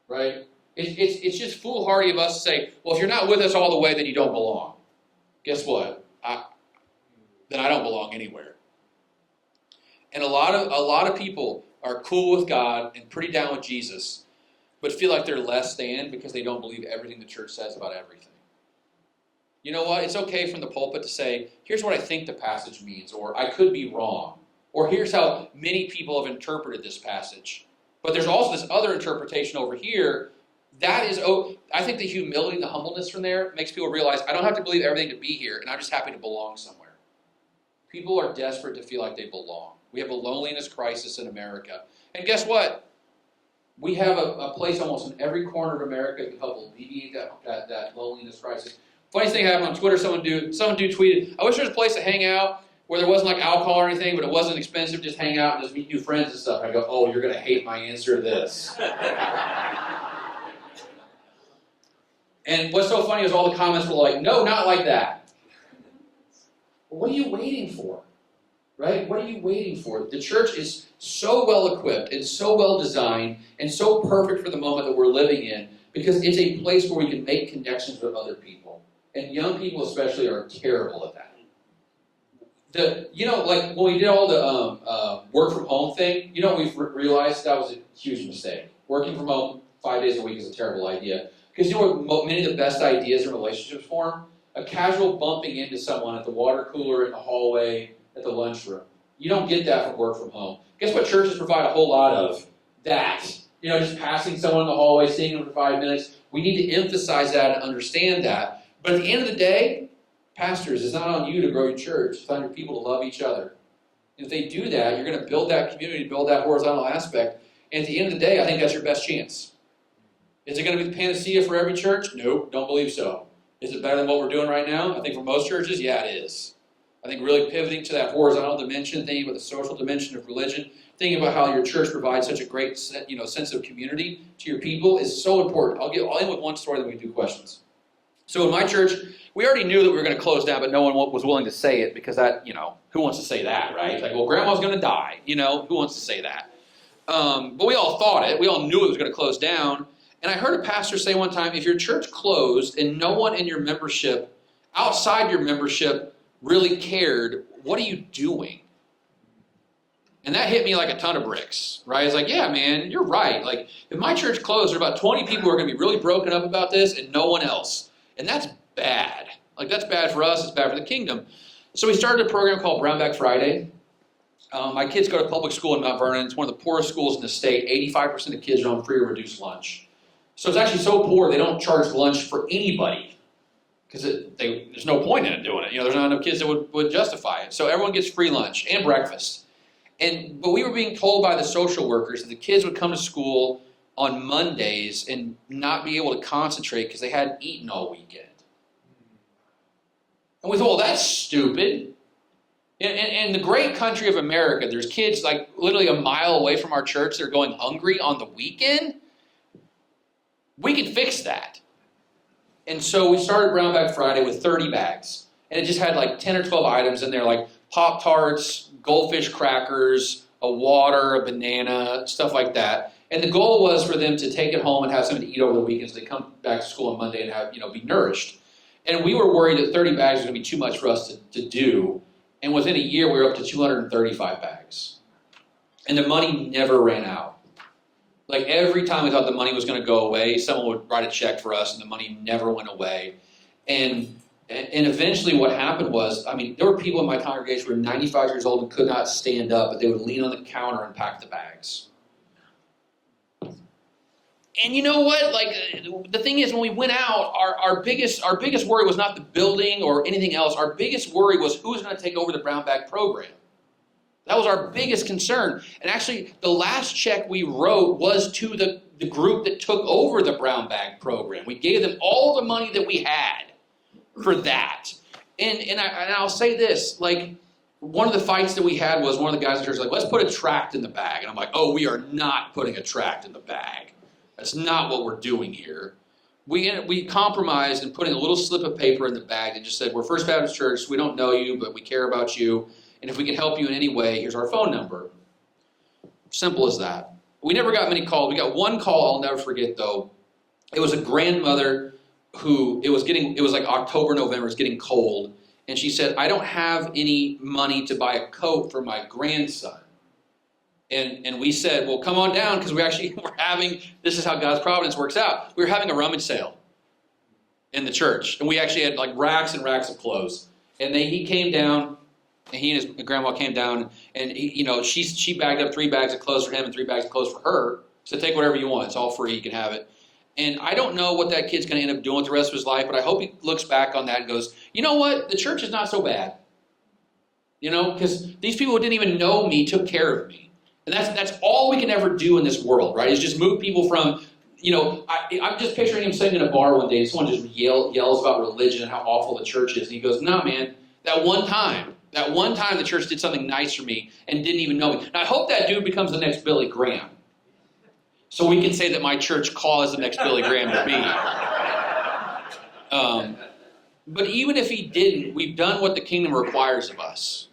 Right? It's just foolhardy of us to say, well, if you're not with us all the way, then you don't belong. Guess what? Then I don't belong anywhere. And a lot of people are cool with God and pretty down with Jesus, but feel like they're less than because they don't believe everything the church says about everything. You know what? It's okay from the pulpit to say, here's what I think the passage means, or I could be wrong, or here's how many people have interpreted this passage. But there's also this other interpretation over here. That is, I think the humility and the humbleness from there makes people realize I don't have to believe everything to be here, and I'm just happy to belong somewhere. People are desperate to feel like they belong. We have a loneliness crisis in America. And guess what? We have a place almost in every corner of America that can help alleviate that loneliness crisis. Funniest thing happened on Twitter, someone dude tweeted, I wish there was a place to hang out where there wasn't like alcohol or anything, but it wasn't expensive, just hang out and just meet new friends and stuff. I go, oh, you're going to hate my answer to this. And what's so funny is all the comments were like, no, not like that. Well, what are you waiting for? Right? What are you waiting for? The church is so well equipped and so well designed and so perfect for the moment that we're living in because it's a place where we can make connections with other people. And young people especially are terrible at that. Like when we did all the work from home thing, we've realized that was a huge mistake. Working from home 5 days a week is a terrible idea. Because what many of the best ideas in relationships form? A casual bumping into someone at the water cooler, in the hallway, at the lunchroom. You don't get that from work from home. Guess what churches provide a whole lot of? That. Just passing someone in the hallway, seeing them for 5 minutes. We need to emphasize that and understand that. But at the end of the day, pastors, it's not on you to grow your church. It's on your people to love each other. And if they do that, you're going to build that community, build that horizontal aspect. And at the end of the day, I think that's your best chance. Is it going to be the panacea for every church? Nope, don't believe so. Is it better than what we're doing right now? I think for most churches, yeah, it is. I think really pivoting to that horizontal dimension, thinking about the social dimension of religion, thinking about how your church provides such a great sense of community to your people is so important. I'll end with one story, then we can do questions. So in my church, we already knew that we were going to close down, but no one was willing to say it because that, who wants to say that, right? It's like, well, grandma's going to die, who wants to say that? But we all thought it. We all knew it was going to close down. And I heard a pastor say one time, if your church closed and no one in your membership, outside your membership, really cared, what are you doing? And that hit me like a ton of bricks, right? It's like, yeah, man, you're right. Like, if my church closed, there are about 20 people who are going to be really broken up about this and no one else. And that's bad. Like, that's bad for us. It's bad for the kingdom. So we started a program called Brownback Friday. My kids go to public school in Mount Vernon. It's one of the poorest schools in the state. 85% of kids are on free or reduced lunch. So it's actually so poor they don't charge lunch for anybody because there's no point in it doing it. There's not enough kids that would justify it. So everyone gets free lunch and breakfast. But we were being told by the social workers that the kids would come to school on Mondays and not be able to concentrate because they hadn't eaten all weekend. And we thought, well, that's stupid. In the great country of America, there's kids like literally a mile away from our church that are going hungry on the weekend. We can fix that. And so we started Brownback Friday with 30 bags. And it just had like 10 or 12 items in there, like Pop-Tarts, goldfish crackers, a water, a banana, stuff like that. And the goal was for them to take it home and have something to eat over the weekend so they come back to school on Monday and have, be nourished. And we were worried that 30 bags was going to be too much for us to do. And within a year, we were up to 235 bags. And the money never ran out. Like every time we thought the money was going to go away, someone would write a check for us and the money never went away. And eventually what happened was, there were people in my congregation who were 95 years old and could not stand up, but they would lean on the counter and pack the bags. And you know what? Like the thing is, when we went out, our biggest worry was not the building or anything else. Our biggest worry was who was going to take over the brown bag program. That was our biggest concern. And actually, the last check we wrote was to the group that took over the brown bag program. We gave them all the money that we had for that. And I'll say this, like, one of the fights that we had was one of the guys in church was like, let's put a tract in the bag. And I'm like, oh, we are not putting a tract in the bag. That's not what we're doing here. We compromised in putting a little slip of paper in the bag that just said, we're First Baptist Church, we don't know you, but we care about you. And if we can help you in any way, here's our phone number. Simple as that. We never got many calls. We got one call I'll never forget, though. It was a grandmother who, it was like October, November, it's getting cold. And she said, I don't have any money to buy a coat for my grandson. And we said, well, come on down, because we're having, this is how God's providence works out. We were having a rummage sale in the church. And we actually had like racks and racks of clothes. And he came down. And he and his grandma came down, and she bagged up 3 bags of clothes for him and 3 bags of clothes for her. So take whatever you want; it's all free. You can have it. And I don't know what that kid's going to end up doing with the rest of his life, but I hope he looks back on that and goes, you know what? The church is not so bad. Because these people who didn't even know me took care of me. And that's all we can ever do in this world, right? Is just move people from, I'm just picturing him sitting in a bar one day and someone just yells about religion and how awful the church is. And he goes, nah, man, that one time the church did something nice for me and didn't even know me. And I hope that dude becomes the next Billy Graham. So we can say that my church caused the next Billy Graham to be. But even if he didn't, we've done what the kingdom requires of us,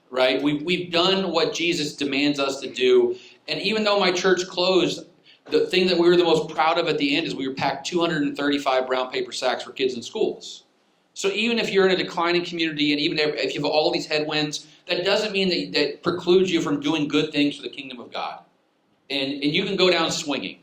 right? We've done what Jesus demands us to do. And even though my church closed, the thing that we were the most proud of at the end is we were packed 235 brown paper sacks for kids in schools. So even if you're in a declining community and even if you have all these headwinds, that doesn't mean that precludes you from doing good things for the kingdom of God. And you can go down swinging.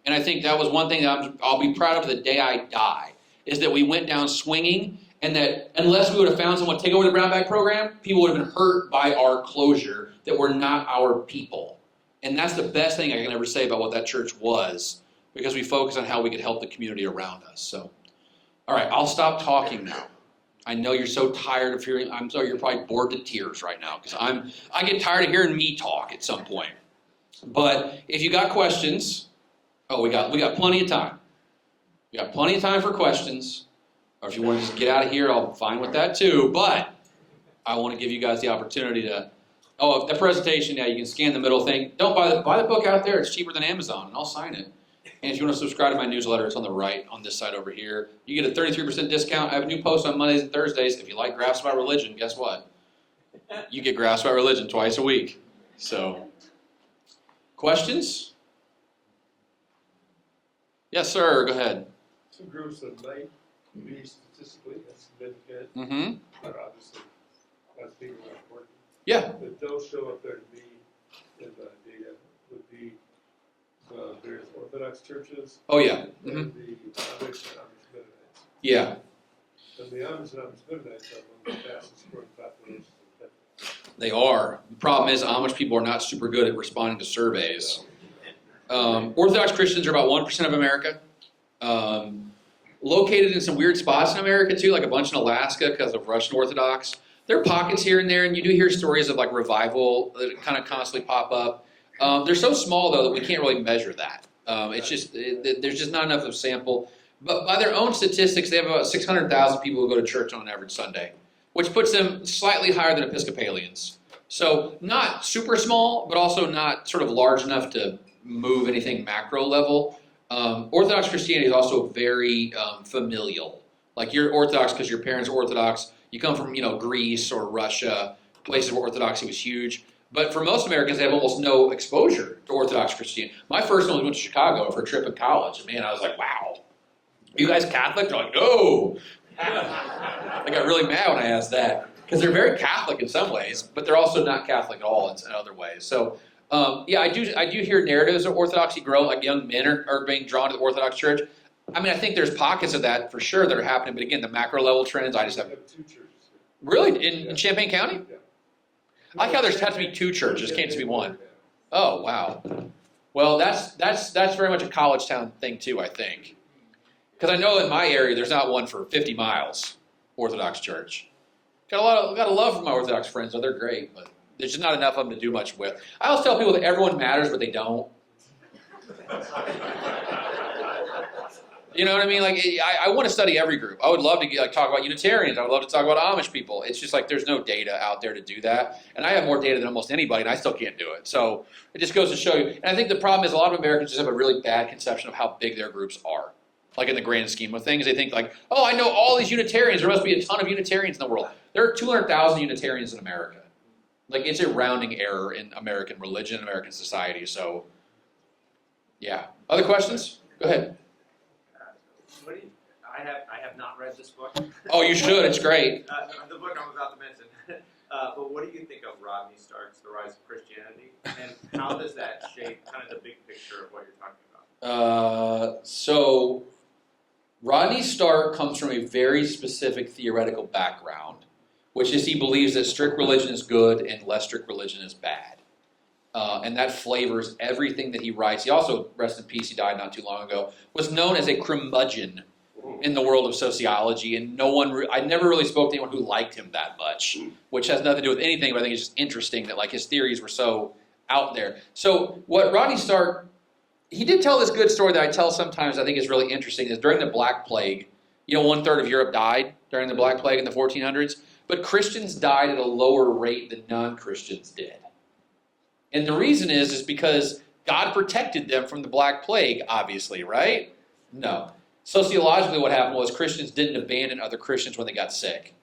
And I think that was one thing that I'll be proud of the day I die, is that we went down swinging, and that unless we would have found someone to take over the brown bag program, people would have been hurt by our closure, that we're not our people. And that's the best thing I can ever say about what that church was, because we focus on how we could help the community around us. So, all right, I'll stop talking now. I know you're so tired of hearing, I'm sorry, you're probably bored to tears right now, because I get tired of hearing me talk at some point. But if you got questions, we got plenty of time. We got plenty of time for questions. Or if you want to just get out of here, I'll fine with that too. But I want to give you guys the opportunity to. Oh, the presentation, yeah, you can scan the middle thing. Don't buy the book out there. It's cheaper than Amazon, and I'll sign it. And if you want to subscribe to my newsletter, it's on the right on this side over here. You get a 33% discount. I have a new post on Mondays and Thursdays. If you like Graphs About Religion, guess what? You get Graphs About Religion twice a week. So, questions? Yes, sir. Go ahead. Two groups that might be statistically insignificant, Mm-hmm. are obviously, as people are important, Yeah. that don't show up there to be in the data would be various Orthodox churches Oh, yeah. Mm-hmm. and the Amish and Amish Mennonites. Yeah. And the Amish and Amish Mennonites are one of the fastest growing populations in the country. They are. The problem is Amish people are not super good at responding to surveys. Orthodox Christians are about 1% of America. Located in some weird spots in America too, like a bunch in Alaska because of Russian Orthodox. There are pockets here and there, and you do hear stories of like revival that kind of constantly pop up. They're so small though that we can't really measure that. It's just there's just not enough of a sample. But by their own statistics, they have about 600,000 people who go to church on an average Sunday, which puts them slightly higher than Episcopalians. So not super small, but also not sort of large enough to move anything macro level. Orthodox Christianity is also very familial. Like you're Orthodox because your parents are Orthodox. You come from Greece or Russia, places where Orthodoxy was huge. But for most Americans, they have almost no exposure to Orthodox Christianity. My first one went to Chicago for a trip in college. And man, I was like, wow, are you guys Catholic? They're like, no. I got really mad when I asked that because they're very Catholic in some ways, but they're also not Catholic at all in other ways. So I do hear narratives of Orthodoxy grow, like young men are being drawn to the Orthodox Church. I mean, I think there's pockets of that for sure that are happening, but again, the macro level trends, I just have. We have two churches here. Really? In Champaign County? Yeah. I like how there's has to be two churches, can't just be one. Oh, wow. Well, that's very much a college town thing too, I think. Because I know in my area, there's not one for 50 miles, Orthodox Church. Got a love for my Orthodox friends, so they're great, but there's just not enough of them to do much with. I always tell people that everyone matters, but they don't. You know what I mean? Like, I want to study every group. I would love to talk about Unitarians. I would love to talk about Amish people. It's just like there's no data out there to do that. And I have more data than almost anybody, and I still can't do it. So it just goes to show you. And I think the problem is a lot of Americans just have a really bad conception of how big their groups are. Like in the grand scheme of things, they think like, oh, I know all these Unitarians. There must be a ton of Unitarians in the world. There are 200,000 Unitarians in America. Like, it's a rounding error in American religion, American society. So, yeah. Other questions? Go ahead. I have not read this book. Oh, you should. It's great. The book I'm about to mention. But what do you think of Rodney Stark's The Rise of Christianity? And how does that shape kind of the big picture of what you're talking about? So, Rodney Stark comes from a very specific theoretical background, which is he believes that strict religion is good and less strict religion is bad. And that flavors everything that he writes. He also, rest in peace, he died not too long ago, was known as a curmudgeon in the world of sociology, and I never really spoke to anyone who liked him that much, which has nothing to do with anything, but I think it's just interesting that like his theories were so out there. So what Rodney Stark, he did tell this good story that I tell sometimes I think is really interesting, is during the Black Plague, 1/3 of Europe died during the Black Plague in the 1400s, but Christians died at a lower rate than non-Christians did. And the reason is because God protected them from the Black Plague, obviously, right? No. Sociologically, what happened was Christians didn't abandon other Christians when they got sick.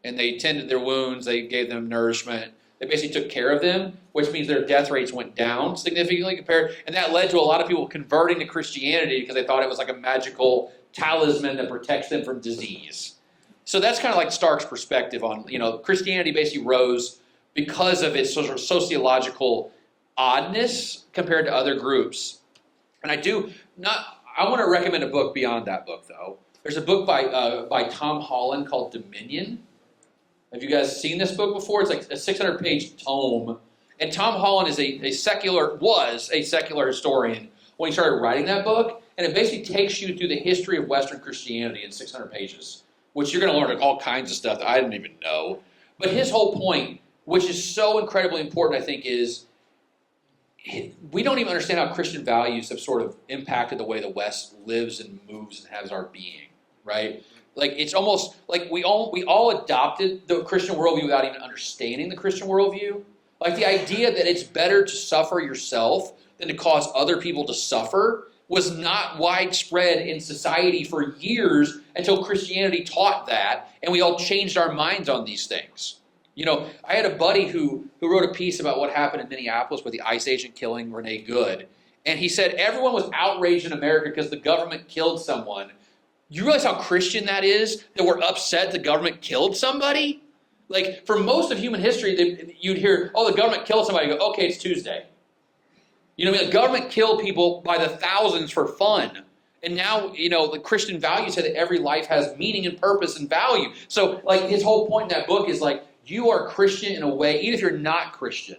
And they tended their wounds, they gave them nourishment, they basically took care of them, which means their death rates went down significantly compared, and that led to a lot of people converting to Christianity because they thought it was like a magical talisman that protects them from disease. So that's kind of like Stark's perspective on, Christianity basically rose because of its sort of sociological oddness compared to other groups. And I want to recommend a book beyond that book, though. There's a book by Tom Holland called Dominion. Have you guys seen this book before? It's like a 600-page tome. And Tom Holland was a secular historian when he started writing that book. And it basically takes you through the history of Western Christianity in 600 pages, which you're going to learn all kinds of stuff that I didn't even know. But his whole point, which is so incredibly important, I think, is we don't even understand how Christian values have sort of impacted the way the West lives and moves and has our being, right? Like, it's almost like we all adopted the Christian worldview without even understanding the Christian worldview. Like, the idea that it's better to suffer yourself than to cause other people to suffer was not widespread in society for years until Christianity taught that, and we all changed our minds on these things. I had a buddy who wrote a piece about what happened in Minneapolis with the ICE agent killing Renee Good, and he said everyone was outraged in America because the government killed someone. You realize how Christian that is, that we're upset the government killed somebody? Like, for most of human history, you'd hear, oh, the government killed somebody. You go, okay, it's Tuesday. The government killed people by the thousands for fun. And now, the Christian values say that every life has meaning and purpose and value. So, like, his whole point in that book is, like, you are Christian in a way, even if you're not Christian,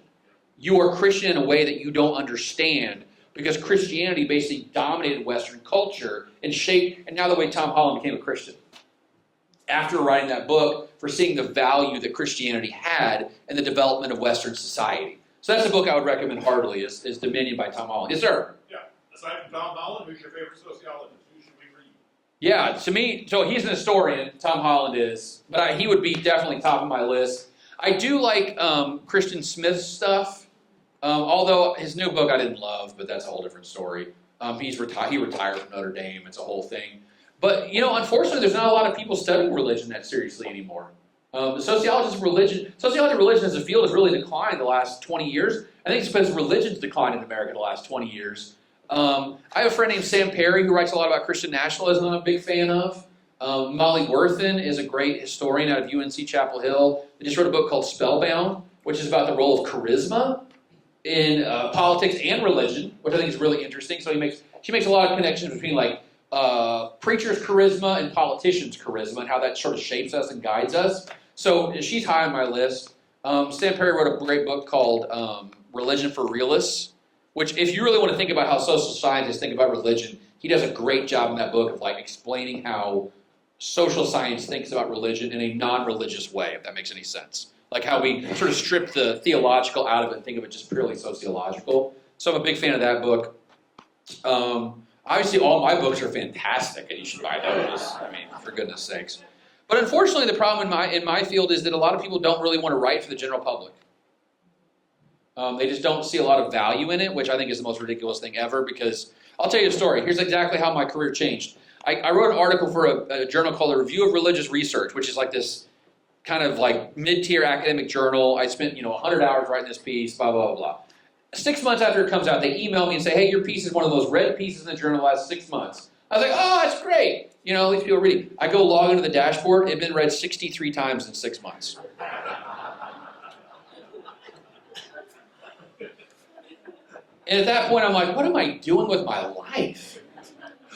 you are Christian in a way that you don't understand, because Christianity basically dominated Western culture and shaped, and now the way Tom Holland became a Christian. After writing that book, for seeing the value that Christianity had in the development of Western society. So that's a book I would recommend heartily, is Dominion by Tom Holland. Yes, sir? Yeah. Aside from Tom Holland, who's your favorite sociologist? Who should we read? Yeah, to me, so he's an historian, Tom Holland is, but he would be definitely top of my list. I do like Christian Smith's stuff, although his new book I didn't love, but that's a whole different story. He retired from Notre Dame, it's a whole thing. But, unfortunately, there's not a lot of people studying religion that seriously anymore. The sociology of religion as a field has really declined the last 20 years. I think it's because religion's declined in America the last 20 years. I have a friend named Sam Perry who writes a lot about Christian nationalism I'm a big fan of. Molly Worthen is a great historian out of UNC Chapel Hill. They just wrote a book called Spellbound, which is about the role of charisma in politics and religion, which I think is really interesting. So she makes a lot of connections between preachers' charisma and politicians' charisma and how that sort of shapes us and guides us. So she's high on my list. Sam Perry wrote a great book called Religion for Realists, which, if you really want to think about how social scientists think about religion, he does a great job in that book of explaining how social science thinks about religion in a non-religious way, if that makes any sense. Like how we sort of strip the theological out of it and think of it just purely sociological. So I'm a big fan of that book. Obviously, all my books are fantastic, and you should buy those. For goodness sakes. But unfortunately, the problem in my field is that a lot of people don't really want to write for the general public. They just don't see a lot of value in it, which I think is the most ridiculous thing ever, because I'll tell you a story. Here's exactly how my career changed. I wrote an article for a journal called The Review of Religious Research, which is this kind of mid-tier academic journal. I spent 100 hours writing this piece, blah, blah, blah, blah. 6 months after it comes out, they email me and say, hey, your piece is one of those read pieces in the journal the last 6 months. I was like, oh, that's great. At least people read it. I go log into the dashboard. It had been read 63 times in 6 months. And at that point, I'm like, what am I doing with my life?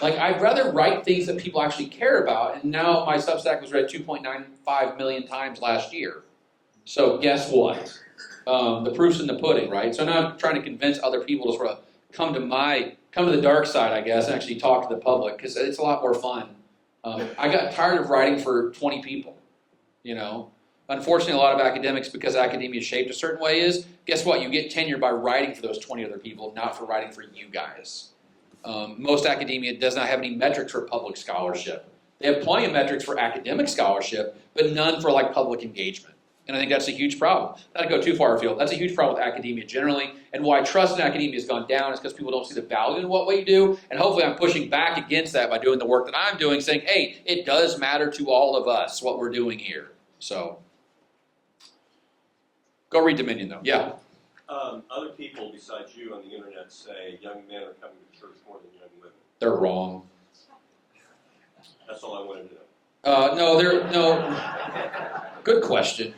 I'd rather write things that people actually care about. And now my Substack was read 2.95 million times last year. So guess what? The proof's in the pudding, right? So now I'm trying to convince other people to sort of come to the dark side, I guess, and actually talk to the public, because it's a lot more fun. I got tired of writing for 20 people, Unfortunately, a lot of academics, because academia is shaped a certain way, is, guess what? You get tenure by writing for those 20 other people, not for writing for you guys. Most academia does not have any metrics for public scholarship. They have plenty of metrics for academic scholarship, but none for like public engagement. And I think that's a huge problem. Not to go too far afield, that's a huge problem with academia generally, and why trust in academia has gone down is because people don't see the value in what we do, and hopefully I'm pushing back against that by doing the work that I'm doing, saying, hey, it does matter to all of us what we're doing here. So, go read Dominion though, yeah. Other people besides you on the internet say young men are coming to church more than young women. They're wrong. That's all I wanted to know. No. Good question.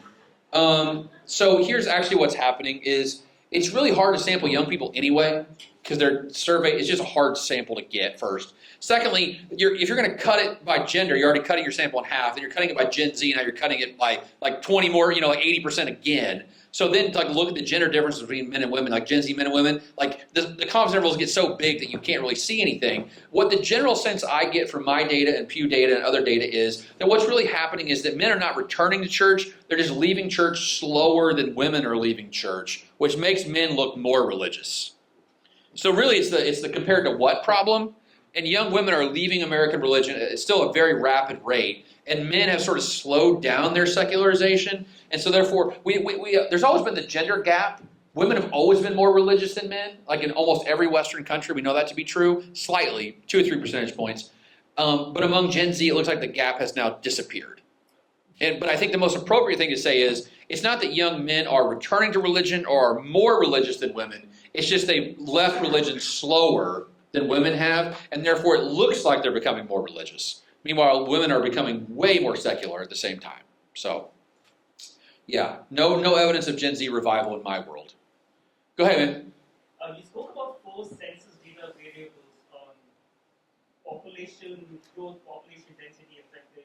So here's actually what's happening is it's really hard to sample young people anyway because their survey is just a hard sample to get first. Secondly, if you're going to cut it by gender, you're already cutting your sample in half, and you're cutting it by Gen Z, now you're cutting it by like 20 more, like 80% again. So then like look at the gender differences between men and women, like Gen Z men and women, like the confidence intervals get so big that you can't really see anything. What the general sense I get from my data and Pew data and other data is that what's really happening is that men are not returning to church, they're just leaving church slower than women are leaving church, which makes men look more religious. So really it's the compared to what problem? And young women are leaving American religion at still a very rapid rate, and men have sort of slowed down their secularization. And so therefore, there's always been the gender gap. Women have always been more religious than men. Like in almost every Western country, we know that to be true. Slightly, 2 or 3 percentage points. But among Gen Z, it looks like the gap has now disappeared. But I think the most appropriate thing to say is, it's not that young men are returning to religion or are more religious than women. It's just they left religion slower than women have, and therefore it looks like they're becoming more religious. Meanwhile, women are becoming way more secular at the same time. So, yeah, no evidence of Gen Z revival in my world. Go ahead, man. You spoke about 4 census data variables on population growth, population density affecting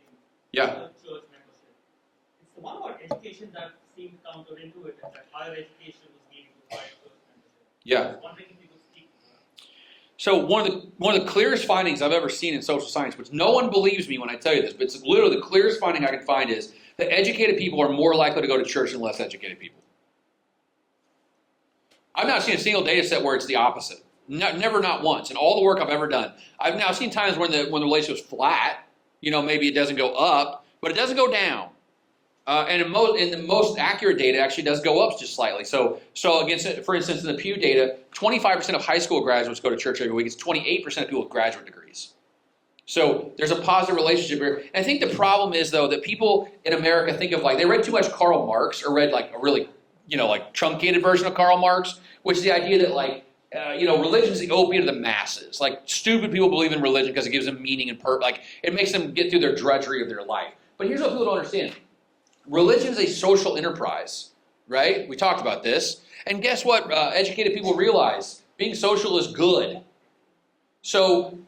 church membership. It's the one about education that seemed counterintuitive, that higher education was leading to higher church membership. Yeah. I was wondering if you could speak to that. So one of the clearest findings I've ever seen in social science, which no one believes me when I tell you this, but it's literally the clearest finding I can find is that educated people are more likely to go to church than less educated people. I've not seen a single data set where it's the opposite. Never, not once. In all the work I've ever done, I've now seen times when the relationship is flat. Maybe it doesn't go up, but it doesn't go down. And in the most accurate data, it actually does go up just slightly. So against, for instance, in the Pew data, 25% of high school graduates go to church every week. It's 28% of people with graduate degrees. So there's a positive relationship here. And I think the problem is, though, that people in America think of they read too much Karl Marx, or read a really, truncated version of Karl Marx, which is the idea that religion is the opiate of the masses. Stupid people believe in religion because it gives them meaning and purpose. It makes them get through their drudgery of their life. But here's what people don't understand. Religion is a social enterprise, right? We talked about this. And guess what? Educated people realize being social is good. So,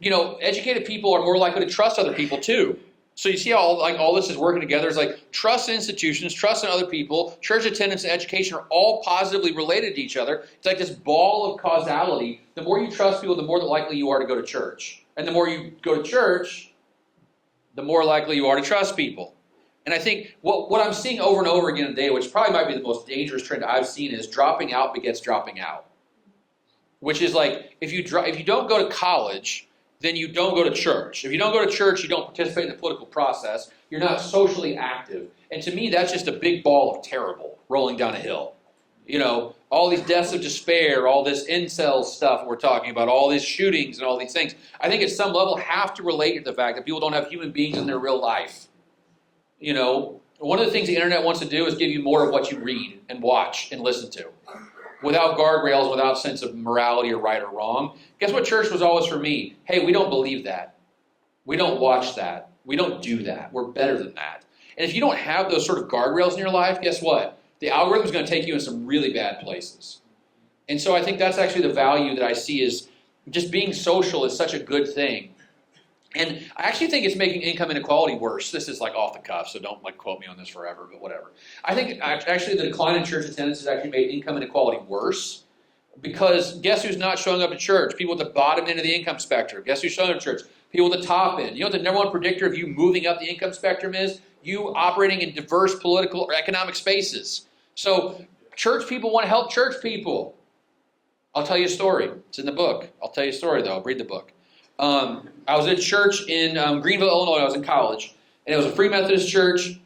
educated people are more likely to trust other people too. So you see how all this is working together. It's trust in institutions, trust in other people, church attendance and education are all positively related to each other. It's like this ball of causality. The more you trust people, the more likely you are to go to church. And the more you go to church, the more likely you are to trust people. And I think what I'm seeing over and over again today, which probably might be the most dangerous trend I've seen, is dropping out begets dropping out. Which is if you don't go to college, then you don't go to church. If you don't go to church, you don't participate in the political process. You're not socially active. And to me, that's just a big ball of terrible rolling down a hill. All these deaths of despair, all this incel stuff we're talking about, all these shootings and all these things, I think at some level have to relate to the fact that people don't have human beings in their real life. One of the things the internet wants to do is give you more of what you read and watch and listen to. Without guardrails, without sense of morality or right or wrong. Guess what church was always for me? Hey, we don't believe that. We don't watch that. We don't do that. We're better than that. And if you don't have those sort of guardrails in your life, guess what? The algorithm's going to take you in some really bad places. And so I think that's actually the value that I see is just being social is such a good thing. And I actually think it's making income inequality worse. This is off the cuff, so don't quote me on this forever, but whatever. I think actually the decline in church attendance has actually made income inequality worse because guess who's not showing up at church? People at the bottom end of the income spectrum. Guess who's showing up at church? People at the top end. You know what the number one predictor of you moving up the income spectrum is? you operating in diverse political or economic spaces. So church people want to help church people. I'll tell you a story. It's in the book. I'll tell you a story, though. Read the book. I was at church in Greenville, Illinois. I was in college, and it was a Free Methodist church.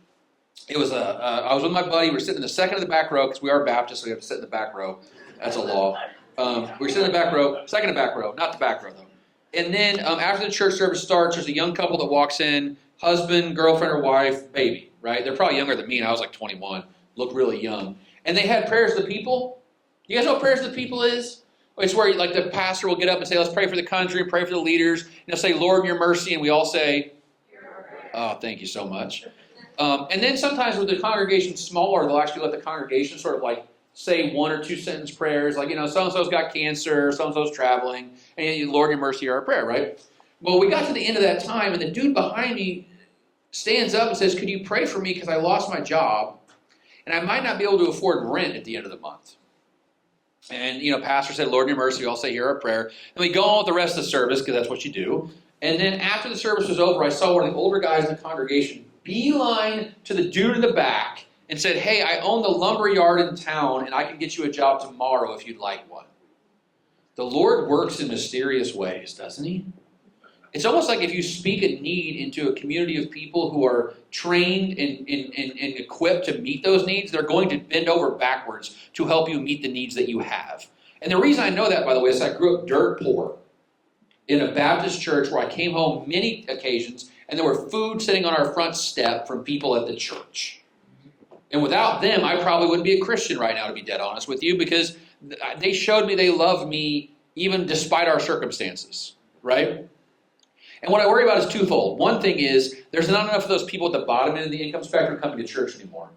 It was I was with my buddy. We were sitting in the second of the back row because we are Baptists, so we have to sit in the back row. That's a law. We were sitting in the back row, second of the back row, not the back row, though. And then after the church service starts, there's a young couple that walks in, husband, girlfriend, or wife, baby, right? They're probably younger than me, and I was like 21, looked really young. And they had prayers of the people. You guys know what prayers of the people is? It's where like the pastor will get up and say, let's pray for the country and pray for the leaders. And they'll say, Lord, in your mercy, and we all say, oh, thank you so much. And then sometimes with the congregation smaller, they'll actually let the congregation sort of like say 1 or 2 sentence prayers, like, so-and-so's got cancer, so-and-so's traveling, and Lord, in your mercy, hear our prayer, right? Well, we got to the end of that time, and the dude behind me stands up and says, could you pray for me because I lost my job, and I might not be able to afford rent at the end of the month. And, pastor said, Lord, in your mercy, we all say, hear our prayer. And we go on with the rest of the service, because that's what you do. And then after the service was over, I saw one of the older guys in the congregation beeline to the dude in the back and said, hey, I own the lumber yard in town, and I can get you a job tomorrow if you'd like one. The Lord works in mysterious ways, doesn't he? It's almost like if you speak a need into a community of people who are trained and equipped to meet those needs, they're going to bend over backwards to help you meet the needs that you have. And the reason I know that, by the way, is I grew up dirt poor in a Baptist church where I came home many occasions, and there were food sitting on our front step from people at the church. And without them, I probably wouldn't be a Christian right now, to be dead honest with you, because they showed me they loved me even despite our circumstances, right? And what I worry about is twofold. One thing is there's not enough of those people at the bottom end of the income spectrum coming to church anymore,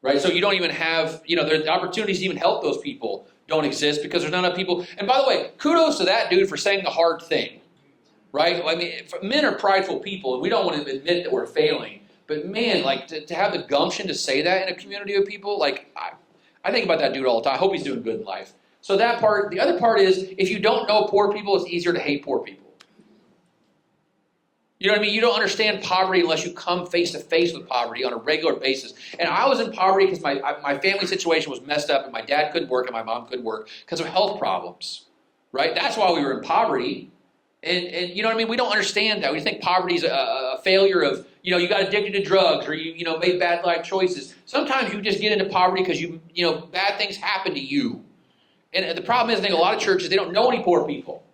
right? So you don't even have, the opportunities to even help those people don't exist because there's not enough people. And by the way, kudos to that dude for saying the hard thing, right? I mean, men are prideful people, and we don't want to admit that we're failing. But man, like to have the gumption to say that in a community of people, like I think about that dude all the time. I hope he's doing good in life. So that part, the other part is if you don't know poor people, it's easier to hate poor people. You know what I mean? You don't understand poverty unless you come face to face with poverty on a regular basis. And I was in poverty because my family situation was messed up, and my dad couldn't work and my mom couldn't work because of health problems, right? That's why we were in poverty. And you know what I mean? We don't understand that. We think poverty is a failure of, you got addicted to drugs or you made bad life choices. Sometimes you just get into poverty because bad things happen to you. And the problem is, I think a lot of churches, they don't know any poor people.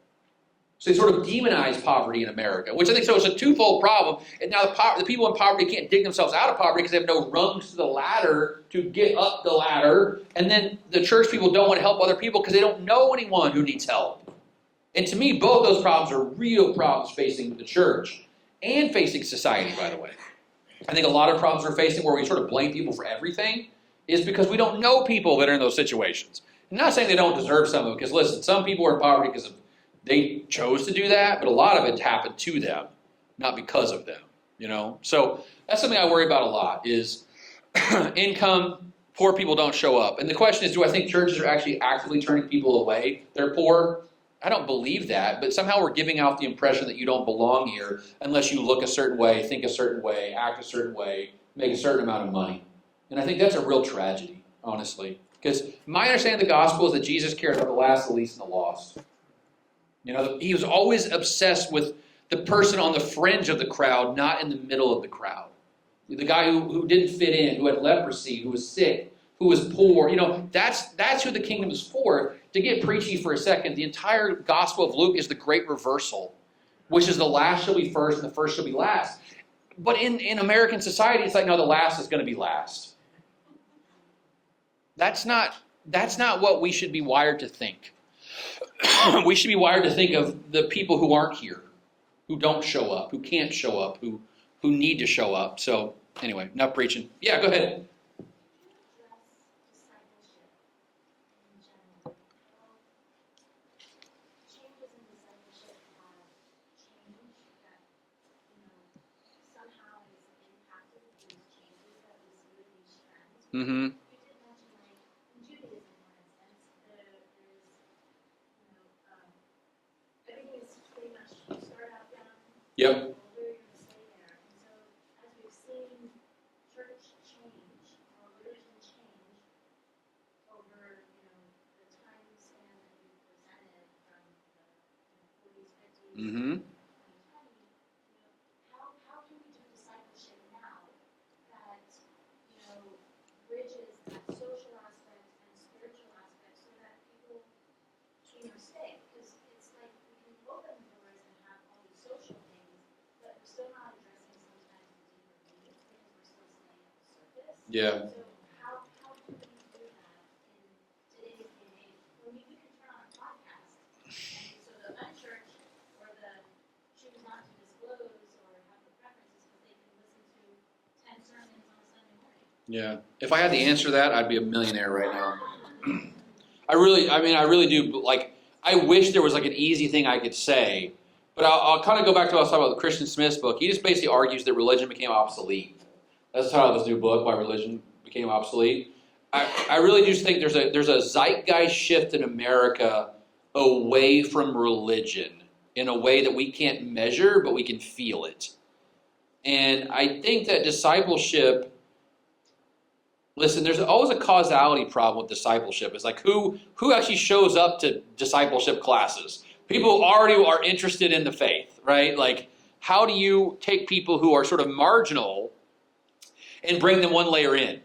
So they sort of demonize poverty in America, which I think so it's a twofold problem. And now the people in poverty can't dig themselves out of poverty because they have no rungs to the ladder to get up the ladder. And then the church people don't want to help other people because they don't know anyone who needs help. And to me, both those problems are real problems facing the church and facing society, by the way. I think a lot of problems we're facing where we sort of blame people for everything is because we don't know people that are in those situations. I'm not saying they don't deserve some of it, because listen, some people are in poverty because they chose to do that, but a lot of it happened to them, not because of them, So that's something I worry about a lot is income, poor people don't show up. And the question is, do I think churches are actually actively turning people away? They're poor. I don't believe that, but somehow we're giving out the impression that you don't belong here unless you look a certain way, think a certain way, act a certain way, make a certain amount of money. And I think that's a real tragedy, honestly. Because my understanding of the gospel is that Jesus cares about the last, the least, and the lost. He was always obsessed with the person on the fringe of the crowd, not in the middle of the crowd. The guy who didn't fit in, who had leprosy, who was sick, who was poor. That's who the kingdom is for. To get preachy for a second, the entire Gospel of Luke is the great reversal, which is the last shall be first and the first shall be last. But in American society, it's like, no, the last is going to be last. That's not what we should be wired to think. We should be wired to think of the people who aren't here, who don't show up, who can't show up, who need to show up. So anyway, enough preaching. Yeah, go ahead. Mm-hmm. Yep. Mm-hmm. How can we do discipleship now that, bridges that social aspect and spiritual aspect so that people, stay? Because it's like we can open doors and have all these social things, but we're still not addressing sometimes the deeper needs because we're still staying on the surface. Yeah. So how do we do that in today's day and age? When we can turn on a podcast, and so the unchurched or the choose not to disclose or have the preferences, but they can listen to 10 sermons on a Sunday morning. Yeah. If I had the answer to that, I'd be a millionaire right now. I really do. Like, I wish there was like an easy thing I could say, but I'll kind of go back to what I was talking about the Christian Smith's book. He just basically argues that religion became obsolete. That's the title of this new book, Why Religion Became Obsolete. I really do think there's a zeitgeist shift in America away from religion in a way that we can't measure, but we can feel it. And I think that discipleship, listen, there's always a causality problem with discipleship. It's like who actually shows up to discipleship classes? People who already are interested in the faith, right? Like, how do you take people who are sort of marginal and bring them one layer in?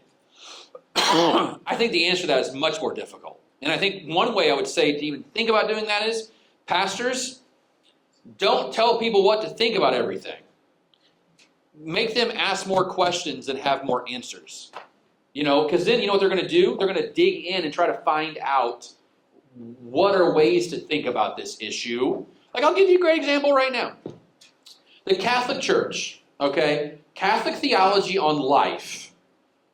I think the answer to that is much more difficult. And I think one way I would say to even think about doing that is, pastors, don't tell people what to think about everything. Make them ask more questions and have more answers. Because then you know what they're going to do? They're going to dig in and try to find out what are ways to think about this issue. Like, I'll give you a great example right now. The Catholic Church, okay? Catholic theology on life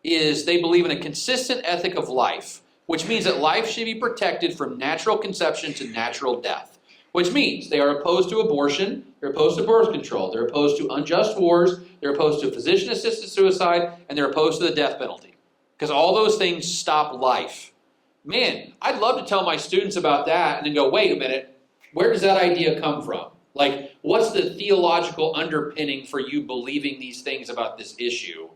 is they believe in a consistent ethic of life, which means that life should be protected from natural conception to natural death, which means they are opposed to abortion, they're opposed to birth control, they're opposed to unjust wars, they're opposed to physician-assisted suicide, and they're opposed to the death penalty. Because all those things stop life. Man, I'd love to tell my students about that and then go, wait a minute, where does that idea come from? Like, what's the theological underpinning for you believing these things about this issue?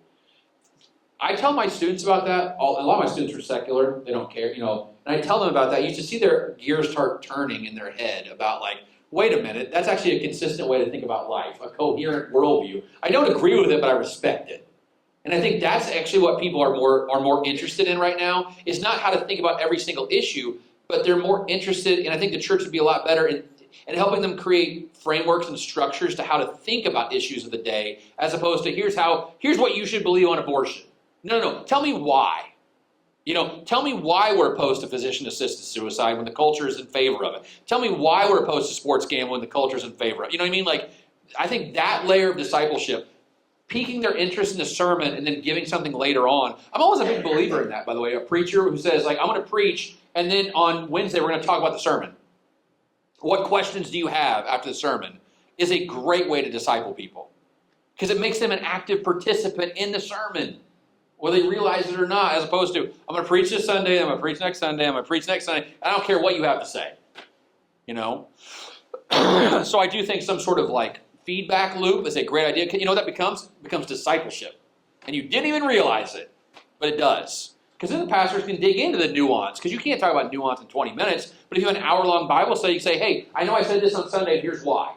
I tell my students about that. A lot of my students are secular. They don't care, and I tell them about that. You should see their gears start turning in their head about like, wait a minute, that's actually a consistent way to think about life, a coherent worldview. I don't agree with it, but I respect it. And I think that's actually what people are more interested in right now, is not how to think about every single issue, but they're more interested, and I think the church would be a lot better in helping them create frameworks and structures to how to think about issues of the day, as opposed to here's what you should believe on abortion. No, tell me why. Tell me why we're opposed to physician-assisted suicide when the culture is in favor of it. Tell me why we're opposed to sports gambling when the culture is in favor of it. You know what I mean? Like, I think that layer of discipleship, piquing their interest in the sermon and then giving something later on. I'm always a big believer in that, by the way. A preacher who says, like, I'm going to preach, and then on Wednesday we're going to talk about the sermon. What questions do you have after the sermon? Is a great way to disciple people. Because it makes them an active participant in the sermon, whether they realize it or not, as opposed to, I'm going to preach this Sunday, I'm going to preach next Sunday, I'm going to preach next Sunday. I don't care what you have to say. So I do think some sort of like feedback loop is a great idea. You know what that becomes? It becomes discipleship. And you didn't even realize it, but it does. Because then the pastors can dig into the nuance, because you can't talk about nuance in 20 minutes, but if you have an hour-long Bible study, you say, hey, I know I said this on Sunday, here's why.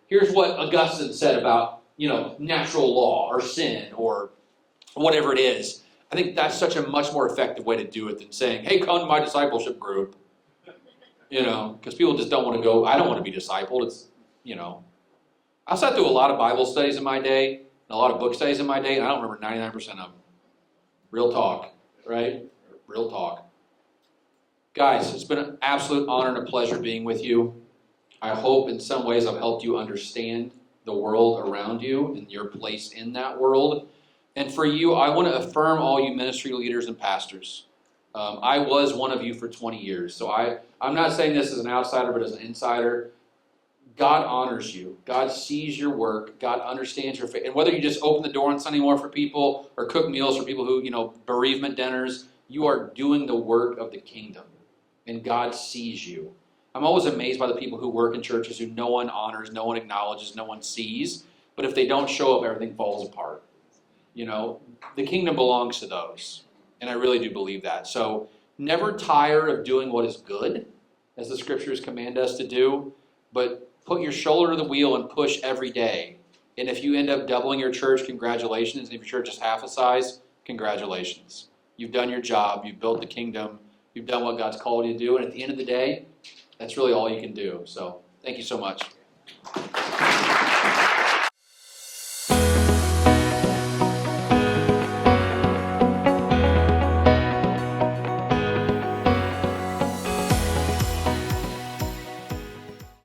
Here's what Augustine said about, natural law or sin or whatever it is. I think that's such a much more effective way to do it than saying, hey, come to my discipleship group. Because people just don't want to go, I don't want to be discipled. It's, I sat through a lot of Bible studies in my day, and a lot of book studies in my day, and I don't remember 99% of them. Real talk, right? Real talk. Guys, it's been an absolute honor and a pleasure being with you. I hope in some ways I've helped you understand the world around you and your place in that world. And for you, I want to affirm all you ministry leaders and pastors. I was one of you for 20 years, so I'm not saying this as an outsider, but as an insider. God honors you. God sees your work. God understands your faith. And whether you just open the door on Sunday morning for people or cook meals for people who, bereavement dinners, you are doing the work of the kingdom. And God sees you. I'm always amazed by the people who work in churches who no one honors, no one acknowledges, no one sees. But if they don't show up, everything falls apart. The kingdom belongs to those. And I really do believe that. So never tire of doing what is good, as the scriptures command us to do, but put your shoulder to the wheel and push every day. And if you end up doubling your church, congratulations. If your church is half a size, congratulations. You've done your job. You've built the kingdom. You've done what God's called you to do. And at the end of the day, that's really all you can do. So thank you so much.